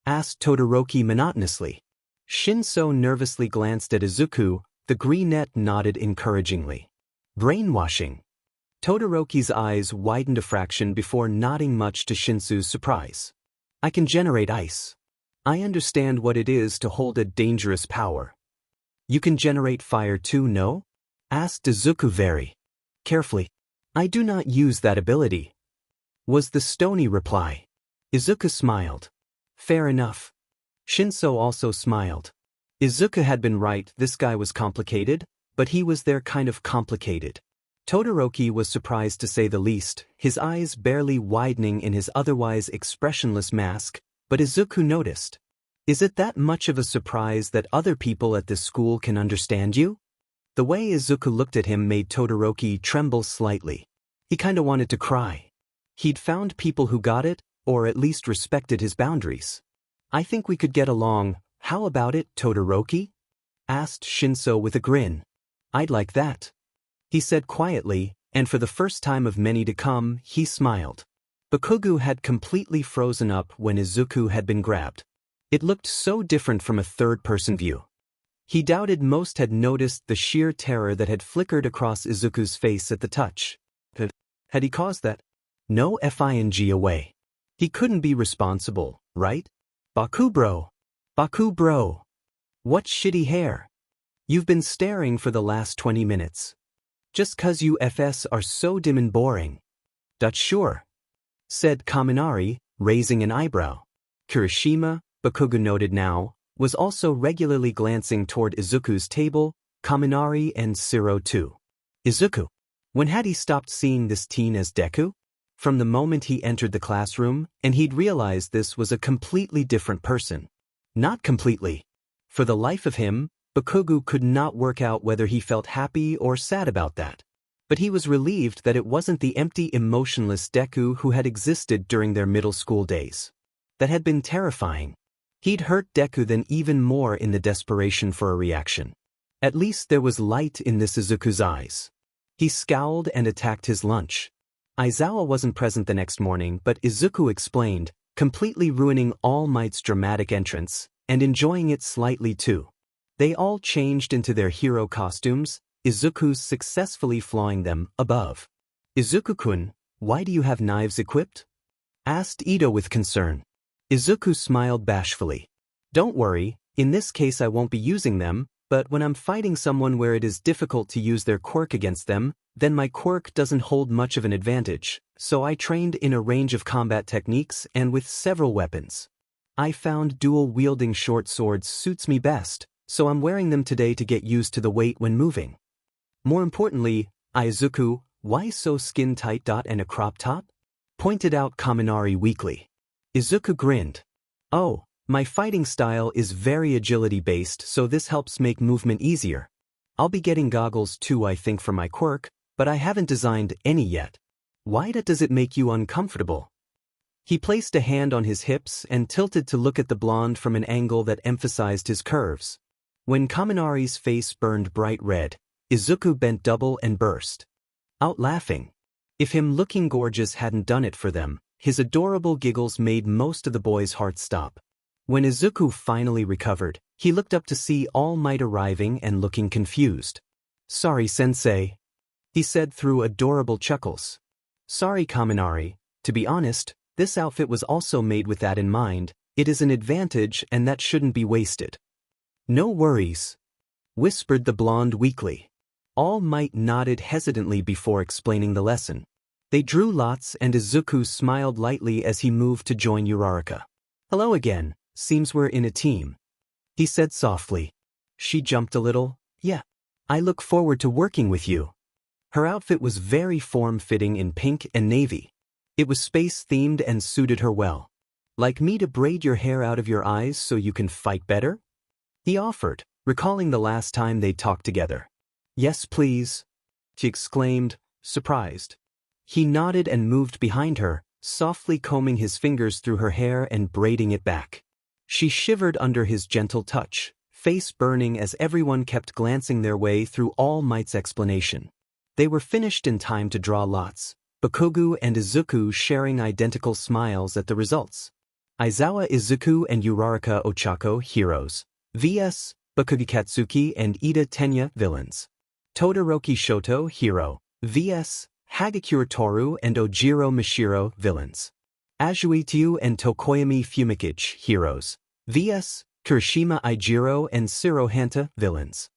asked Todoroki monotonously. Shinso nervously glanced at Izuku. The greenette nodded encouragingly. "Brainwashing." Todoroki's eyes widened a fraction before nodding, much to Shinsu's surprise. "I can generate ice. I understand what it is to hold a dangerous power." "You can generate fire too, no?" asked Izuku very carefully. "I do not use that ability," was the stony reply. Izuku smiled. "Fair enough." Shinso also smiled. Izuku had been right, this guy was complicated, but he was their kind of complicated. Todoroki was surprised to say the least, his eyes barely widening in his otherwise expressionless mask, but Izuku noticed. "Is it that much of a surprise that other people at this school can understand you?" The way Izuku looked at him made Todoroki tremble slightly. He kinda wanted to cry. He'd found people who got it, or at least respected his boundaries. "I think we could get along. How about it, Todoroki?" asked Shinso with a grin. "I'd like that," he said quietly, and for the first time of many to come, he smiled. Bakugo had completely frozen up when Izuku had been grabbed. It looked so different from a third-person view. He doubted most had noticed the sheer terror that had flickered across Izuku's face at the touch. Had he caused that? No fing away. He couldn't be responsible, right? "Baku bro. Baku bro. What shitty hair. You've been staring for the last 20 minutes. Just 'cause you FS are so dim and boring." "That's sure," said Kaminari, raising an eyebrow. Kirishima, Bakugo noted now, was also regularly glancing toward Izuku's table, Kaminari and Siro too. Izuku. When had he stopped seeing this teen as Deku? From the moment he entered the classroom, and he'd realized this was a completely different person. Not completely. For the life of him, Bakugo could not work out whether he felt happy or sad about that. But he was relieved that it wasn't the empty, emotionless Deku who had existed during their middle school days. That had been terrifying. He'd hurt Deku then even more in the desperation for a reaction. At least there was light in this Izuku's eyes. He scowled and attacked his lunch. Aizawa wasn't present the next morning, but Izuku explained, completely ruining All Might's dramatic entrance, and enjoying it slightly too. They all changed into their hero costumes, Izuku's successfully flying them above. "Izuku-kun, why do you have knives equipped?" asked Ito with concern. Izuku smiled bashfully. "Don't worry, in this case I won't be using them, but when I'm fighting someone where it is difficult to use their quirk against them, then my quirk doesn't hold much of an advantage, so I trained in a range of combat techniques and with several weapons. I found dual-wielding short swords suits me best, so I'm wearing them today to get used to the weight when moving. More importantly, Izuku, why so skin-tight and a crop top?" pointed out Kaminari weakly. Izuku grinned. "Oh, my fighting style is very agility-based, so this helps make movement easier. I'll be getting goggles too, I think, for my quirk, but I haven't designed any yet. Why does it make you uncomfortable?" He placed a hand on his hips and tilted to look at the blonde from an angle that emphasized his curves. When Kaminari's face burned bright red, Izuku bent double and burst out laughing. If him looking gorgeous hadn't done it for them, his adorable giggles made most of the boys' hearts stop. When Izuku finally recovered, he looked up to see All Might arriving and looking confused. "Sorry, sensei," he said through adorable chuckles. "Sorry, Kaminari. To be honest, this outfit was also made with that in mind. It is an advantage and that shouldn't be wasted." "No worries," whispered the blonde weakly. All Might nodded hesitantly before explaining the lesson. They drew lots and Izuku smiled lightly as he moved to join Uraraka. "Hello again, seems we're in a team," he said softly. She jumped a little. "Yeah. I look forward to working with you." Her outfit was very form-fitting in pink and navy. It was space-themed and suited her well. "Like me to braid your hair out of your eyes so you can fight better?" he offered, recalling the last time they talked together. "Yes, please," she exclaimed, surprised. He nodded and moved behind her, softly combing his fingers through her hair and braiding it back. She shivered under his gentle touch, face burning as everyone kept glancing their way through All Might's explanation. They were finished in time to draw lots, Bakugo and Izuku sharing identical smiles at the results. Aizawa Izuku and Uraraka Ochako heroes, vs. Bakugo Katsuki and Ida Tenya villains. Todoroki Shoto hero, vs. Hagakure Toru and Ojiro Mishiro villains. Azuitiu and Tokoyami Fumikage heroes, vs. Kirishima Ijiro and Siro Hanta villains.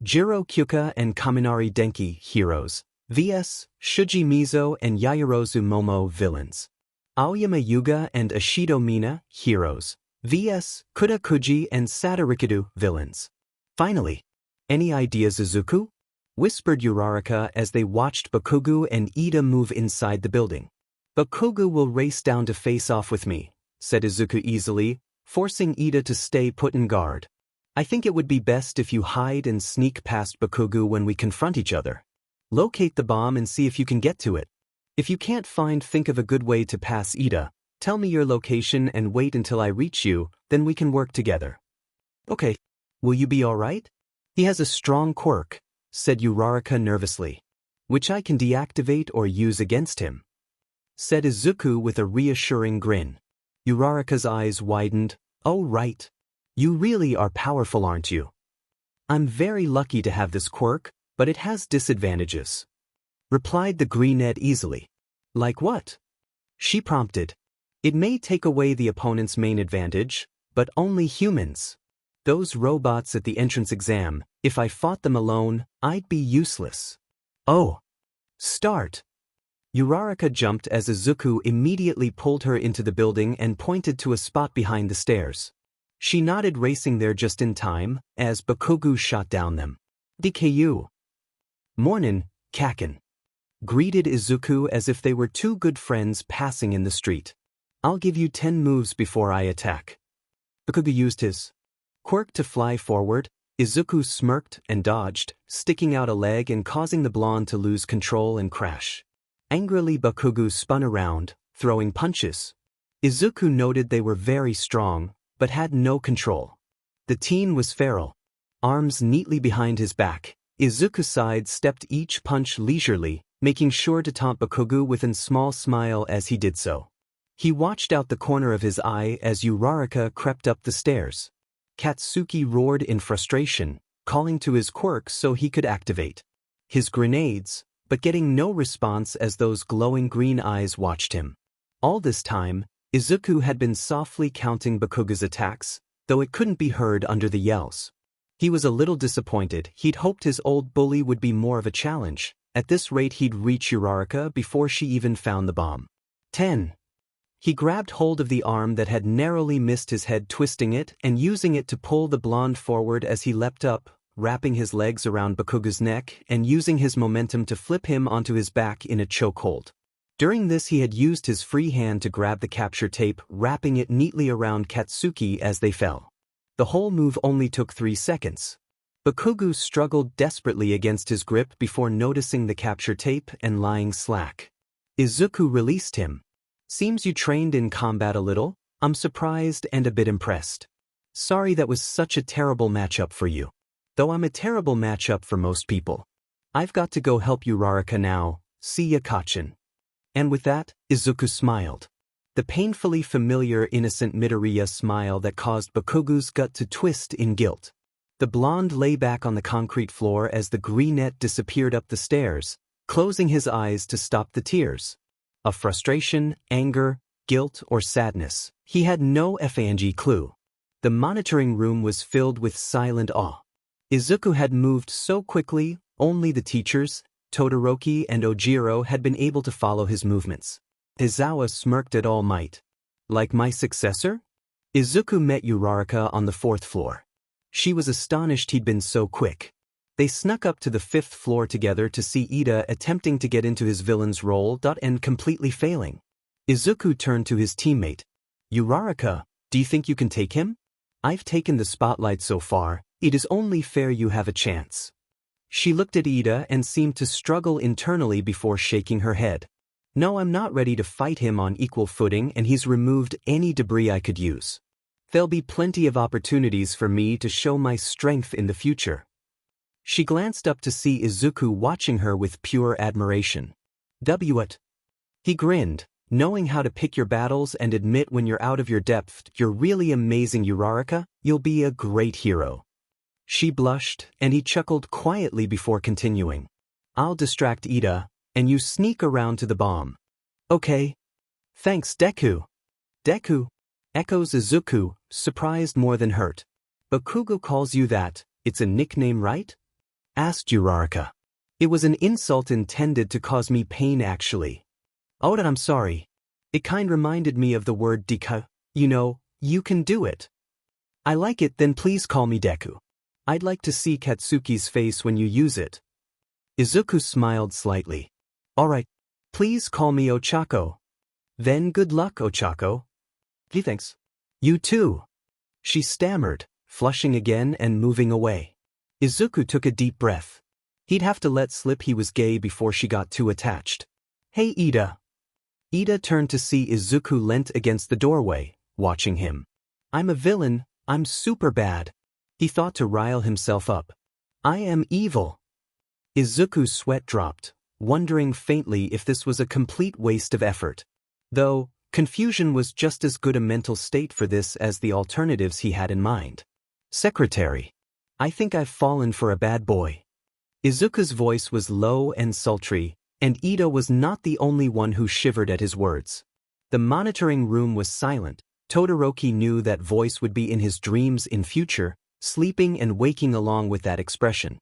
Jiro Kyuka and Kaminari Denki heroes, vs. Shuji Mizo and Yaoyorozu Momo villains. Aoyama Yuga and Ashido Mina heroes, vs. Kuda Kuji and Satorikadu villains. Finally, any ideas, Izuku? Whispered Uraraka as they watched Bakugo and Ida move inside the building. "Bakugo will race down to face off with me," said Izuku easily, forcing Ida to stay put in guard. "I think it would be best if you hide and sneak past Bakugo when we confront each other. Locate the bomb and see if you can get to it. If you can't think of a good way to pass Ida, tell me your location and wait until I reach you, then we can work together." "Okay. Will you be alright?" "He has a strong quirk," said Uraraka nervously, "which I can deactivate or use against him," said Izuku with a reassuring grin. Uraraka's eyes widened. "Oh right. You really are powerful, aren't you?" "I'm very lucky to have this quirk, but it has disadvantages," replied the greenette easily. "Like what?" she prompted. "It may take away the opponent's main advantage, but only humans. Those robots at the entrance exam, if I fought them alone, I'd be useless." "Oh. Start." Uraraka jumped as Izuku immediately pulled her into the building and pointed to a spot behind the stairs. She nodded, racing there just in time, as Bakugo shot down them. "DKU. Mornin', Kakin," greeted Izuku as if they were two good friends passing in the street. "I'll give you 10 moves before I attack." Bakugo used his quirk to fly forward. Izuku smirked and dodged, sticking out a leg and causing the blonde to lose control and crash. Angrily, Bakugo spun around, throwing punches. Izuku noted they were very strong, but had no control. The teen was feral, arms neatly behind his back, Izuku side-stepped each punch leisurely, making sure to taunt Bakugo with a small smile as he did so. He watched out the corner of his eye as Uraraka crept up the stairs. Katsuki roared in frustration, calling to his quirk so he could activate his grenades, but getting no response as those glowing green eyes watched him. All this time, Izuku had been softly counting Bakugo's attacks, though it couldn't be heard under the yells. He was a little disappointed. He'd hoped his old bully would be more of a challenge. At this rate he'd reach Uraraka before she even found the bomb. 10. He grabbed hold of the arm that had narrowly missed his head, twisting it and using it to pull the blonde forward as he leapt up, wrapping his legs around Bakugo's neck and using his momentum to flip him onto his back in a chokehold. During this he had used his free hand to grab the capture tape, wrapping it neatly around Katsuki as they fell. The whole move only took 3 seconds. Bakugo struggled desperately against his grip before noticing the capture tape and lying slack. Izuku released him. "Seems you trained in combat a little. I'm surprised and a bit impressed. Sorry that was such a terrible matchup for you. Though I'm a terrible matchup for most people. I've got to go help Uraraka now. See ya, Kachin." And with that, Izuku smiled. The painfully familiar innocent Midoriya smile that caused Bakugo's gut to twist in guilt. The blonde lay back on the concrete floor as the greenette disappeared up the stairs, closing his eyes to stop the tears. Of frustration, anger, guilt, or sadness, he had no FANG clue. The monitoring room was filled with silent awe. Izuku had moved so quickly, only the teachers, Todoroki and Ojiro, had been able to follow his movements. Izawa smirked at All Might. "Like my successor?" Izuku met Uraraka on the 4th floor. She was astonished he'd been so quick. They snuck up to the 5th floor together to see Ida attempting to get into his villain's role and completely failing. Izuku turned to his teammate. "Uraraka, do you think you can take him? I've taken the spotlight so far, it is only fair you have a chance." She looked at Ida and seemed to struggle internally before shaking her head. "No, I'm not ready to fight him on equal footing, and he's removed any debris I could use. There'll be plenty of opportunities for me to show my strength in the future." She glanced up to see Izuku watching her with pure admiration. "What?" He grinned, "Knowing how to pick your battles and admit when you're out of your depth. You're really amazing, Uraraka. You'll be a great hero." She blushed, and he chuckled quietly before continuing. "I'll distract Ida, and you sneak around to the bomb." "Okay. Thanks, Deku." "Deku?" echoes Izuku, surprised more than hurt. "Bakugo calls you that. It's a nickname, right?" asked Uraraka. "It was an insult intended to cause me pain, actually." "Oh, I'm sorry. It kind reminded me of the word Deku. You know, you can do it." "I like it, then please call me Deku. I'd like to see Katsuki's face when you use it." Izuku smiled slightly. "All right. Please call me Ochako." "Then good luck, Ochako." "Thanks." "You too." She stammered, flushing again and moving away. Izuku took a deep breath. He'd have to let slip he was gay before she got too attached. "Hey, Ida." Ida turned to see Izuku leant against the doorway, watching him. "I'm a villain, I'm super bad." He thought to rile himself up. "I am evil." Izuku's sweat dropped, wondering faintly if this was a complete waste of effort. Though, confusion was just as good a mental state for this as the alternatives he had in mind. "Secretary. I think I've fallen for a bad boy." Izuku's voice was low and sultry, and Ida was not the only one who shivered at his words. The monitoring room was silent. Todoroki knew that voice would be in his dreams in future, sleeping and waking along with that expression.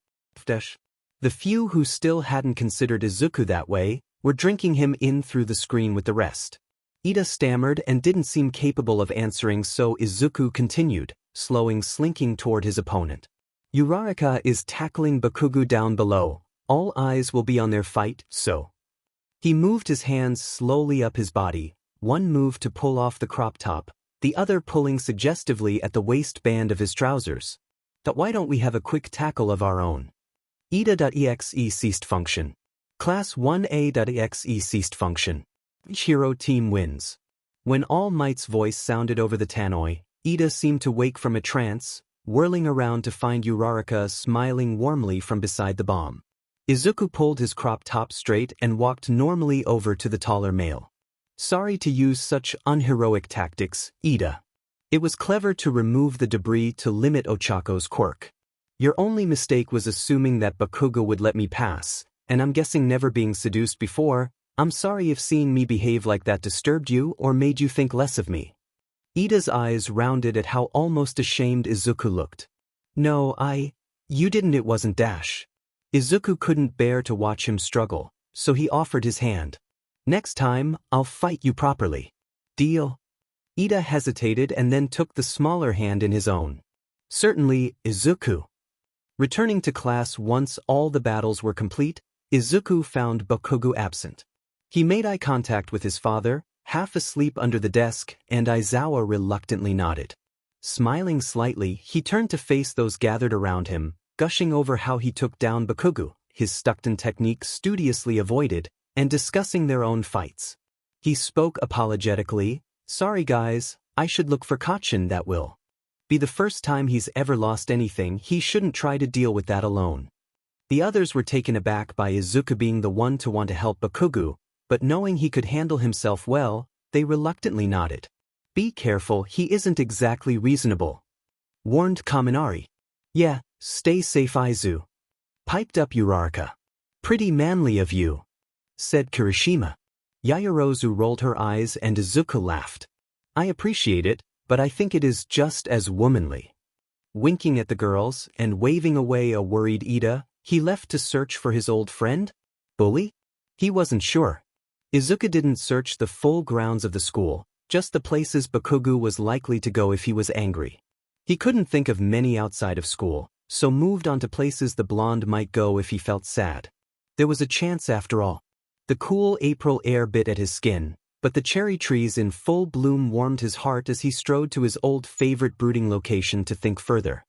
The few who still hadn't considered Izuku that way were drinking him in through the screen with the rest. Ida stammered and didn't seem capable of answering, so Izuku continued, slinking toward his opponent. "Uraraka is tackling Bakugo down below. All eyes will be on their fight, so." He moved his hands slowly up his body, one move to pull off the crop top, the other pulling suggestively at the waistband of his trousers. "Why don't we have a quick tackle of our own?" Ida.exe ceased function. Class 1A.exe ceased function. Hero team wins. When All Might's voice sounded over the tannoy, Ida seemed to wake from a trance, whirling around to find Uraraka smiling warmly from beside the bomb. Izuku pulled his crop top straight and walked normally over to the taller male. Sorry to use such unheroic tactics, Ida. It was clever to remove the debris to limit Ochako's quirk. Your only mistake was assuming that Bakugo would let me pass, and I'm guessing never being seduced before. I'm sorry if seeing me behave like that disturbed you or made you think less of me. Ida's eyes rounded at how almost ashamed Izuku looked. No, you didn't, it wasn't Dash. Izuku couldn't bear to watch him struggle, so he offered his hand. Next time, I'll fight you properly. Deal? Ida hesitated and then took the smaller hand in his own. Certainly, Izuku. Returning to class once all the battles were complete, Izuku found Bakugo absent. He made eye contact with his father, half asleep under the desk, and Aizawa reluctantly nodded. Smiling slightly, he turned to face those gathered around him, gushing over how he took down Bakugo, his stuck-in technique studiously avoided, and discussing their own fights. He spoke apologetically, "Sorry guys, I should look for Kachin, that will be the first time he's ever lost anything, he shouldn't try to deal with that alone." The others were taken aback by Izuku being the one to want to help Bakugo, but knowing he could handle himself well, they reluctantly nodded. "Be careful, he isn't exactly reasonable," warned Kaminari. "Yeah, stay safe Aizu," piped up Uraraka. "Pretty manly of you," said Kirishima. Yaoyorozu rolled her eyes and Izuku laughed. "I appreciate it, but I think it is just as womanly." Winking at the girls and waving away a worried Ida, he left to search for his old friend? Bully? He wasn't sure. Izuku didn't search the full grounds of the school, just the places Bakugo was likely to go if he was angry. He couldn't think of many outside of school, so moved on to places the blonde might go if he felt sad. There was a chance after all. The cool April air bit at his skin, but the cherry trees in full bloom warmed his heart as he strode to his old favorite brooding location to think further.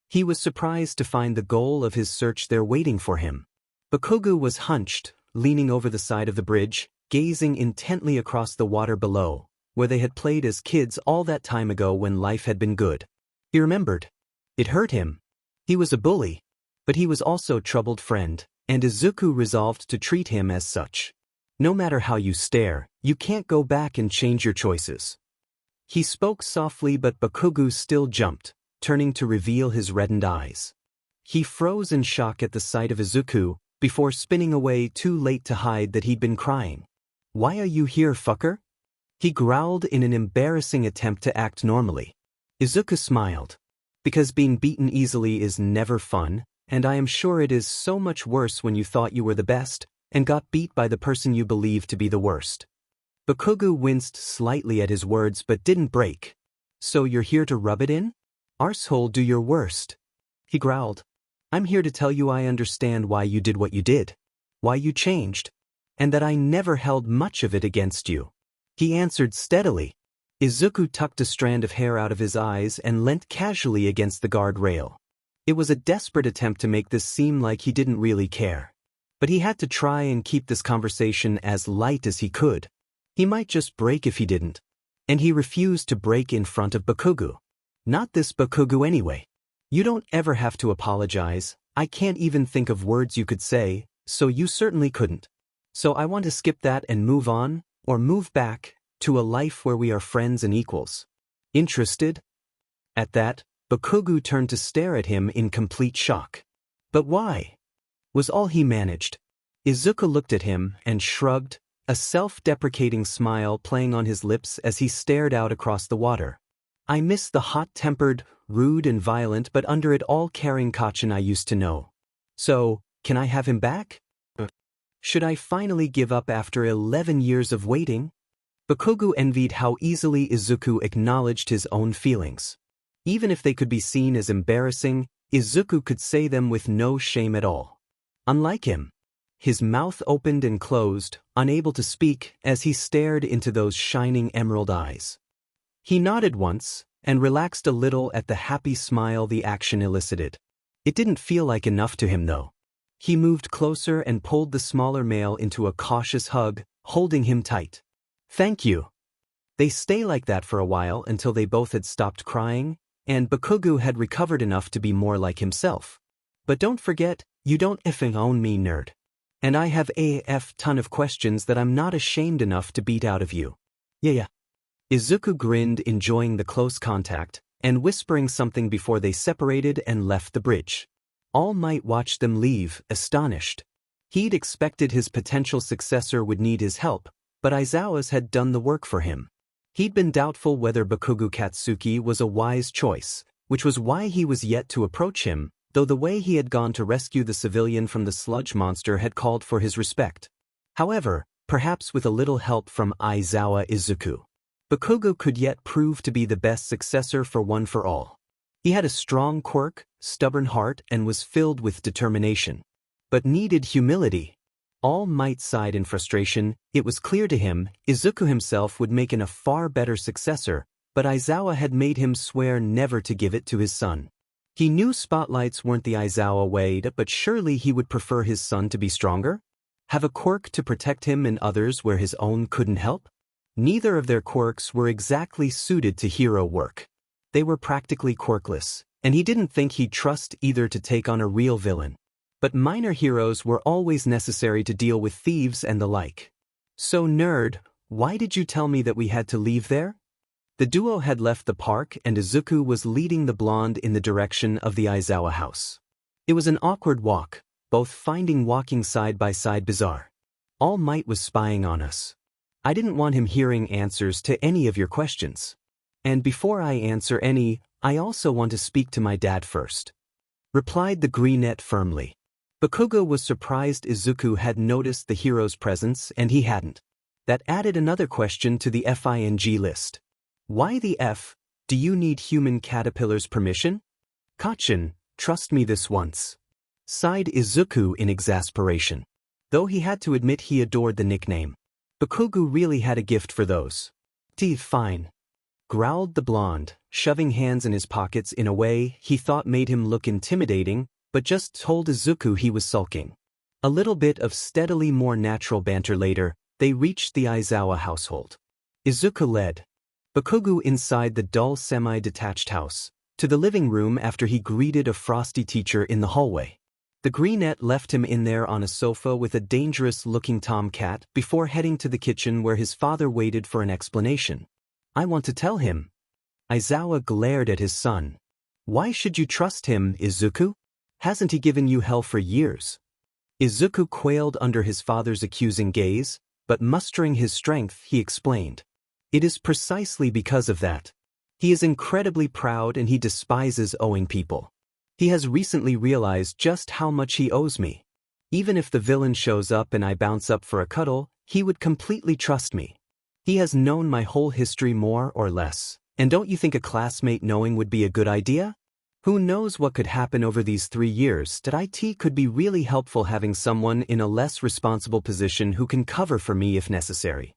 He was surprised to find the goal of his search there waiting for him. Bakugo was hunched, leaning over the side of the bridge, gazing intently across the water below, where they had played as kids all that time ago when life had been good. He remembered. It hurt him. He was a bully, but he was also a troubled friend, and Izuku resolved to treat him as such. No matter how you stare, you can't go back and change your choices. He spoke softly, but Bakugo still jumped, turning to reveal his reddened eyes. He froze in shock at the sight of Izuku, before spinning away too late to hide that he'd been crying. "Why are you here, fucker?" he growled in an embarrassing attempt to act normally. Izuku smiled. "Because being beaten easily is never fun, and I am sure it is so much worse when you thought you were the best, and got beat by the person you believed to be the worst." Bakugo winced slightly at his words but didn't break. "So you're here to rub it in? Arsehole, do your worst," he growled. "I'm here to tell you I understand why you did what you did, why you changed, and that I never held much of it against you," he answered steadily. Izuku tucked a strand of hair out of his eyes and leant casually against the guard rail. It was a desperate attempt to make this seem like he didn't really care. But he had to try and keep this conversation as light as he could. He might just break if he didn't. And he refused to break in front of Bakugo. Not this Bakugo anyway. "You don't ever have to apologize. I can't even think of words you could say, so you certainly couldn't. So I want to skip that and move on, or move back, to a life where we are friends and equals. Interested?" At that, Bakugo turned to stare at him in complete shock. "But why?" was all he managed. Izuku looked at him and shrugged, a self-deprecating smile playing on his lips as he stared out across the water. "I miss the hot-tempered, rude and violent but under it all caring Kachin I used to know. So, can I have him back? Should I finally give up after 11 years of waiting?" Bakugo envied how easily Izuku acknowledged his own feelings. Even if they could be seen as embarrassing, Izuku could say them with no shame at all. Unlike him. His mouth opened and closed, unable to speak, as he stared into those shining emerald eyes. He nodded once, and relaxed a little at the happy smile the action elicited. It didn't feel like enough to him though. He moved closer and pulled the smaller male into a cautious hug, holding him tight. "Thank you." They stay like that for a while until they both had stopped crying, and Bakugo had recovered enough to be more like himself. But don't forget, you don't effing own me, nerd. And I have a ton of questions that I'm not ashamed enough to beat out of you. Yeah. Izuku grinned, enjoying the close contact, and whispering something before they separated and left the bridge. All Might watched them leave, astonished. He'd expected his potential successor would need his help, but Aizawa's had done the work for him. He'd been doubtful whether Bakugo Katsuki was a wise choice, which was why he was yet to approach him, though the way he had gone to rescue the civilian from the sludge monster had called for his respect. However, perhaps with a little help from Aizawa Izuku, Bakugo could yet prove to be the best successor for One for All. He had a strong quirk, stubborn heart, and was filled with determination, but needed humility. All Might sighed in frustration. It was clear to him Izuku himself would make a far better successor, but Aizawa had made him swear never to give it to his son. He knew spotlights weren't the Aizawa way, but surely he would prefer his son to be stronger? Have a quirk to protect him and others where his own couldn't help? Neither of their quirks were exactly suited to hero work. They were practically quirkless, and he didn't think he'd trust either to take on a real villain. But minor heroes were always necessary to deal with thieves and the like. So nerd, why did you tell me that we had to leave there? The duo had left the park and Izuku was leading the blonde in the direction of the Aizawa house. It was an awkward walk, both finding walking side by side bizarre. All Might was spying on us. I didn't want him hearing answers to any of your questions. And before I answer any, I also want to speak to my dad first, replied the greenette firmly. Bakugo was surprised Izuku had noticed the hero's presence and he hadn't. That added another question to the FING list. Why the F? Do you need human caterpillar's permission? Kachin, trust me this once, sighed Izuku in exasperation. Though he had to admit he adored the nickname. Bakugo really had a gift for those. Fine, growled the blonde, shoving hands in his pockets in a way he thought made him look intimidating, but just told Izuku he was sulking. A little bit of steadily more natural banter later, they reached the Aizawa household. Izuku led Bakugo inside the dull semi-detached house, to the living room after he greeted a frosty teacher in the hallway. The greenette left him in there on a sofa with a dangerous-looking tomcat before heading to the kitchen where his father waited for an explanation. I want to tell him. Aizawa glared at his son. Why should you trust him, Izuku? Hasn't he given you hell for years? Izuku quailed under his father's accusing gaze, but mustering his strength, he explained. It is precisely because of that. He is incredibly proud and he despises owing people. He has recently realized just how much he owes me. Even if the villain shows up and I bounce up for a cuddle, he would completely trust me. He has known my whole history more or less, and don't you think a classmate knowing would be a good idea? Who knows what could happen over these 3 years? That it could be really helpful having someone in a less responsible position who can cover for me if necessary.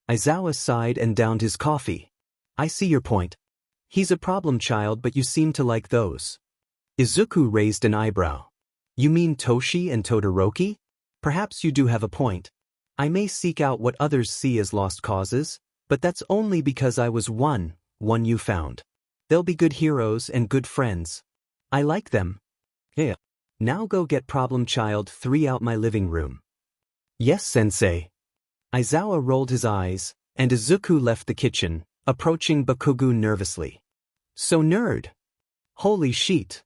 Aizawa sighed and downed his coffee. I see your point. He's a problem child, but you seem to like those. Izuku raised an eyebrow. You mean Toshi and Todoroki? Perhaps you do have a point. I may seek out what others see as lost causes, but that's only because I was one you found. They'll be good heroes and good friends. I like them. Yeah. Now go get Problem Child 3 out my living room. Yes, sensei. Aizawa rolled his eyes, and Izuku left the kitchen, approaching Bakugo nervously. So nerd. Holy shit,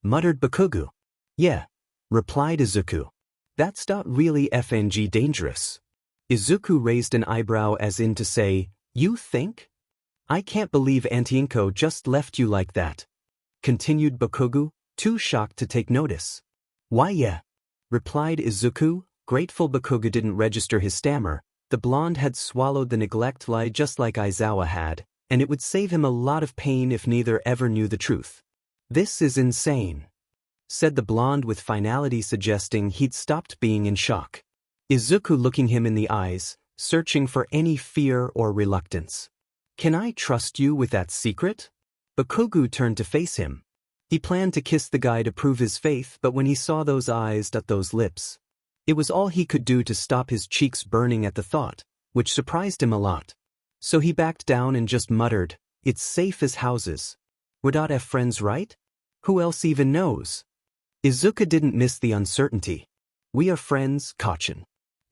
muttered Bakugo. Yeah, replied Izuku. That's not really FNG dangerous. Izuku raised an eyebrow as in to say, you think? I can't believe Antienko just left you like that, continued Bakugo, too shocked to take notice. Why yeah, replied Izuku, grateful Bakugo didn't register his stammer. The blonde had swallowed the neglect lie just like Aizawa had, and it would save him a lot of pain if neither ever knew the truth. This is insane, said the blonde with finality, suggesting he'd stopped being in shock. Izuku looking him in the eyes, searching for any fear or reluctance. Can I trust you with that secret? Bakugo turned to face him. He planned to kiss the guy to prove his faith, but when he saw those eyes, those lips, it was all he could do to stop his cheeks burning at the thought, which surprised him a lot. So he backed down and just muttered, it's safe as houses. We're not F friends, right? Who else even knows? Izuku didn't miss the uncertainty. We are friends, Kachin.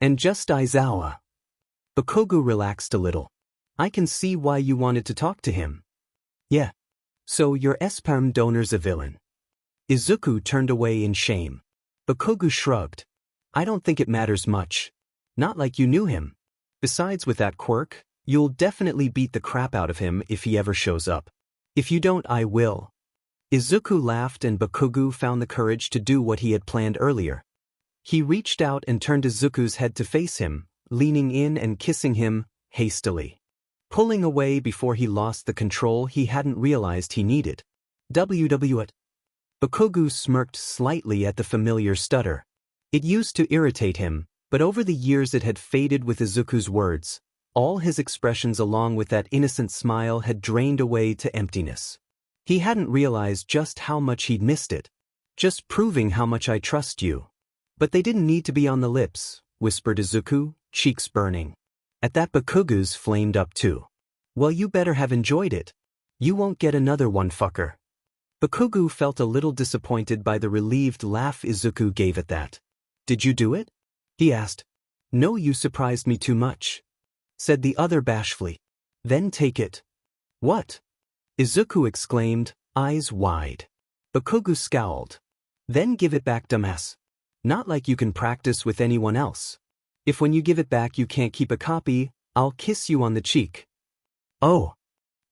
And just Aizawa. Bakugo relaxed a little. I can see why you wanted to talk to him. Yeah. So your sperm donor's a villain. Izuku turned away in shame. Bakugo shrugged. I don't think it matters much. Not like you knew him. Besides, with that quirk, you'll definitely beat the crap out of him if he ever shows up. If you don't, I will. Izuku laughed and Bakugo found the courage to do what he had planned earlier. He reached out and turned Izuku's head to face him, leaning in and kissing him, hastily. Pulling away before he lost the control he hadn't realized he needed. WW. Bakugo smirked slightly at the familiar stutter. It used to irritate him, but over the years it had faded with Izuku's words. All his expressions along with that innocent smile had drained away to emptiness. He hadn't realized just how much he'd missed it. Just proving how much I trust you. But they didn't need to be on the lips, whispered Izuku, cheeks burning. At that Bakugo's flamed up too. Well, you better have enjoyed it. You won't get another one, fucker. Bakugo felt a little disappointed by the relieved laugh Izuku gave at that. Did you do it? He asked. No, you surprised me too much, said the other bashfully. Then take it. What? Izuku exclaimed, eyes wide. Bakugo scowled. Then give it back, dumbass. Not like you can practice with anyone else. If when you give it back you can't keep a copy, I'll kiss you on the cheek. Oh.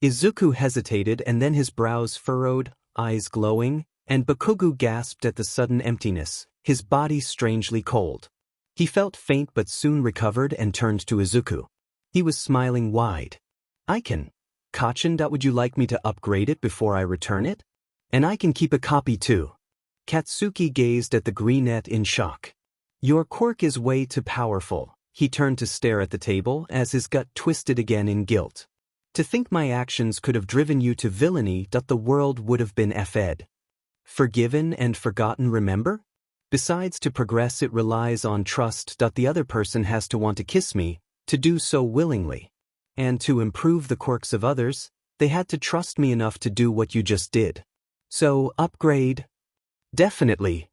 Izuku hesitated and then his brows furrowed, eyes glowing, and Bakugo gasped at the sudden emptiness, his body strangely cold. He felt faint but soon recovered and turned to Izuku. He was smiling wide. I can. Kachin, would you like me to upgrade it before I return it? And I can keep a copy too. Katsuki gazed at the greenette in shock. Your quirk is way too powerful. He turned to stare at the table as his gut twisted again in guilt. To think my actions could have driven you to villainy, the world would have been F-ed. Forgiven and forgotten, remember? Besides, to progress it relies on trust. The other person has to want to kiss me, to do so willingly. And to improve the quirks of others, they had to trust me enough to do what you just did. So, upgrade. Definitely.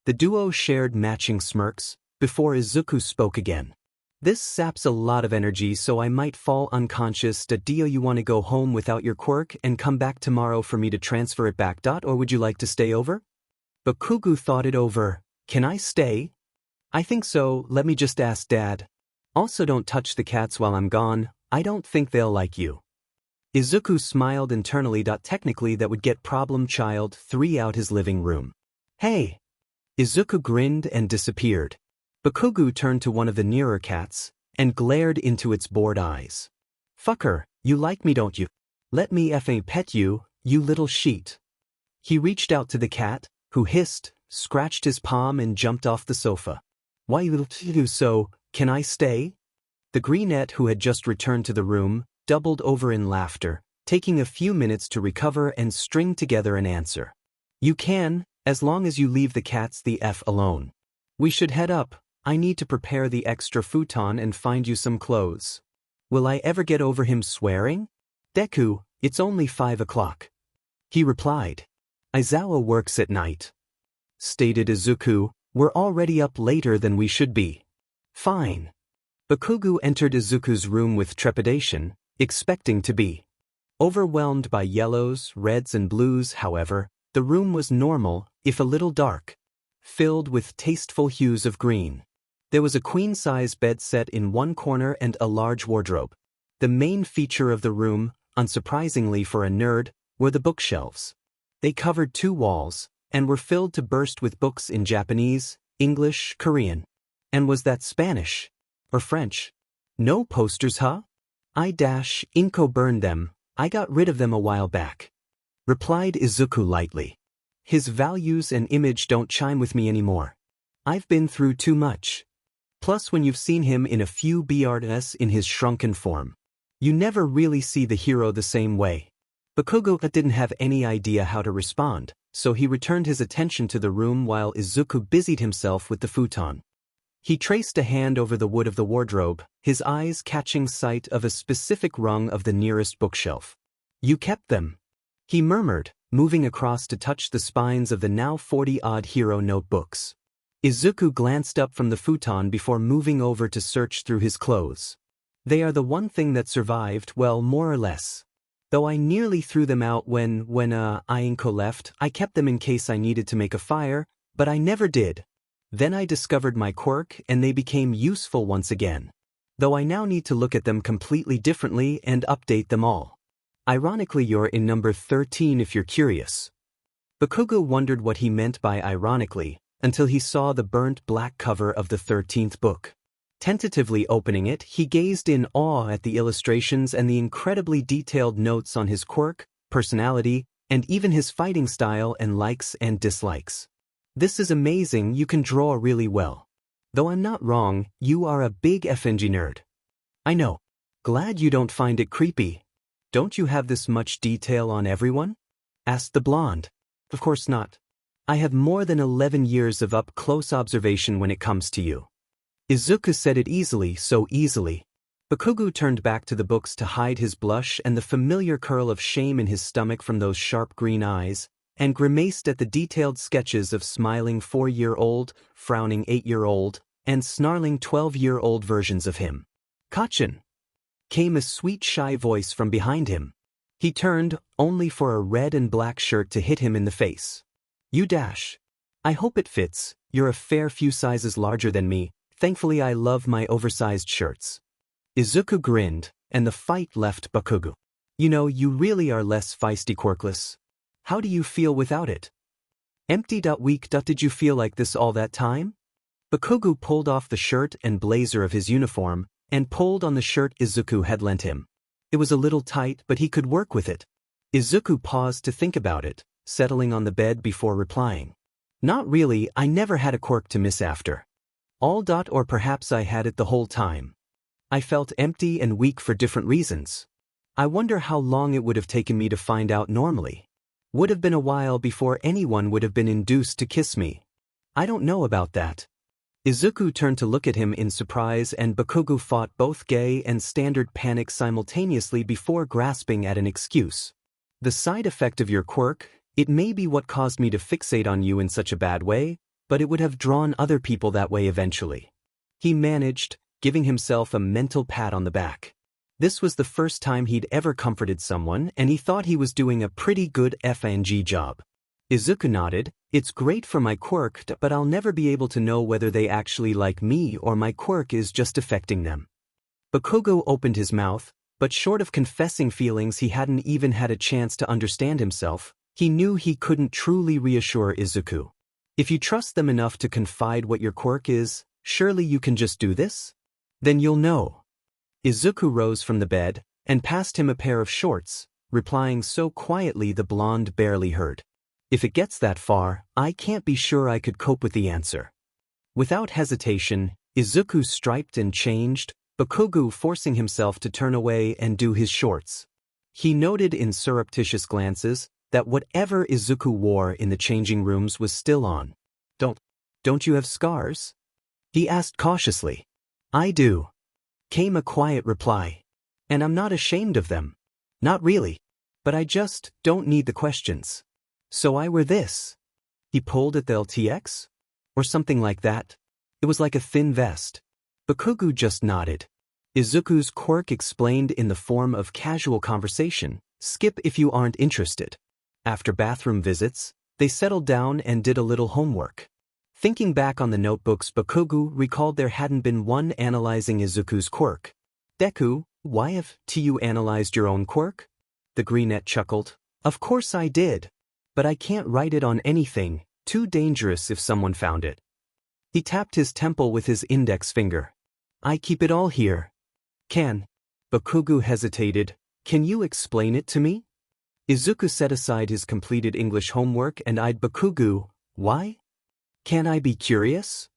The duo shared matching smirks, before Izuku spoke again. This saps a lot of energy, so I might fall unconscious. Do you want to go home without your quirk and come back tomorrow for me to transfer it back? Or would you like to stay over? Bakugo thought it over. Can I stay? I think so, let me just ask Dad. Also, don't touch the cats while I'm gone. I don't think they'll like you. Izuku smiled internally. Technically that would get problem child 3 out his living room. Hey! Izuku grinned and disappeared. Bakugo turned to one of the nearer cats and glared into its bored eyes. Fucker, you like me, don't you? Let me effing pet you, you little sheet. He reached out to the cat, who hissed, scratched his palm and jumped off the sofa. Why you do so, can I stay? The greenette, who had just returned to the room, doubled over in laughter, taking a few minutes to recover and string together an answer. You can, as long as you leave the cats the F alone. We should head up. I need to prepare the extra futon and find you some clothes. Will I ever get over him swearing? Deku, it's only 5 o'clock. He replied. Aizawa works at night. Stated Izuku, we're already up later than we should be. Fine. Bakugo entered Izuku's room with trepidation, expecting to be overwhelmed by yellows, reds and blues. However, the room was normal, if a little dark, filled with tasteful hues of green. There was a queen-size bed set in one corner and a large wardrobe. The main feature of the room, unsurprisingly for a nerd, were the bookshelves. They covered 2 walls, and were filled to burst with books in Japanese, English, Korean. And was that Spanish? Or French? No posters, huh? Inko burned them, I got rid of them a while back. Replied Izuku lightly. His values and image don't chime with me anymore. I've been through too much. Plus, when you've seen him in a few BRS in his shrunken form, you never really see the hero the same way. Bakugo didn't have any idea how to respond, so he returned his attention to the room while Izuku busied himself with the futon. He traced a hand over the wood of the wardrobe, his eyes catching sight of a specific rung of the nearest bookshelf. You kept them? he murmured, moving across to touch the spines of the now 40-odd hero notebooks. Izuku glanced up from the futon before moving over to search through his clothes. They are the one thing that survived, well, more or less. Though I nearly threw them out when Ainko left, I kept them in case I needed to make a fire, but I never did. Then I discovered my quirk and they became useful once again. Though I now need to look at them completely differently and update them all. Ironically, you're in number 13 if you're curious. Bakugo wondered what he meant by ironically, until he saw the burnt black cover of the 13th book. Tentatively opening it, he gazed in awe at the illustrations and the incredibly detailed notes on his quirk, personality, and even his fighting style and likes and dislikes. This is amazing, you can draw really well. Though I'm not wrong, you are a big FNG nerd. I know. Glad you don't find it creepy. Don't you have this much detail on everyone? Asked the blonde. Of course not. I have more than 11 years of up-close observation when it comes to you. Izuku said it easily, so easily. Bakugo turned back to the books to hide his blush and the familiar curl of shame in his stomach from those sharp green eyes, and grimaced at the detailed sketches of smiling 4-year-old, frowning 8-year-old, and snarling 12-year-old versions of him. Kachin! Came a sweet shy voice from behind him. He turned, only for a red and black shirt to hit him in the face. You dash. I hope it fits, you're a fair few sizes larger than me, thankfully I love my oversized shirts. Izuku grinned, and the fight left Bakugo. You know, you really are less feisty quirkless. How do you feel without it? Empty. Did you feel like this all that time? Bakugo pulled off the shirt and blazer of his uniform, and pulled on the shirt Izuku had lent him. It was a little tight, but he could work with it. Izuku paused to think about it, settling on the bed before replying. Not really, I never had a quirk to miss after. Or perhaps I had it the whole time. I felt empty and weak for different reasons. I wonder how long it would have taken me to find out normally. Would have been a while before anyone would have been induced to kiss me. I don't know about that. Izuku turned to look at him in surprise and Bakugo fought both gay and standard panic simultaneously before grasping at an excuse. The side effect of your quirk, it may be what caused me to fixate on you in such a bad way, but it would have drawn other people that way eventually. He managed, giving himself a mental pat on the back. This was the first time he'd ever comforted someone and he thought he was doing a pretty good FNG job. Izuku nodded, it's great for my quirk, but I'll never be able to know whether they actually like me or my quirk is just affecting them. Bakugo opened his mouth, but short of confessing feelings he hadn't even had a chance to understand himself, he knew he couldn't truly reassure Izuku. If you trust them enough to confide what your quirk is, surely you can just do this? Then you'll know. Izuku rose from the bed, and passed him a pair of shorts, replying so quietly the blonde barely heard. If it gets that far, I can't be sure I could cope with the answer. Without hesitation, Izuku striped and changed, Bakugo forcing himself to turn away and do his shorts. He noted in surreptitious glances that whatever Izuku wore in the changing rooms was still on. Don't you have scars? He asked cautiously. I do. Came a quiet reply. And I'm not ashamed of them. Not really. But I just don't need the questions. So I wear this. He pulled at the LTX? Or something like that. It was like a thin vest. Bakugo just nodded. Izuku's quirk explained in the form of casual conversation, skip if you aren't interested. After bathroom visits, they settled down and did a little homework. Thinking back on the notebooks, Bakugo recalled there hadn't been one analyzing Izuku's quirk. Deku, why have you analyzed your own quirk? The greenette chuckled. Of course I did. But I can't write it on anything, too dangerous if someone found it. He tapped his temple with his index finger. I keep it all here. Bakugo hesitated. Can you explain it to me? Izuku set aside his completed English homework and eyed Bakugo. Why? Can I be curious?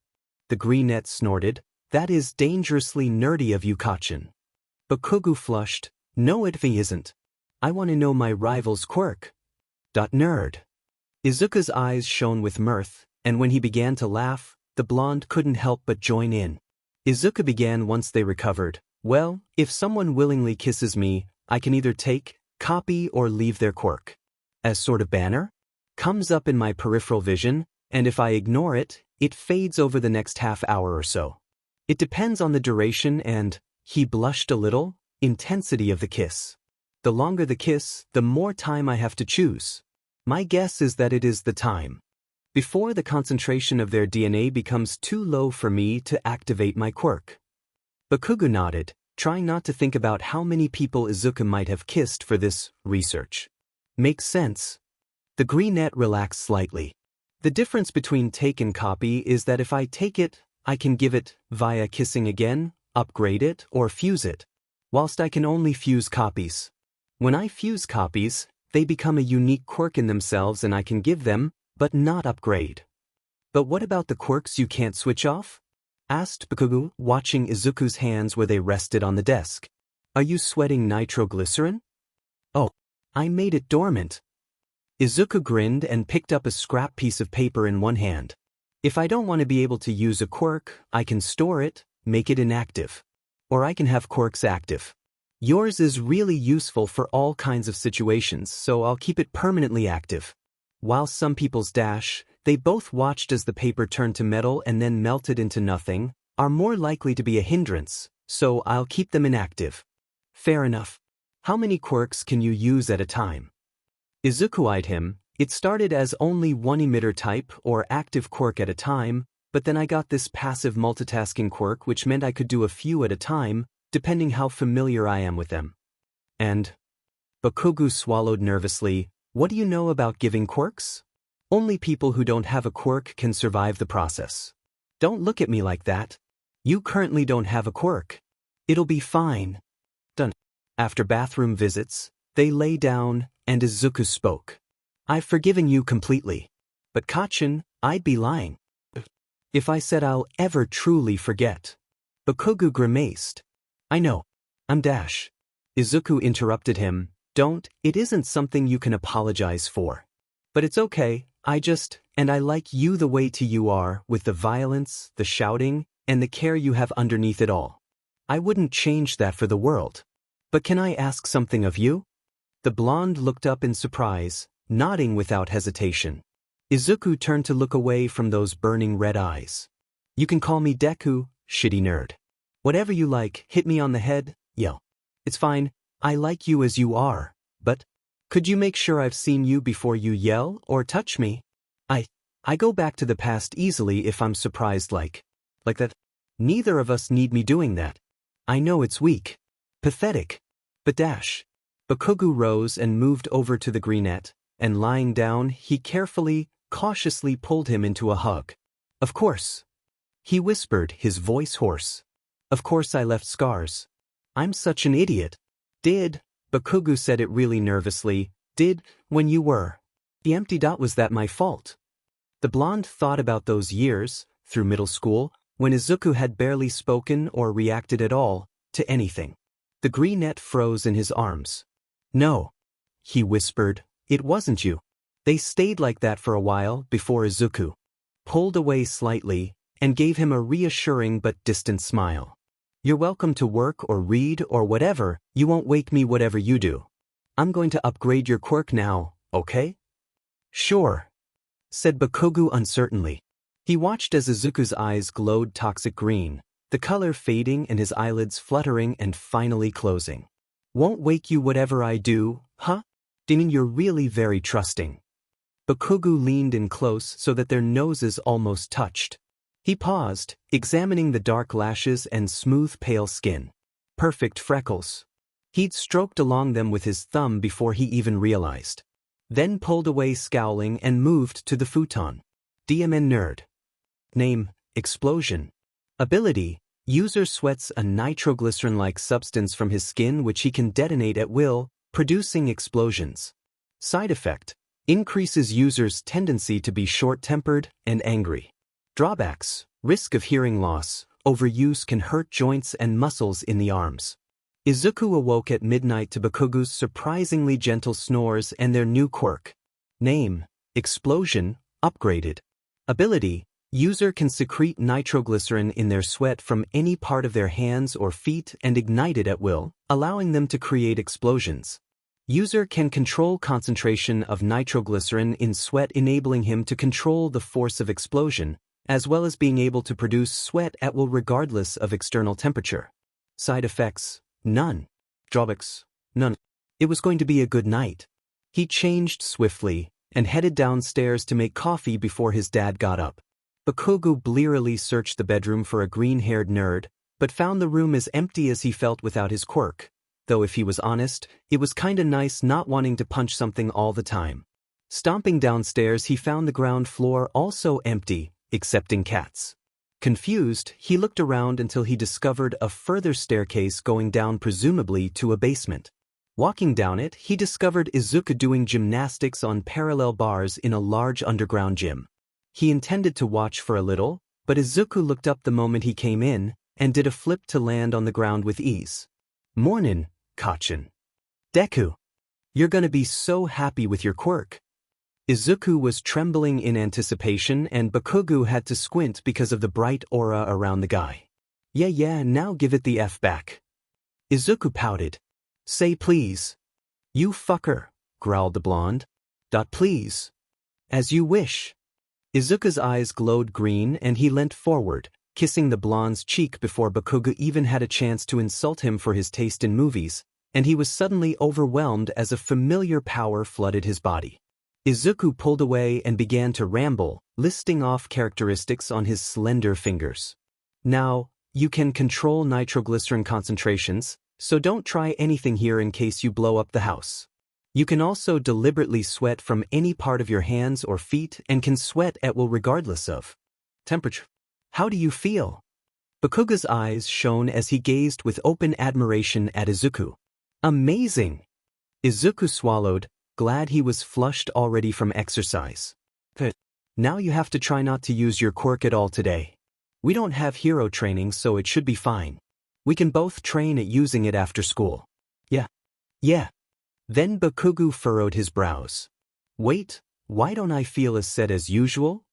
The greenette snorted. That is dangerously nerdy of you, Kachin. Bakugo flushed. No, it isn't. I want to know my rival's quirk. Nerd. Izuku's eyes shone with mirth, and when he began to laugh, the blonde couldn't help but join in. Izuku began once they recovered. Well, if someone willingly kisses me, I can either take, copy or leave their quirk. as sort of banner, comes up in my peripheral vision, and if I ignore it, it fades over the next half hour or so. It depends on the duration and, he blushed a little, intensity of the kiss. The longer the kiss, the more time I have to choose. My guess is that it is the time before the concentration of their DNA becomes too low for me to activate my quirk. Bakugo nodded, trying not to think about how many people Izuku might have kissed for this research. Makes sense. The greenette relaxed slightly. The difference between take and copy is that if I take it, I can give it via kissing again, upgrade it, or fuse it, whilst I can only fuse copies. When I fuse copies, they become a unique quirk in themselves and I can give them, but not upgrade. But what about the quirks you can't switch off? Asked Bakugo, watching Izuku's hands where they rested on the desk. Are you sweating nitroglycerin? Oh, I made it dormant. Izuku grinned and picked up a scrap piece of paper in one hand. If I don't want to be able to use a quirk, I can store it, make it inactive. Or I can have quirks active. Yours is really useful for all kinds of situations, so I'll keep it permanently active. While some people's dash, they both watched as the paper turned to metal and then melted into nothing, are more likely to be a hindrance, so I'll keep them inactive. Fair enough. How many quirks can you use at a time? Izuku eyed him. It started as only one emitter type or active quirk at a time, but then I got this passive multitasking quirk which meant I could do a few at a time, depending how familiar I am with them. And? Bakugo swallowed nervously. What do you know about giving quirks? Only people who don't have a quirk can survive the process. Don't look at me like that. You currently don't have a quirk. It'll be fine. Done. After bathroom visits, they lay down, and Izuku spoke. I've forgiven you completely. But Kachin, I'd be lying if I said I'll ever truly forget. Bakugo grimaced. I know. I'm Dash. Izuku interrupted him. Don't, it isn't something you can apologize for. But it's okay, and I like you the way you are, with the violence, the shouting, and the care you have underneath it all. I wouldn't change that for the world. But can I ask something of you? The blonde looked up in surprise, nodding without hesitation. Izuku turned to look away from those burning red eyes. You can call me Deku, shitty nerd. Whatever you like, hit me on the head, yell. It's fine, I like you as you are, but could you make sure I've seen you before you yell or touch me? I go back to the past easily if I'm surprised like that. Neither of us need me doing that. I know it's weak. Pathetic. But Dash. Bakugo rose and moved over to the greenette, and lying down, he carefully, cautiously pulled him into a hug. Of course. He whispered, his voice hoarse. Of course I left scars. I'm such an idiot. Did, Bakugo said it really nervously, when you were. The empty dot, was that my fault? The blonde thought about those years, through middle school, when Izuku had barely spoken or reacted at all, to anything. The greenette froze in his arms. No. He whispered, it wasn't you. They stayed like that for a while before Izuku pulled away slightly and gave him a reassuring but distant smile. You're welcome to work or read or whatever, you won't wake me whatever you do. I'm going to upgrade your quirk now, okay? Sure, said Bakugo uncertainly. He watched as Izuku's eyes glowed toxic green, the color fading and his eyelids fluttering and finally closing. Won't wake you whatever I do, huh? Meaning you're really very trusting. Bakugo leaned in close so that their noses almost touched. He paused, examining the dark lashes and smooth pale skin. Perfect freckles. He'd stroked along them with his thumb before he even realized. Then pulled away scowling and moved to the futon. DMN nerd. Name, Explosion. Ability, user sweats a nitroglycerin-like substance from his skin which he can detonate at will, producing explosions. Side effect, increases user's tendency to be short-tempered and angry. Drawbacks, risk of hearing loss, overuse can hurt joints and muscles in the arms. Izuku awoke at midnight to Bakugo's surprisingly gentle snores and their new quirk. Name, Explosion, upgraded. Ability, user can secrete nitroglycerin in their sweat from any part of their hands or feet and ignite it at will, allowing them to create explosions. User can control concentration of nitroglycerin in sweat, enabling him to control the force of explosion, as well as being able to produce sweat at will regardless of external temperature. Side effects: none. Drawbacks: none. It was going to be a good night. He changed swiftly and headed downstairs to make coffee before his dad got up. Bakugo blearily searched the bedroom for a green-haired nerd, but found the room as empty as he felt without his quirk. Though if he was honest, it was kinda nice not wanting to punch something all the time. Stomping downstairs, he found the ground floor also empty, excepting cats. Confused, he looked around until he discovered a further staircase going down, presumably to a basement. Walking down it, he discovered Izuku doing gymnastics on parallel bars in a large underground gym. He intended to watch for a little, but Izuku looked up the moment he came in and did a flip to land on the ground with ease. "Mornin', Kachin." "Deku, you're gonna be so happy with your quirk." Izuku was trembling in anticipation, and Bakugo had to squint because of the bright aura around the guy. Yeah, now give it the F back." Izuku pouted. "Say please." "You fucker," growled the blonde. Please." "As you wish." Izuku's eyes glowed green and he leant forward, kissing the blonde's cheek before Bakugo even had a chance to insult him for his taste in movies, and he was suddenly overwhelmed as a familiar power flooded his body. Izuku pulled away and began to ramble, listing off characteristics on his slender fingers. "Now, you can control nitroglycerin concentrations, so don't try anything here in case you blow up the house. You can also deliberately sweat from any part of your hands or feet and can sweat at will regardless of temperature. How do you feel?" Bakugo's eyes shone as he gazed with open admiration at Izuku. "Amazing!" Izuku swallowed, glad he was flushed already from exercise. "Now you have to try not to use your quirk at all today. We don't have hero training, so it should be fine. We can both train at using it after school." Yeah. Then Bakugo furrowed his brows. "Wait, why don't I feel as set as usual?"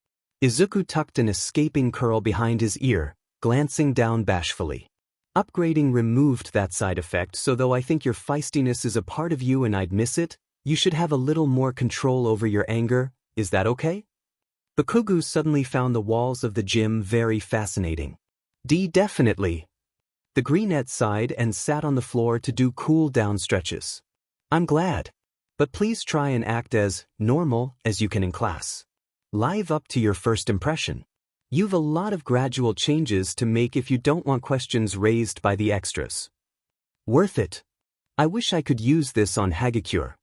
Izuku tucked an escaping curl behind his ear, glancing down bashfully. "Upgrading removed that side effect, so though I think your feistiness is a part of you and I'd miss it, you should have a little more control over your anger. Is that okay?" Bakugo suddenly found the walls of the gym very fascinating. Definitely." The greenette sighed and sat on the floor to do cool-down stretches. "I'm glad. But please try and act as normal as you can in class. Live up to your first impression. You've a lot of gradual changes to make if you don't want questions raised by the extras." "Worth it. I wish I could use this on Hagakure."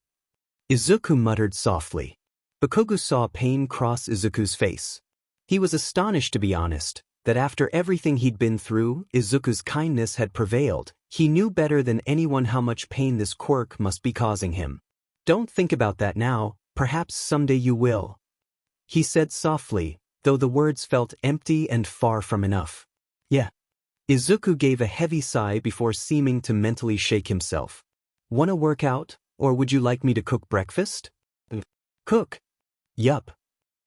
Izuku muttered softly. Bakugo saw pain cross Izuku's face. He was astonished, to be honest, that after everything he'd been through, Izuku's kindness had prevailed. He knew better than anyone how much pain this quirk must be causing him. "Don't think about that now, perhaps someday you will," he said softly, though the words felt empty and far from enough. "Yeah." Izuku gave a heavy sigh before seeming to mentally shake himself. "Wanna work out, or would you like me to cook breakfast?" "Cook?" "Yup."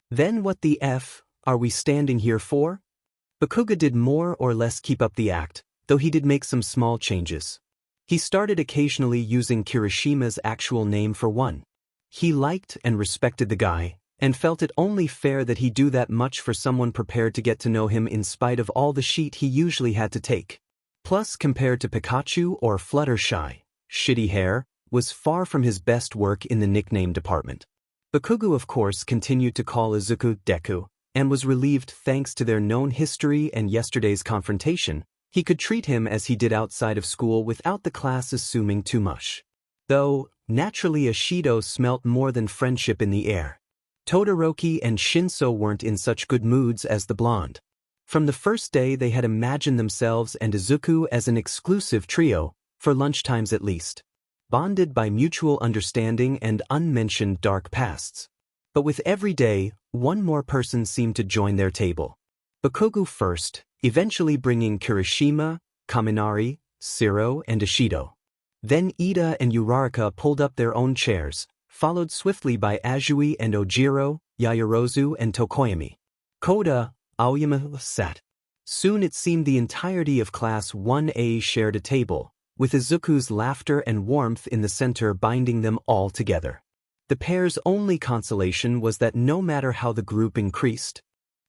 "Then what the F are we standing here for?" Bakugo did more or less keep up the act, though he did make some small changes. He started occasionally using Kirishima's actual name for one. He liked and respected the guy, and felt it only fair that he do that much for someone prepared to get to know him in spite of all the shit he usually had to take. Plus, compared to Pikachu or Fluttershy, Shitty Hair was far from his best work in the nickname department. Bakugo, of course, continued to call Izuku Deku, and was relieved thanks to their known history and yesterday's confrontation. He could treat him as he did outside of school without the class assuming too much. Though, naturally Ashido smelt more than friendship in the air. Todoroki and Shinso weren't in such good moods as the blonde. From the first day they had imagined themselves and Izuku as an exclusive trio, for lunchtimes at least, bonded by mutual understanding and unmentioned dark pasts. But with every day, one more person seemed to join their table. Bakugo first, eventually bringing Kirishima, Kaminari, Siro, and Ashido. Then Ida and Uraraka pulled up their own chairs, followed swiftly by Azui and Ojiro, Yaoyorozu and Tokoyami. Koda, Aoyama sat. Soon it seemed the entirety of Class 1A shared a table, with Izuku's laughter and warmth in the center binding them all together. The pair's only consolation was that no matter how the group increased,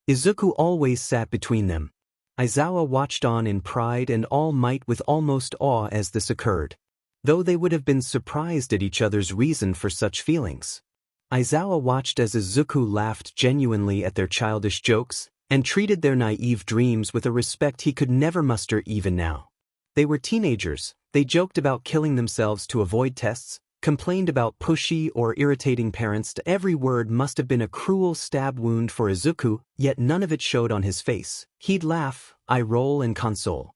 Izuku always sat between them. Aizawa watched on in pride and all might with almost awe as this occurred, though they would have been surprised at each other's reason for such feelings. Aizawa watched as Izuku laughed genuinely at their childish jokes and treated their naive dreams with a respect he could never muster even now. They were teenagers, they joked about killing themselves to avoid tests, complained about pushy or irritating parents. Every word must have been a cruel stab wound for Izuku, yet none of it showed on his face. He'd laugh, eye roll and console.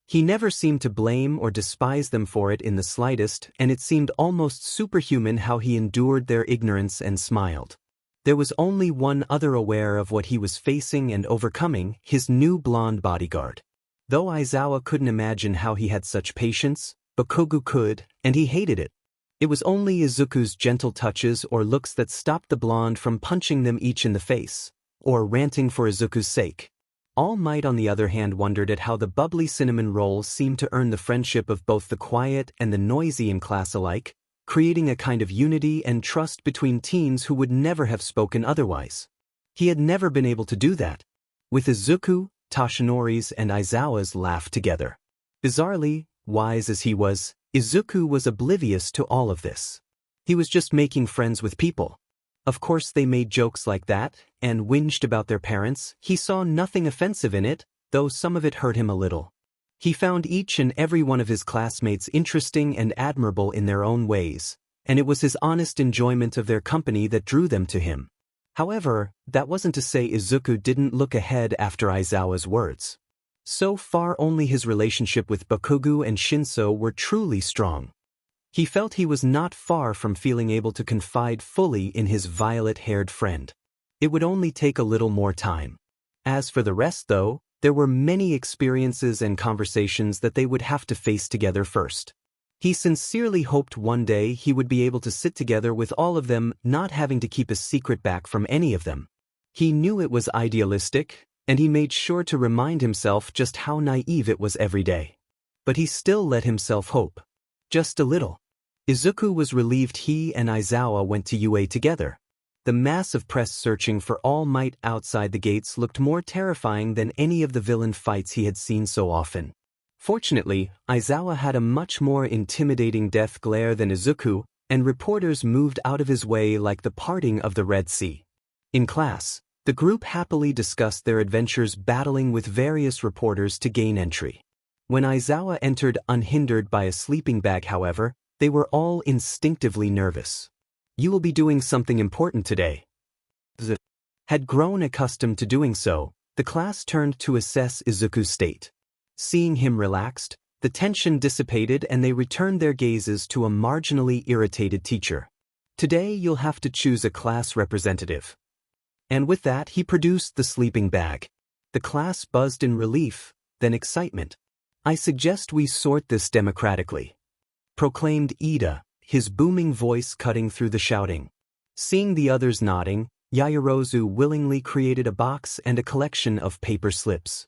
He never seemed to blame or despise them for it in the slightest, and it seemed almost superhuman how he endured their ignorance and smiled. There was only one other aware of what he was facing and overcoming, his new blonde bodyguard. Though Aizawa couldn't imagine how he had such patience, Bakugo could, and he hated it. It was only Izuku's gentle touches or looks that stopped the blonde from punching them each in the face, or ranting for Izuku's sake. All Might on the other hand wondered at how the bubbly cinnamon roll seemed to earn the friendship of both the quiet and the noisy in class alike, creating a kind of unity and trust between teens who would never have spoken otherwise. He had never been able to do that. With Izuku, Toshinori's and Aizawa's laugh together. Bizarrely, wise as he was, Izuku was oblivious to all of this. He was just making friends with people. Of course they made jokes like that, and whinged about their parents. He saw nothing offensive in it, though some of it hurt him a little. He found each and every one of his classmates interesting and admirable in their own ways, and it was his honest enjoyment of their company that drew them to him. However, that wasn't to say Izuku didn't look ahead after Aizawa's words. So far only his relationship with Bakugo and Shinso were truly strong. He felt he was not far from feeling able to confide fully in his violet-haired friend. It would only take a little more time. As for the rest though, there were many experiences and conversations that they would have to face together first. He sincerely hoped one day he would be able to sit together with all of them, not having to keep a secret back from any of them. He knew it was idealistic, and he made sure to remind himself just how naive it was every day. But he still let himself hope. Just a little. Izuku was relieved he and Aizawa went to UA together. The mass of press searching for All Might outside the gates looked more terrifying than any of the villain fights he had seen so often. Fortunately, Aizawa had a much more intimidating death glare than Izuku, and reporters moved out of his way like the parting of the Red Sea. In class, the group happily discussed their adventures battling with various reporters to gain entry. When Aizawa entered unhindered by a sleeping bag, however, they were all instinctively nervous. "You will be doing something important today." Had grown accustomed to doing so, the class turned to assess Izuku's state. Seeing him relaxed, the tension dissipated and they returned their gazes to a marginally irritated teacher. "Today you'll have to choose a class representative." And with that he produced the sleeping bag. The class buzzed in relief, then excitement. "I suggest we sort this democratically," proclaimed Ida, his booming voice cutting through the shouting. Seeing the others nodding, Yaoyorozu willingly created a box and a collection of paper slips.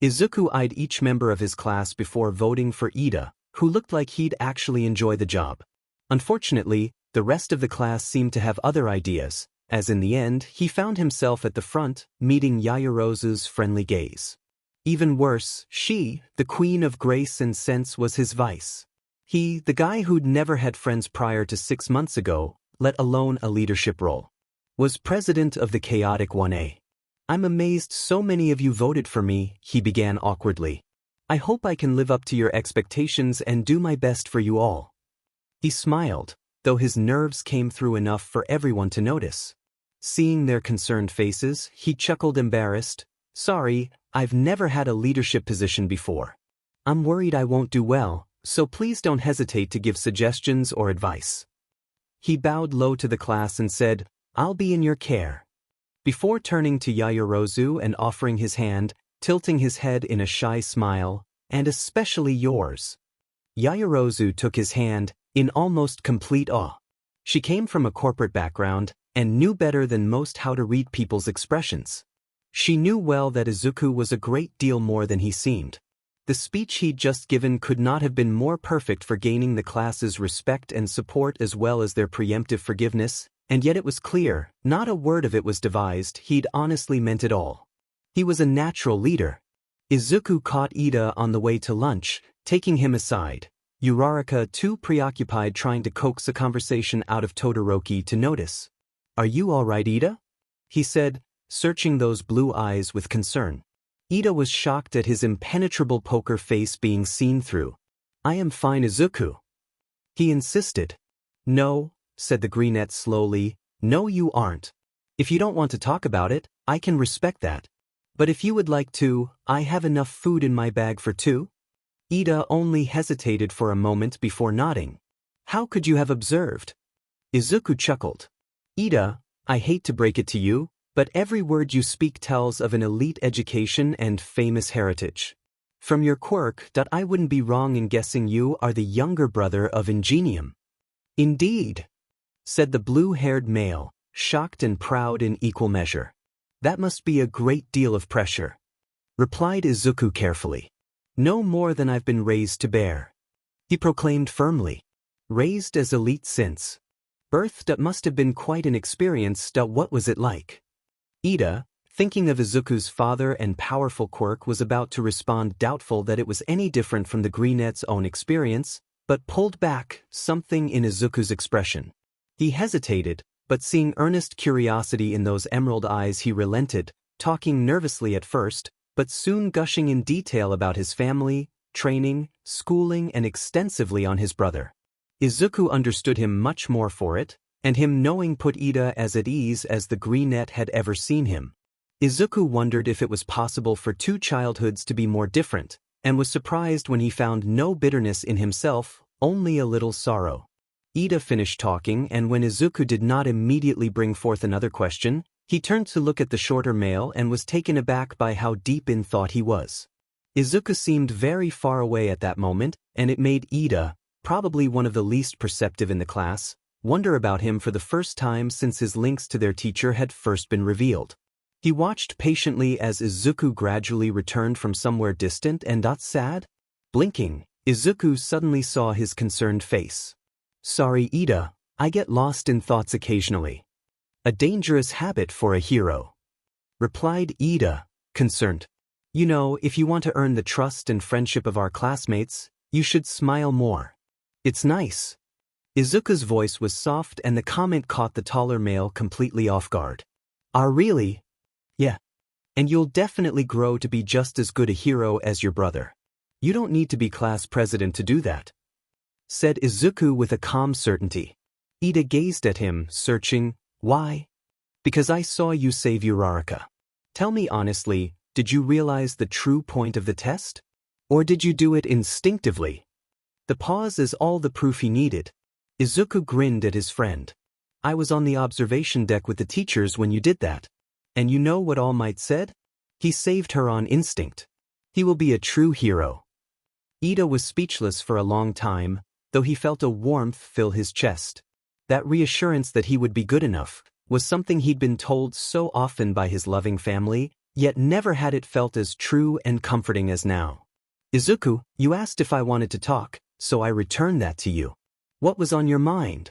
Izuku eyed each member of his class before voting for Ida, who looked like he'd actually enjoy the job. Unfortunately, the rest of the class seemed to have other ideas, as in the end he found himself at the front, meeting Yaoyorozu's friendly gaze. Even worse, she, the queen of grace and sense, was his vice. He, the guy who'd never had friends prior to 6 months ago, let alone a leadership role, was president of the chaotic 1A. "I'm amazed so many of you voted for me," he began awkwardly. "I hope I can live up to your expectations and do my best for you all." He smiled, though his nerves came through enough for everyone to notice. Seeing their concerned faces, he chuckled embarrassed. "Sorry, I've never had a leadership position before. I'm worried I won't do well, so please don't hesitate to give suggestions or advice." He bowed low to the class and said, "I'll be in your care." Before turning to Yaoyorozu and offering his hand, tilting his head in a shy smile, "And especially yours." Yaoyorozu took his hand, in almost complete awe. She came from a corporate background, and knew better than most how to read people's expressions. She knew well that Izuku was a great deal more than he seemed. The speech he'd just given could not have been more perfect for gaining the class's respect and support as well as their preemptive forgiveness, and yet it was clear, not a word of it was devised, he'd honestly meant it all. He was a natural leader. Izuku caught Ida on the way to lunch, taking him aside. Uraraka, too preoccupied trying to coax a conversation out of Todoroki, to notice. "Are you all right, Ida?" he said, searching those blue eyes with concern. Ida was shocked at his impenetrable poker face being seen through. "I am fine, Izuku," he insisted. "No," said the brunette slowly, "no you aren't. If you don't want to talk about it, I can respect that. But if you would like to, I have enough food in my bag for two." Ida only hesitated for a moment before nodding. "How could you have observed?" Izuku chuckled. "Ida, I hate to break it to you, but every word you speak tells of an elite education and famous heritage. From your quirk, I wouldn't be wrong in guessing you are the younger brother of Ingenium." "Indeed," said the blue-haired male, shocked and proud in equal measure. "That must be a great deal of pressure," replied Izuku carefully. "No more than I've been raised to bear," he proclaimed firmly. "Raised as elite since birth, that must have been quite an experience. What was it like?" Ida, thinking of Izuku's father and powerful quirk, was about to respond, doubtful that it was any different from the brunette's own experience, but pulled back, something in Izuku's expression. He hesitated, but seeing earnest curiosity in those emerald eyes, he relented, talking nervously at first, but soon gushing in detail about his family, training, schooling, and extensively on his brother. Izuku understood him much more for it, and him knowing put Ida as at ease as the brunette had ever seen him. Izuku wondered if it was possible for two childhoods to be more different, and was surprised when he found no bitterness in himself, only a little sorrow. Ida finished talking, and when Izuku did not immediately bring forth another question, he turned to look at the shorter male and was taken aback by how deep in thought he was. Izuku seemed very far away at that moment, and it made Ida, probably one of the least perceptive in the class, wonder about him for the first time since his links to their teacher had first been revealed. He watched patiently as Izuku gradually returned from somewhere distant and got sad. Blinking, Izuku suddenly saw his concerned face. "Sorry, Ida, I get lost in thoughts occasionally. A dangerous habit for a hero," replied Ida, concerned. "You know, if you want to earn the trust and friendship of our classmates, you should smile more. It's nice." Izuku's voice was soft, and the comment caught the taller male completely off guard. "Ah, really? Yeah. And you'll definitely grow to be just as good a hero as your brother. You don't need to be class president to do that," said Izuku with a calm certainty. Ida gazed at him, searching. "Why?" "Because I saw you save Uraraka. Tell me honestly, did you realize the true point of the test? Or did you do it instinctively?" The pause is all the proof he needed. Izuku grinned at his friend. "I was on the observation deck with the teachers when you did that. And you know what All Might said? He saved her on instinct. He will be a true hero." Ida was speechless for a long time, though he felt a warmth fill his chest. That reassurance that he would be good enough was something he'd been told so often by his loving family, yet never had it felt as true and comforting as now. "Izuku, you asked if I wanted to talk, so I returned that to you. What was on your mind?"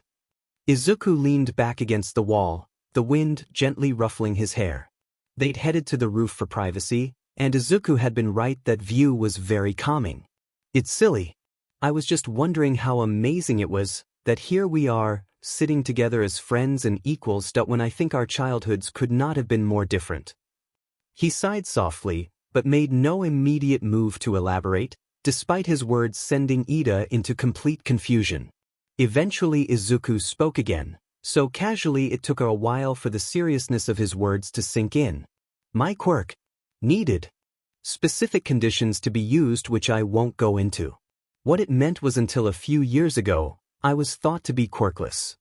Izuku leaned back against the wall, the wind gently ruffling his hair. They'd headed to the roof for privacy, and Izuku had been right, that view was very calming. "It's silly. I was just wondering how amazing it was that here we are, sitting together as friends and equals, when I think our childhoods could not have been more different." He sighed softly, but made no immediate move to elaborate, despite his words sending Ida into complete confusion. Eventually Izuku spoke again, so casually it took a while for the seriousness of his words to sink in. "My quirk needed specific conditions to be used, which I won't go into. What it meant was, until a few years ago, I was thought to be quirkless."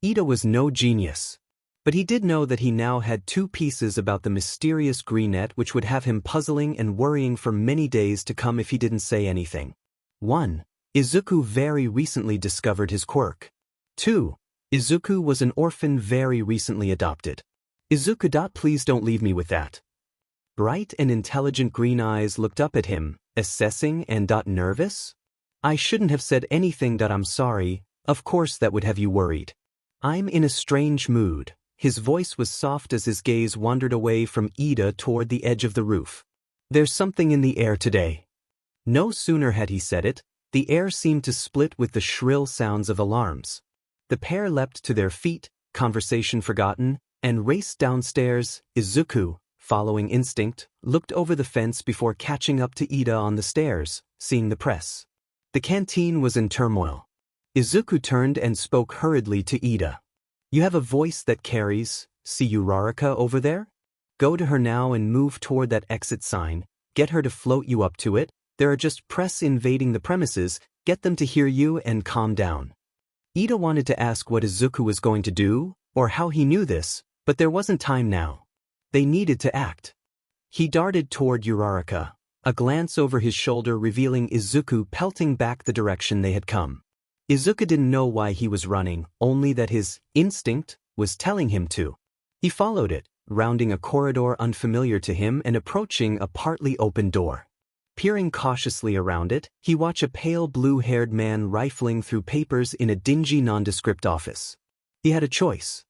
Ida was no genius, but he did know that he now had two pieces about the mysterious brunette which would have him puzzling and worrying for many days to come if he didn't say anything. 1. Izuku very recently discovered his quirk. 2. Izuku was an orphan very recently adopted. "Izuku, please don't leave me with that." Bright and intelligent green eyes looked up at him, assessing and nervous? I shouldn't have said anything. I'm sorry, of course that would have you worried. I'm in a strange mood. His voice was soft as his gaze wandered away from Ida toward the edge of the roof. There's something in the air today. No sooner had he said it, the air seemed to split with the shrill sounds of alarms. The pair leapt to their feet, conversation forgotten, and raced downstairs. Izuku, following instinct, looked over the fence before catching up to Ida on the stairs, seeing the press. The canteen was in turmoil. Izuku turned and spoke hurriedly to Ida. You have a voice that carries. See Uraraka over there? Go to her now and move toward that exit sign. Get her to float you up to it. There are just press invading the premises. Get them to hear you and calm down. Ida wanted to ask what Izuku was going to do, or how he knew this, but there wasn't time now. They needed to act. He darted toward Uraraka, a glance over his shoulder revealing Izuku pelting back the direction they had come. Izuku didn't know why he was running, only that his instinct was telling him to. He followed it, rounding a corridor unfamiliar to him and approaching a partly open door. Peering cautiously around it, he watched a pale blue-haired man rifling through papers in a dingy nondescript office. He had a choice.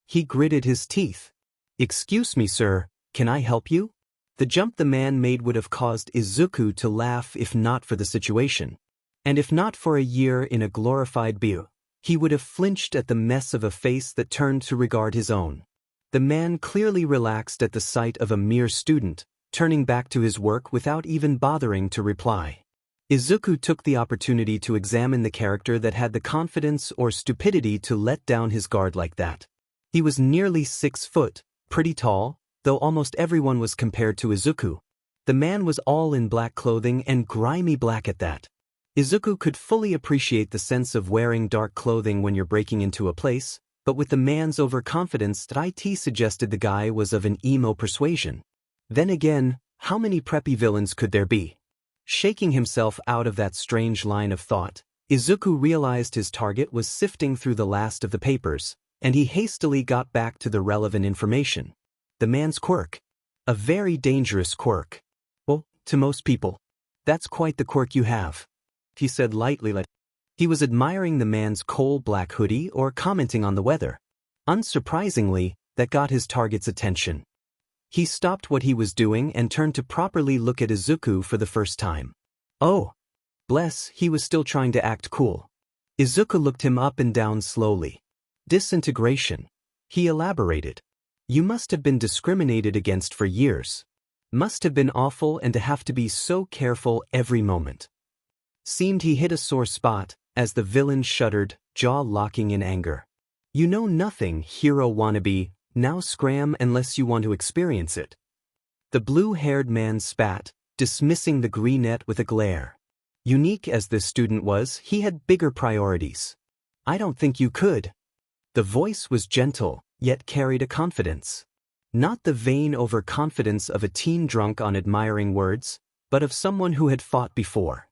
He gritted his teeth. Excuse me, sir, can I help you? The jump the man made would have caused Izuku to laugh if not for the situation. And if not for a year in a glorified biu, he would have flinched at the mess of a face that turned to regard his own. The man clearly relaxed at the sight of a mere student, turning back to his work without even bothering to reply. Izuku took the opportunity to examine the character that had the confidence or stupidity to let down his guard like that. He was nearly 6 foot, pretty tall, though almost everyone was compared to Izuku. The man was all in black clothing and grimy black at that. Izuku could fully appreciate the sense of wearing dark clothing when you're breaking into a place, but with the man's overconfidence, it suggested the guy was of an emo persuasion. Then again, how many preppy villains could there be? Shaking himself out of that strange line of thought, Izuku realized his target was sifting through the last of the papers, and he hastily got back to the relevant information. The man's quirk. A very dangerous quirk. Well, to most people. That's quite the quirk you have, he said lightly. He was admiring the man's coal-black hoodie or commenting on the weather. Unsurprisingly, that got his target's attention. He stopped what he was doing and turned to properly look at Izuku for the first time. Oh, bless, he was still trying to act cool. Izuku looked him up and down slowly. Disintegration. He elaborated. You must have been discriminated against for years. Must have been awful and to have to be so careful every moment. Seemed he hit a sore spot, as the villain shuddered, jaw locking in anger. You know nothing, hero wannabe. Now scram unless you want to experience it. The blue-haired man spat, dismissing the greenette with a glare. Unique as this student was, he had bigger priorities. I don't think you could. The voice was gentle, yet carried a confidence. Not the vain overconfidence of a teen drunk on admiring words, but of someone who had fought before.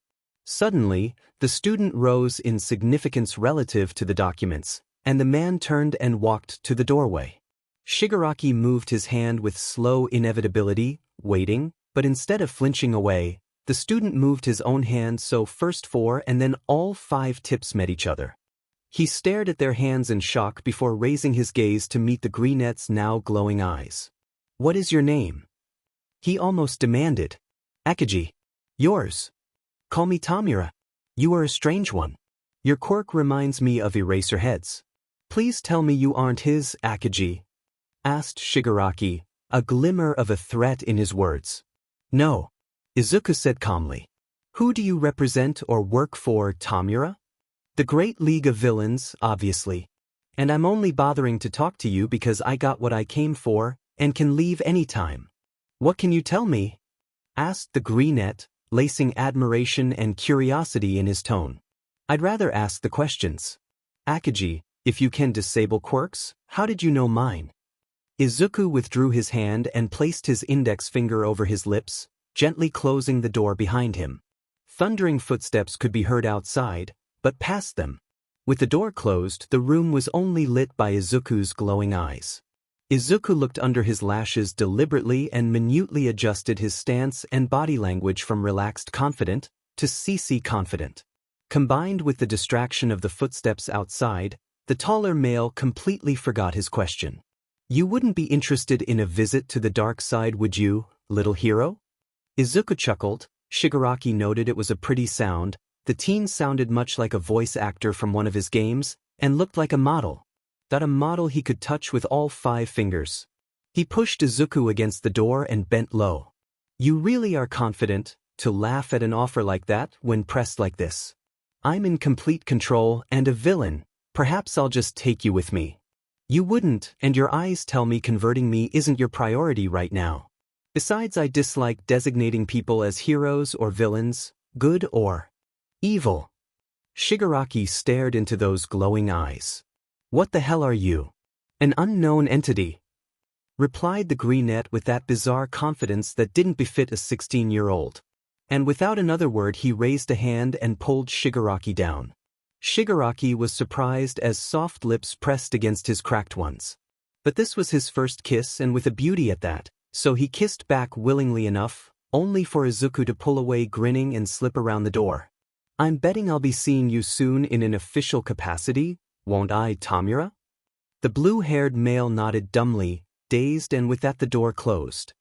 Suddenly, the student rose in significance relative to the documents, and the man turned and walked to the doorway. Shigaraki moved his hand with slow inevitability, waiting, but instead of flinching away, the student moved his own hand so first 4 and then all 5 tips met each other. He stared at their hands in shock before raising his gaze to meet the greenette's now glowing eyes. What is your name? He almost demanded. Akiji. Yours. Call me Tamura. You are a strange one. Your quirk reminds me of Eraserhead's. Please tell me you aren't his, Akiji, asked Shigaraki, a glimmer of a threat in his words. No, Izuku said calmly. Who do you represent or work for, Tamura? The Great League of Villains, obviously. And I'm only bothering to talk to you because I got what I came for and can leave anytime. What can you tell me? Asked the greenette, lacing admiration and curiosity in his tone. I'd rather ask the questions. Akiji, if you can disable quirks, how did you know mine? Izuku withdrew his hand and placed his index finger over his lips, gently closing the door behind him. Thundering footsteps could be heard outside, but past them. With the door closed, the room was only lit by Izuku's glowing eyes. Izuku looked under his lashes deliberately and minutely adjusted his stance and body language from relaxed confident to Sassy confident. Combined with the distraction of the footsteps outside, the taller male completely forgot his question. You wouldn't be interested in a visit to the dark side, would you, little hero? Izuku chuckled. Shigaraki noted it was a pretty sound. The teen sounded much like a voice actor from one of his games, and looked like a model. A model he could touch with all 5 fingers. He pushed Izuku against the door and bent low. You really are confident to laugh at an offer like that when pressed like this. I'm in complete control and a villain. Perhaps I'll just take you with me. You wouldn't, and your eyes tell me converting me isn't your priority right now. Besides, I dislike designating people as heroes or villains, good or evil. Shigaraki stared into those glowing eyes. What the hell are you? An unknown entity, replied the greenette with that bizarre confidence that didn't befit a 16-year-old. And without another word he raised a hand and pulled Shigaraki down. Shigaraki was surprised as soft lips pressed against his cracked ones. But this was his first kiss, and with a beauty at that, so he kissed back willingly enough, only for Izuku to pull away grinning and slip around the door. I'm betting I'll be seeing you soon in an official capacity, won't I, Tamura? The blue-haired male nodded dumbly, dazed, and with that the door closed.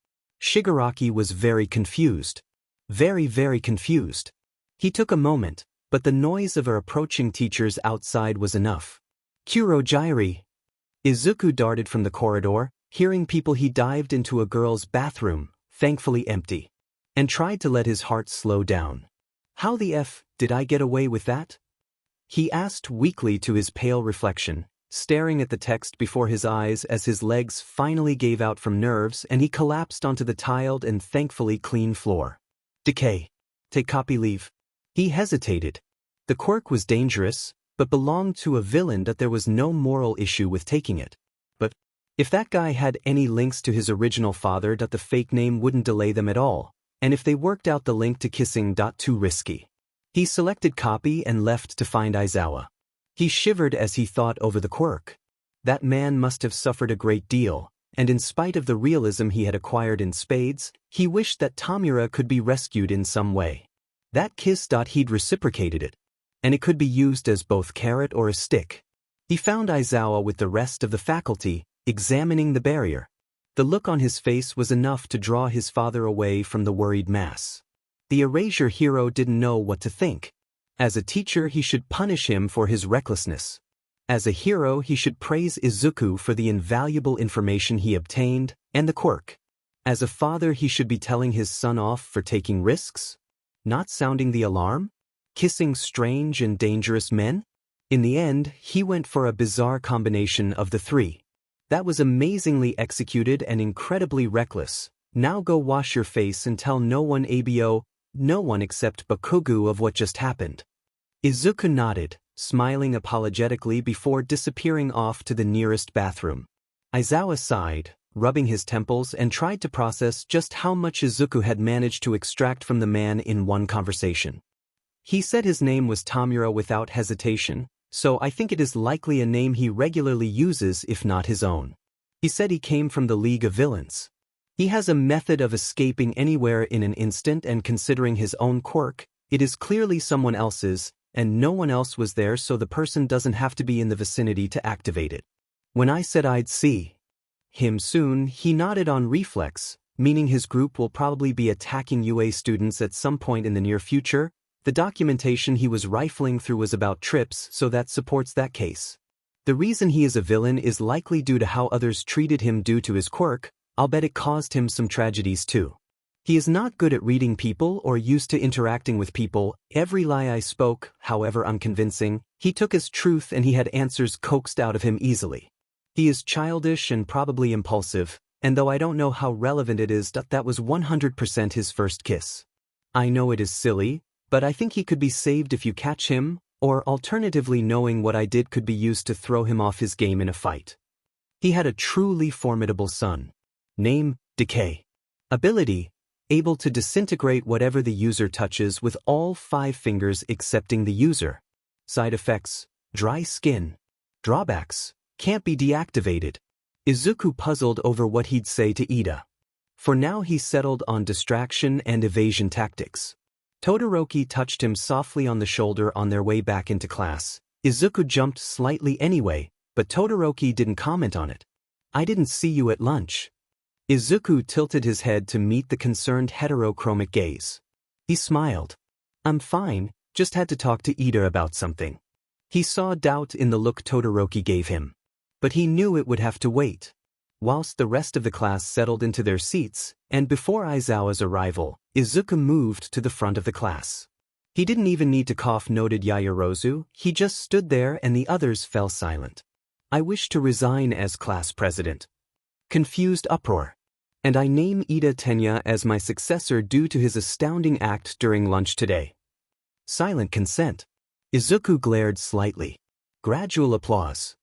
Shigaraki was very confused. Very, very confused. He took a moment, but the noise of her approaching teachers outside was enough. Kurogyri. Izuku darted from the corridor, hearing people. He dived into a girl's bathroom, thankfully empty, and tried to let his heart slow down. How the F did I get away with that? He asked weakly to his pale reflection, staring at the text before his eyes as his legs finally gave out from nerves and he collapsed onto the tiled and thankfully clean floor. Decay. Take copy leave. He hesitated. The quirk was dangerous, but belonged to a villain. That there was no moral issue with taking it. But if that guy had any links to his original father, that the fake name wouldn't delay them at all, and if they worked out the link to kissing, too risky. He selected copy and left to find Aizawa. He shivered as he thought over the quirk. That man must have suffered a great deal, and in spite of the realism he had acquired in spades, he wished that Tamura could be rescued in some way. That kiss. He'd reciprocated it, and it could be used as both carrot or a stick. He found Aizawa with the rest of the faculty, examining the barrier. The look on his face was enough to draw his father away from the worried mass. The erasure hero didn't know what to think. As a teacher, he should punish him for his recklessness. As a hero, he should praise Izuku for the invaluable information he obtained, and the quirk. As a father, he should be telling his son off for taking risks? Not sounding the alarm? Kissing strange and dangerous men? In the end, he went for a bizarre combination of the 3. That was amazingly executed and incredibly reckless. Now go wash your face and tell no one, Abo, no one except Bakugo, of what just happened. Izuku nodded, smiling apologetically before disappearing off to the nearest bathroom. Aizawa sighed, rubbing his temples, and tried to process just how much Izuku had managed to extract from the man in one conversation. He said his name was Tamura without hesitation, so I think it is likely a name he regularly uses if not his own. He said he came from the League of Villains. He has a method of escaping anywhere in an instant, and considering his own quirk, it is clearly someone else's, and no one else was there, so the person doesn't have to be in the vicinity to activate it. When I said I'd see him soon, he nodded on reflex, meaning his group will probably be attacking UA students at some point in the near future. The documentation he was rifling through was about trips, so that supports that case. The reason he is a villain is likely due to how others treated him due to his quirk. I'll bet it caused him some tragedies too. He is not good at reading people or used to interacting with people. Every lie I spoke, however unconvincing, he took as truth, and he had answers coaxed out of him easily. He is childish and probably impulsive, and though I don't know how relevant it is, that was 100% his first kiss. I know it is silly, but I think he could be saved if you catch him, or alternatively knowing what I did could be used to throw him off his game in a fight. He had a truly formidable son. Name, Decay. Ability, able to disintegrate whatever the user touches with all 5 fingers excepting the user. Side effects, dry skin. Drawbacks, can't be deactivated. Izuku puzzled over what he'd say to Ida. For now he settled on distraction and evasion tactics. Todoroki touched him softly on the shoulder on their way back into class. Izuku jumped slightly anyway, but Todoroki didn't comment on it. "I didn't see you at lunch." Izuku tilted his head to meet the concerned heterochromic gaze. He smiled. "I'm fine, just had to talk to Ida about something." He saw doubt in the look Todoroki gave him. But he knew it would have to wait. Whilst the rest of the class settled into their seats, and before Aizawa's arrival, Izuku moved to the front of the class. He didn't even need to cough, noted Yaoyorozu, he just stood there and the others fell silent. "I wish to resign as class president." Confused uproar. "And I name Ida Tenya as my successor due to his astounding act during lunch today." Silent consent. Izuku glared slightly. Gradual applause.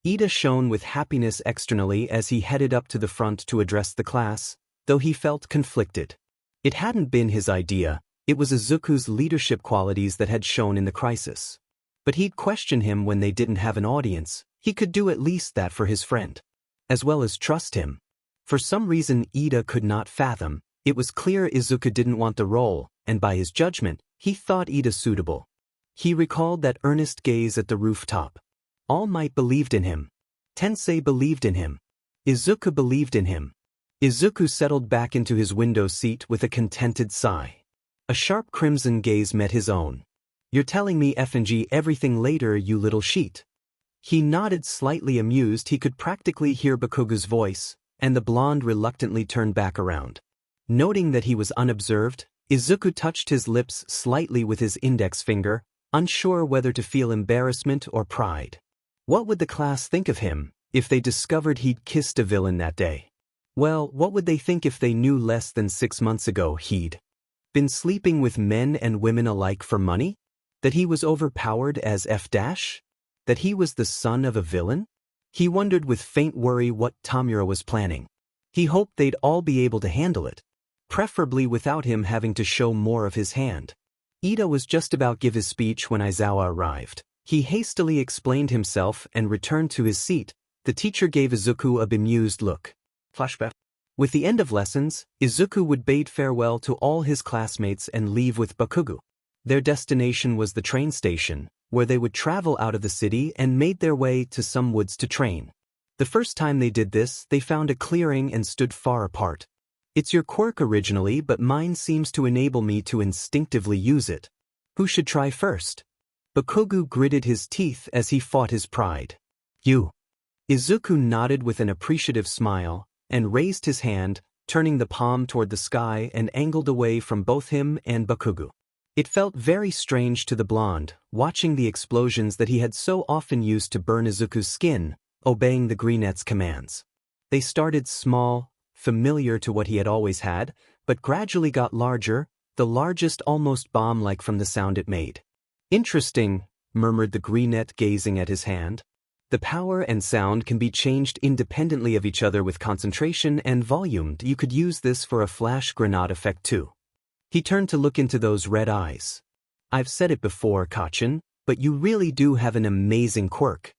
Ida shone with happiness externally as he headed up to the front to address the class, though he felt conflicted. It hadn't been his idea, it was Izuku's leadership qualities that had shown in the crisis. But he'd question him when they didn't have an audience, he could do at least that for his friend. As well as trust him. For some reason Ida could not fathom, it was clear Izuku didn't want the role, and by his judgment, he thought Ida suitable. He recalled that earnest gaze at the rooftop. All Might believed in him. Tensei believed in him. Izuku believed in him. Izuku settled back into his window seat with a contented sigh. A sharp crimson gaze met his own. "You're telling me F&G everything later, you little sheet." He nodded, slightly amused. He could practically hear Bakugo's voice, and the blonde reluctantly turned back around. Noting that he was unobserved, Izuku touched his lips slightly with his index finger, unsure whether to feel embarrassment or pride. What would the class think of him if they discovered he'd kissed a villain that day? Well, what would they think if they knew less than 6 months ago he'd been sleeping with men and women alike for money? That he was overpowered as F-? That he was the son of a villain? He wondered with faint worry what Tamura was planning. He hoped they'd all be able to handle it, preferably without him having to show more of his hand. Ida was just about to give his speech when Aizawa arrived. He hastily explained himself and returned to his seat. The teacher gave Izuku a bemused look. Flashback. With the end of lessons, Izuku would bid farewell to all his classmates and leave with Bakugo. Their destination was the train station, where they would travel out of the city and made their way to some woods to train. The first time they did this, they found a clearing and stood far apart. "It's your quirk originally, but mine seems to enable me to instinctively use it. Who should try first?" Bakugo gritted his teeth as he fought his pride. "You." Izuku nodded with an appreciative smile, and raised his hand, turning the palm toward the sky and angled away from both him and Bakugo. It felt very strange to the blonde, watching the explosions that he had so often used to burn Izuku's skin, obeying the greenette's commands. They started small, familiar to what he had always had, but gradually got larger, the largest almost bomb-like from the sound it made. "Interesting," murmured the greenette, gazing at his hand. "The power and sound can be changed independently of each other with concentration and volume. You could use this for a flash grenade effect too." He turned to look into those red eyes. "I've said it before, Kachin, but you really do have an amazing quirk."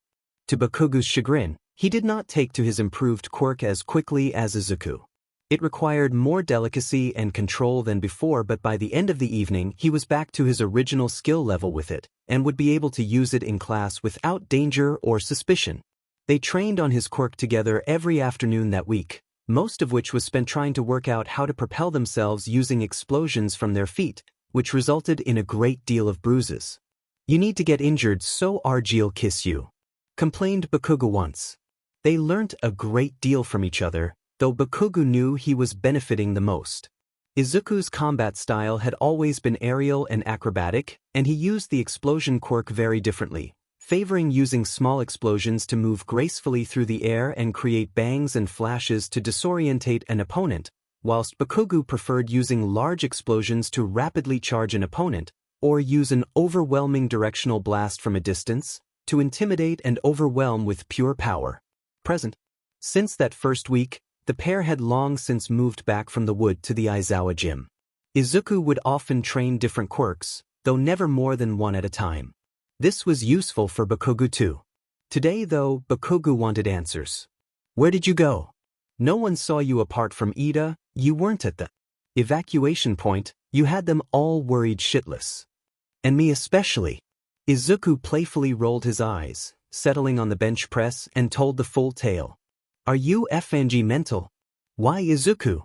To Bakugo's chagrin, he did not take to his improved quirk as quickly as Izuku. It required more delicacy and control than before, but by the end of the evening he was back to his original skill level with it, and would be able to use it in class without danger or suspicion. They trained on his quirk together every afternoon that week, most of which was spent trying to work out how to propel themselves using explosions from their feet, which resulted in a great deal of bruises. "You need to get injured so Argie'll kiss you," complained Bakugo once. They learnt a great deal from each other, though Bakugo knew he was benefiting the most. Izuku's combat style had always been aerial and acrobatic, and he used the explosion quirk very differently, favoring using small explosions to move gracefully through the air and create bangs and flashes to disorientate an opponent, whilst Bakugo preferred using large explosions to rapidly charge an opponent, or use an overwhelming directional blast from a distance, to intimidate and overwhelm with pure power. Present. Since that first week, the pair had long since moved back from the wood to the Aizawa gym. Izuku would often train different quirks, though never more than one at a time. This was useful for Bakugo too. Today though, Bakugo wanted answers. Where did you go? No one saw you apart from Ida, you weren't at the evacuation point, you had them all worried shitless. And me especially. Izuku playfully rolled his eyes, settling on the bench press and told the full tale. Are you FNG mental? Why Izuku?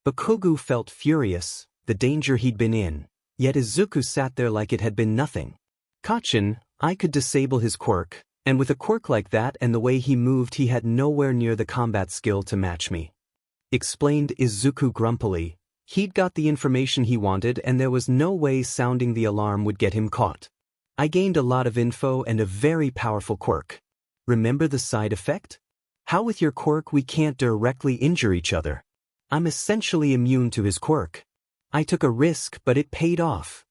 Bakugo felt furious, the danger he'd been in, yet Izuku sat there like it had been nothing. Kachin, I could disable his quirk, and with a quirk like that and the way he moved he had nowhere near the combat skill to match me. Explained Izuku grumpily. He'd got the information he wanted and there was no way sounding the alarm would get him caught. I gained a lot of info and a very powerful quirk. Remember the side effect? How with your quirk we can't directly injure each other. I'm essentially immune to his quirk. I took a risk but it paid off.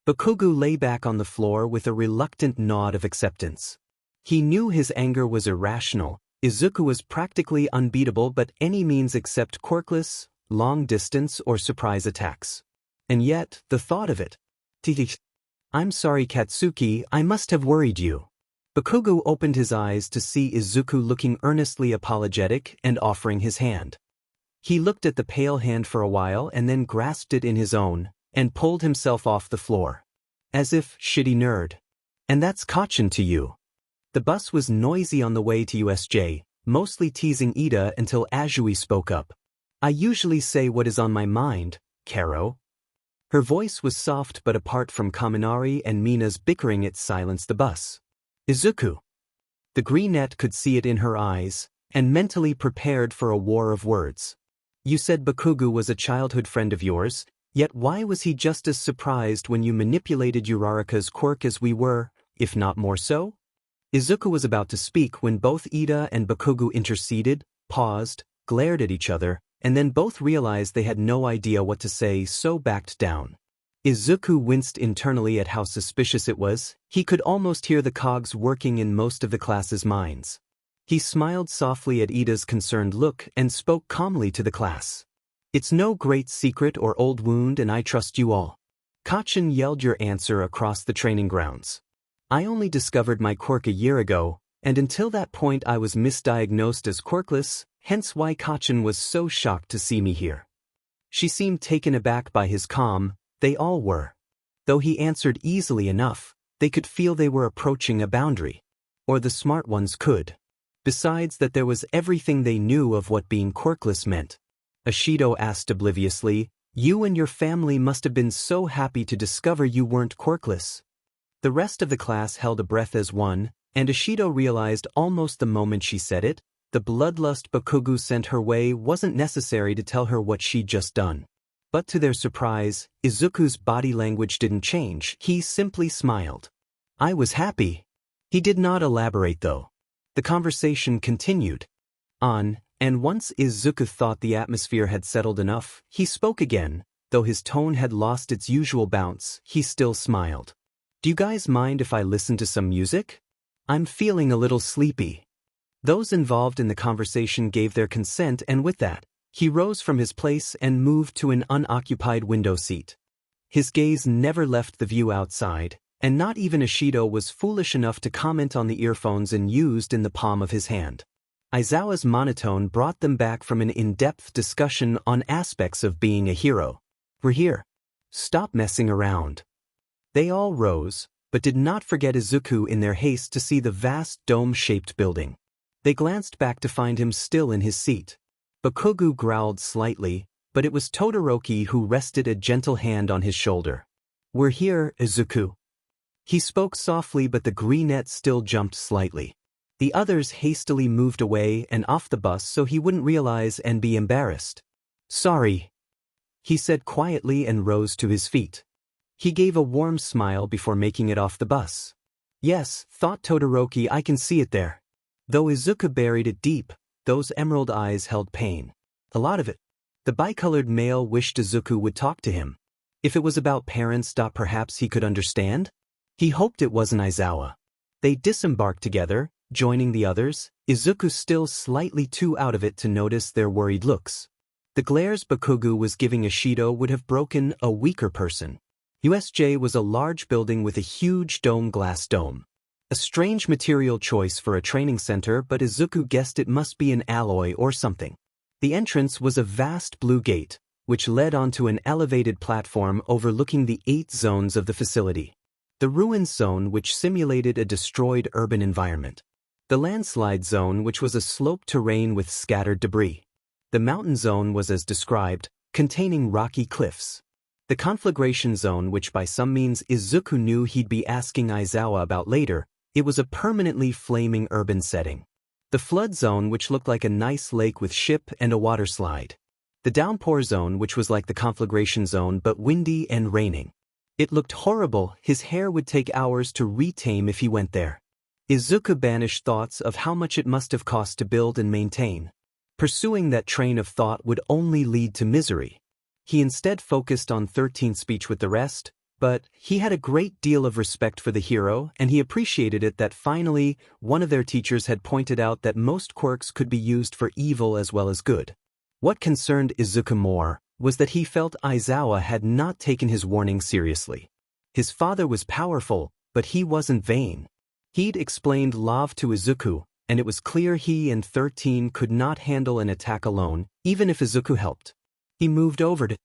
Bakugo lay back on the floor with a reluctant nod of acceptance. He knew his anger was irrational. Izuku was practically unbeatable but any means except quirkless, long distance or surprise attacks. And yet, the thought of it. I'm sorry Katsuki, I must have worried you. Bakugo opened his eyes to see Izuku looking earnestly apologetic and offering his hand. He looked at the pale hand for a while and then grasped it in his own, and pulled himself off the floor. As if, shitty nerd. And that's Kachin to you. The bus was noisy on the way to USJ, mostly teasing Ida until Azui spoke up. I usually say what is on my mind, Karo. Her voice was soft but apart from Kaminari and Mina's bickering it silenced the bus. Izuku. The greenette could see it in her eyes, and mentally prepared for a war of words. You said Bakugo was a childhood friend of yours, yet why was he just as surprised when you manipulated Uraraka's quirk as we were, if not more so? Izuku was about to speak when both Ida and Bakugo interceded, paused, glared at each other, and then both realized they had no idea what to say so backed down. Izuku winced internally at how suspicious it was. He could almost hear the cogs working in most of the class's minds. He smiled softly at Ida's concerned look and spoke calmly to the class. It's no great secret or old wound and I trust you all. Kachin yelled your answer across the training grounds. I only discovered my quirk a year ago, and until that point I was misdiagnosed as quirkless, hence why Kachin was so shocked to see me here. She seemed taken aback by his calm, they all were. Though he answered easily enough, they could feel they were approaching a boundary. Or the smart ones could. Besides that there was everything they knew of what being quirkless meant. Ashido asked obliviously, you and your family must have been so happy to discover you weren't quirkless. The rest of the class held a breath as one, and Ashido realized almost the moment she said it, the bloodlust Bakugo sent her way wasn't necessary to tell her what she'd just done. But to their surprise, Izuku's body language didn't change, he simply smiled. I was happy. He did not elaborate though. The conversation continued on, and once Izuku thought the atmosphere had settled enough, he spoke again, though his tone had lost its usual bounce, he still smiled. Do you guys mind if I listen to some music? I'm feeling a little sleepy. Those involved in the conversation gave their consent and with that, he rose from his place and moved to an unoccupied window seat. His gaze never left the view outside, and not even Ashido was foolish enough to comment on the earphones and used in the palm of his hand. Aizawa's monotone brought them back from an in-depth discussion on aspects of being a hero. We're here. Stop messing around. They all rose, but did not forget Izuku in their haste to see the vast dome-shaped building. They glanced back to find him still in his seat. Bakugo growled slightly, but it was Todoroki who rested a gentle hand on his shoulder. We're here, Izuku. He spoke softly but the greenette still jumped slightly. The others hastily moved away and off the bus so he wouldn't realize and be embarrassed. Sorry, he said quietly and rose to his feet. He gave a warm smile before making it off the bus. Yes, thought Todoroki, I can see it there. Though Izuku buried it deep, those emerald eyes held pain. A lot of it. The bicolored male wished Izuku would talk to him. If it was about parents, perhaps he could understand? He hoped it wasn't Aizawa. They disembarked together, joining the others, Izuku still slightly too out of it to notice their worried looks. The glares Bakugo was giving Ashido would have broken a weaker person. USJ was a large building with a huge glass dome. A strange material choice for a training center, but Izuku guessed it must be an alloy or something. The entrance was a vast blue gate, which led onto an elevated platform overlooking the 8 zones of the facility. The ruins zone, which simulated a destroyed urban environment. The landslide zone, which was a sloped terrain with scattered debris. The mountain zone was as described, containing rocky cliffs. The conflagration zone, which by some means Izuku knew he'd be asking Aizawa about later, it was a permanently flaming urban setting. The flood zone, which looked like a nice lake with ship and a water slide. The downpour zone, which was like the conflagration zone but windy and raining. It looked horrible. His hair would take hours to retame if he went there. Izuku banished thoughts of how much it must have cost to build and maintain. Pursuing that train of thought would only lead to misery. He instead focused on 13's speech with the rest, but he had a great deal of respect for the hero, and he appreciated it that finally one of their teachers had pointed out that most quirks could be used for evil as well as good. What concerned Izuku more was that he felt Aizawa had not taken his warning seriously. His father was powerful, but he wasn't vain. He'd explained love to Izuku, and it was clear he and 13 could not handle an attack alone, even if Izuku helped. He moved over to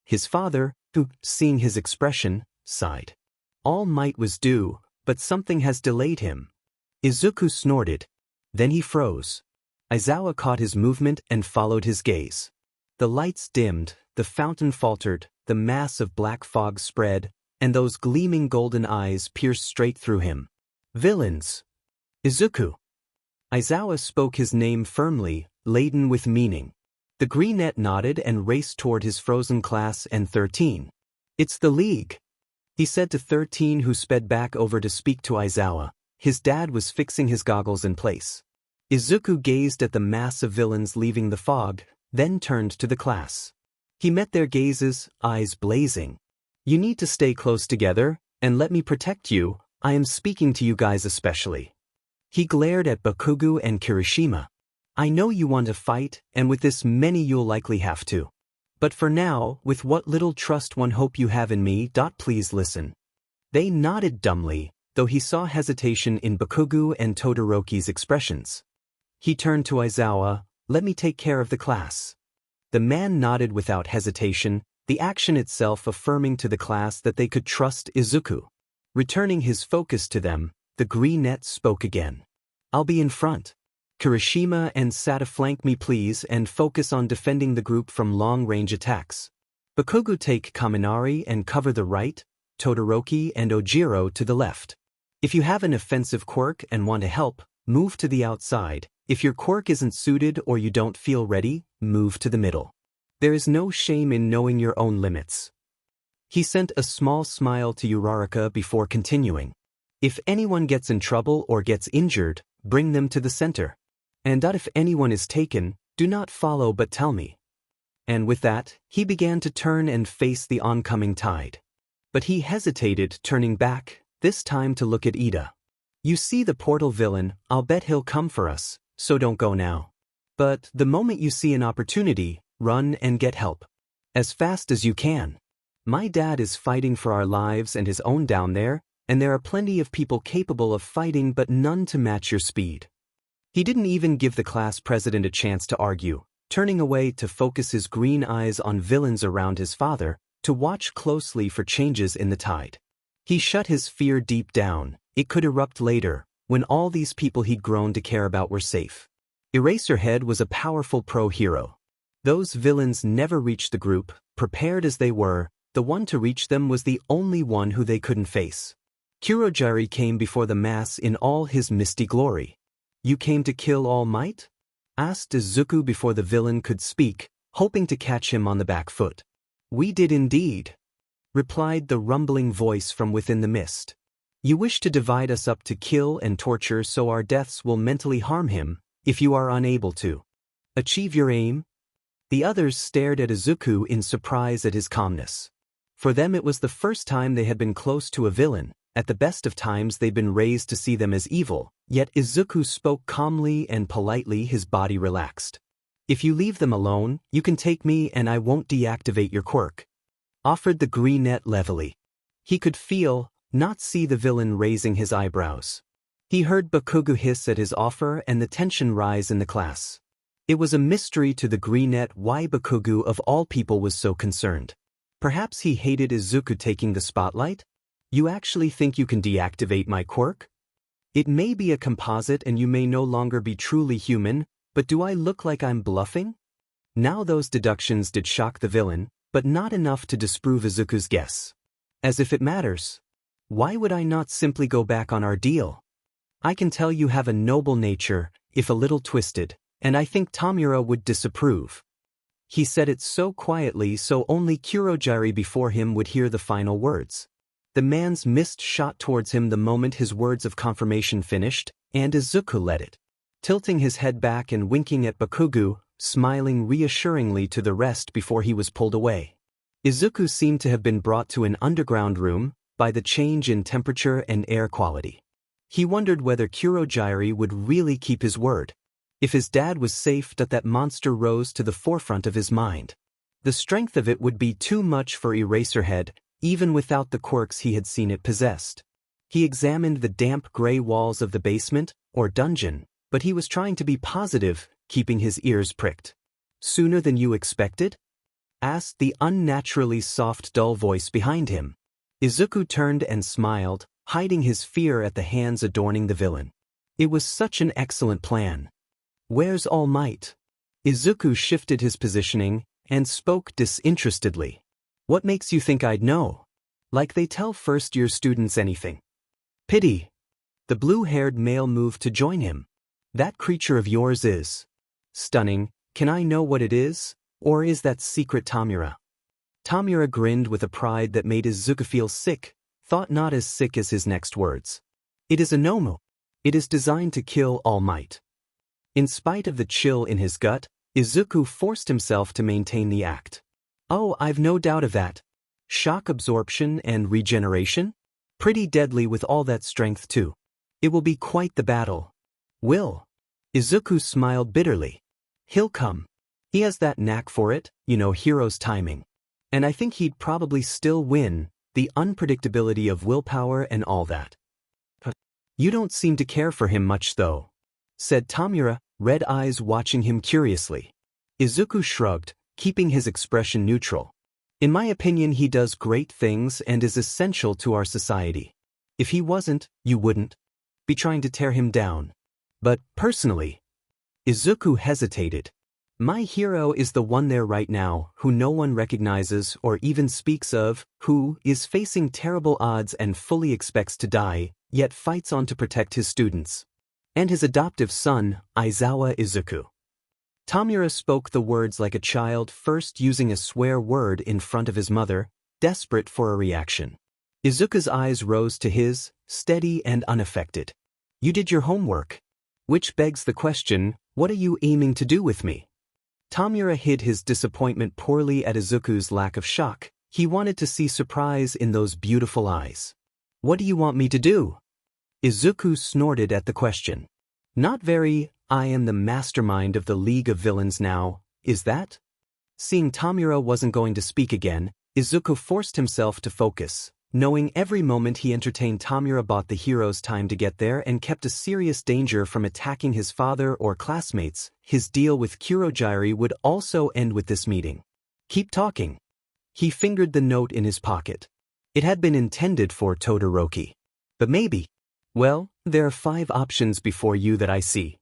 his father, who, seeing his expression, sighed. All might was due, but something has delayed him. Izuku snorted. Then he froze. Aizawa caught his movement and followed his gaze. The lights dimmed, the fountain faltered, the mass of black fog spread, and those gleaming golden eyes pierced straight through him. Villains! Izuku! Aizawa spoke his name firmly, laden with meaning. The greenette nodded and raced toward his frozen class and 13. It's the League, he said to 13, who sped back over to speak to Aizawa. His dad was fixing his goggles in place. Izuku gazed at the mass of villains leaving the fog, then turned to the class. He met their gazes, eyes blazing. You need to stay close together, and let me protect you. I am speaking to you guys especially. He glared at Bakugo and Kirishima. I know you want to fight, and with this many you'll likely have to. But for now, with what little trust one hope you have in me, please listen. They nodded dumbly, though he saw hesitation in Bakugo and Todoroki's expressions. He turned to Aizawa. Let me take care of the class. The man nodded without hesitation, the action itself affirming to the class that they could trust Izuku. Returning his focus to them, the greenette spoke again. I'll be in front. Kirishima and Sata, flank me please and focus on defending the group from long-range attacks. Bakugo, take Kaminari and cover the right, Todoroki and Ojiro to the left. If you have an offensive quirk and want to help, move to the outside. If your quirk isn't suited or you don't feel ready, move to the middle. There is no shame in knowing your own limits. He sent a small smile to Uraraka before continuing. If anyone gets in trouble or gets injured, bring them to the center. And if anyone is taken, do not follow but tell me. And with that, he began to turn and face the oncoming tide. But he hesitated, turning back, this time to look at Ida. You see the portal villain, I'll bet he'll come for us, so don't go now. But the moment you see an opportunity, run and get help. As fast as you can. My dad is fighting for our lives and his own down there, and there are plenty of people capable of fighting but none to match your speed. He didn't even give the class president a chance to argue, turning away to focus his green eyes on villains around his father, to watch closely for changes in the tide. He shut his fear deep down. It could erupt later, when all these people he'd grown to care about were safe. Eraserhead was a powerful pro-hero. Those villains never reached the group, prepared as they were. The one to reach them was the only one who they couldn't face. Kurogiri came before the mass in all his misty glory. You came to kill All Might? Asked Izuku before the villain could speak, hoping to catch him on the back foot. We did indeed, replied the rumbling voice from within the mist. You wish to divide us up to kill and torture so our deaths will mentally harm him, if you are unable to achieve your aim? The others stared at Izuku in surprise at his calmness. For them it was the first time they had been close to a villain. At the best of times they'd been raised to see them as evil, yet Izuku spoke calmly and politely, his body relaxed. If you leave them alone, you can take me and I won't deactivate your quirk. Offered the greenette levelly. He could feel, not see the villain raising his eyebrows. He heard Bakugo hiss at his offer and the tension rise in the class. It was a mystery to the Greenette why Bakugo of all people was so concerned. Perhaps he hated Izuku taking the spotlight? You actually think you can deactivate my quirk? It may be a composite and you may no longer be truly human, but do I look like I'm bluffing? Now those deductions did shock the villain, but not enough to disprove Izuku's guess. As if it matters. Why would I not simply go back on our deal? I can tell you have a noble nature, if a little twisted, and I think Tamura would disapprove. He said it so quietly so only Kurogiri before him would hear the final words. The man's mist shot towards him the moment his words of confirmation finished, and Izuku let it. Tilting his head back and winking at Bakugo, smiling reassuringly to the rest before he was pulled away. Izuku seemed to have been brought to an underground room by the change in temperature and air quality. He wondered whether Kurogiri would really keep his word. If his dad was safe, that monster rose to the forefront of his mind. The strength of it would be too much for Eraserhead, even without the quirks he had seen it possessed. He examined the damp gray walls of the basement, or dungeon, but he was trying to be positive, keeping his ears pricked. Sooner than you expected? Asked the unnaturally soft, dull voice behind him. Izuku turned and smiled, hiding his fear at the hands adorning the villain. It was such an excellent plan. Where's All Might? Izuku shifted his positioning and spoke disinterestedly. What makes you think I'd know? Like they tell first-year students anything. Pity. The blue-haired male moved to join him. That creature of yours is stunning. Can I know what it is? Or is that secret Tamura? Tamura grinned with a pride that made Izuku feel sick, thought not as sick as his next words. It is a Nomu. It is designed to kill All Might. In spite of the chill in his gut, Izuku forced himself to maintain the act. Oh, I've no doubt of that. Shock absorption and regeneration? Pretty deadly with all that strength too. It will be quite the battle. Will. Izuku smiled bitterly. He'll come. He has that knack for it, hero's timing. And I think he'd probably still win, the unpredictability of willpower and all that. You don't seem to care for him much though, said Tamura, red eyes watching him curiously. Izuku shrugged, keeping his expression neutral. In my opinion, he does great things and is essential to our society. If he wasn't, you wouldn't be trying to tear him down. But, personally, Izuku hesitated. My hero is the one there right now, who no one recognizes or even speaks of, who is facing terrible odds and fully expects to die, yet fights on to protect his students. And his adoptive son, Aizawa Izuku. Tamura spoke the words like a child, first using a swear word in front of his mother, desperate for a reaction. Izuku's eyes rose to his, steady and unaffected. You did your homework. Which begs the question, what are you aiming to do with me? Tamura hid his disappointment poorly at Izuku's lack of shock. He wanted to see surprise in those beautiful eyes. What do you want me to do? Izuku snorted at the question. Not very. I am the mastermind of the League of Villains now, is that? Seeing Tamura wasn't going to speak again, Izuku forced himself to focus, knowing every moment he entertained Tamura bought the hero's time to get there and kept a serious danger from attacking his father or classmates. His deal with Kurogiri would also end with this meeting. Keep talking. He fingered the note in his pocket. It had been intended for Todoroki. But maybe. Well, there are 5 options before you that I see.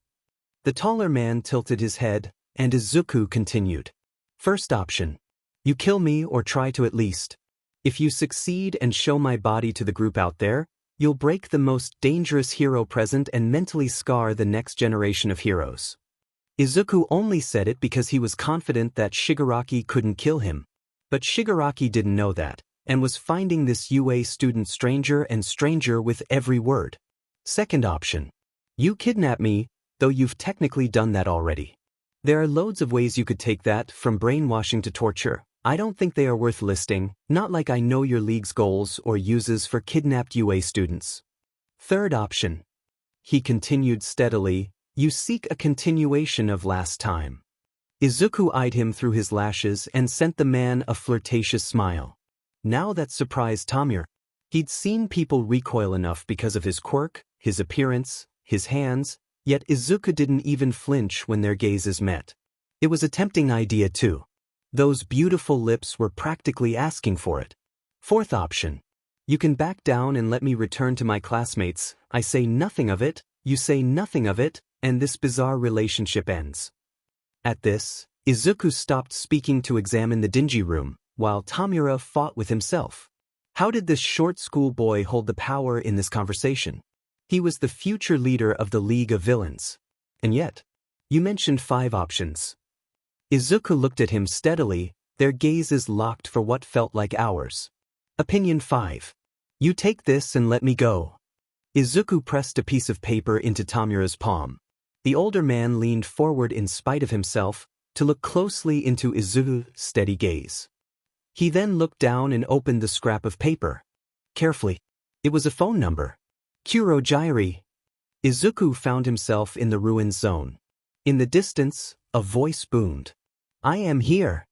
The taller man tilted his head, and Izuku continued. First option. You kill me or try to at least. If you succeed and show my body to the group out there, you'll break the most dangerous hero present and mentally scar the next generation of heroes. Izuku only said it because he was confident that Shigaraki couldn't kill him. But Shigaraki didn't know that, and was finding this UA student stranger and stranger with every word. Second option. You kidnap me, though you've technically done that already. There are loads of ways you could take that, from brainwashing to torture. I don't think they are worth listing, not like I know your league's goals or uses for kidnapped UA students. Third option. He continued steadily, you seek a continuation of last time. Izuku eyed him through his lashes and sent the man a flirtatious smile. Now that surprised Tamura. He'd seen people recoil enough because of his quirk, his appearance, his hands, yet Izuku didn't even flinch when their gazes met. It was a tempting idea too. Those beautiful lips were practically asking for it. Fourth option. You can back down and let me return to my classmates. I say nothing of it, you say nothing of it, and this bizarre relationship ends. At this, Izuku stopped speaking to examine the dingy room, while Tamura fought with himself. How did this short schoolboy hold the power in this conversation? He was the future leader of the League of Villains. And yet, you mentioned 5 options. Izuku looked at him steadily, their gazes locked for what felt like hours. Opinion 5. You take this and let me go. Izuku pressed a piece of paper into Tamura's palm. The older man leaned forward in spite of himself to look closely into Izuku's steady gaze. He then looked down and opened the scrap of paper. Carefully. It was a phone number. Kurojairi. Izuku found himself in the ruins zone. In the distance, a voice boomed. I am here.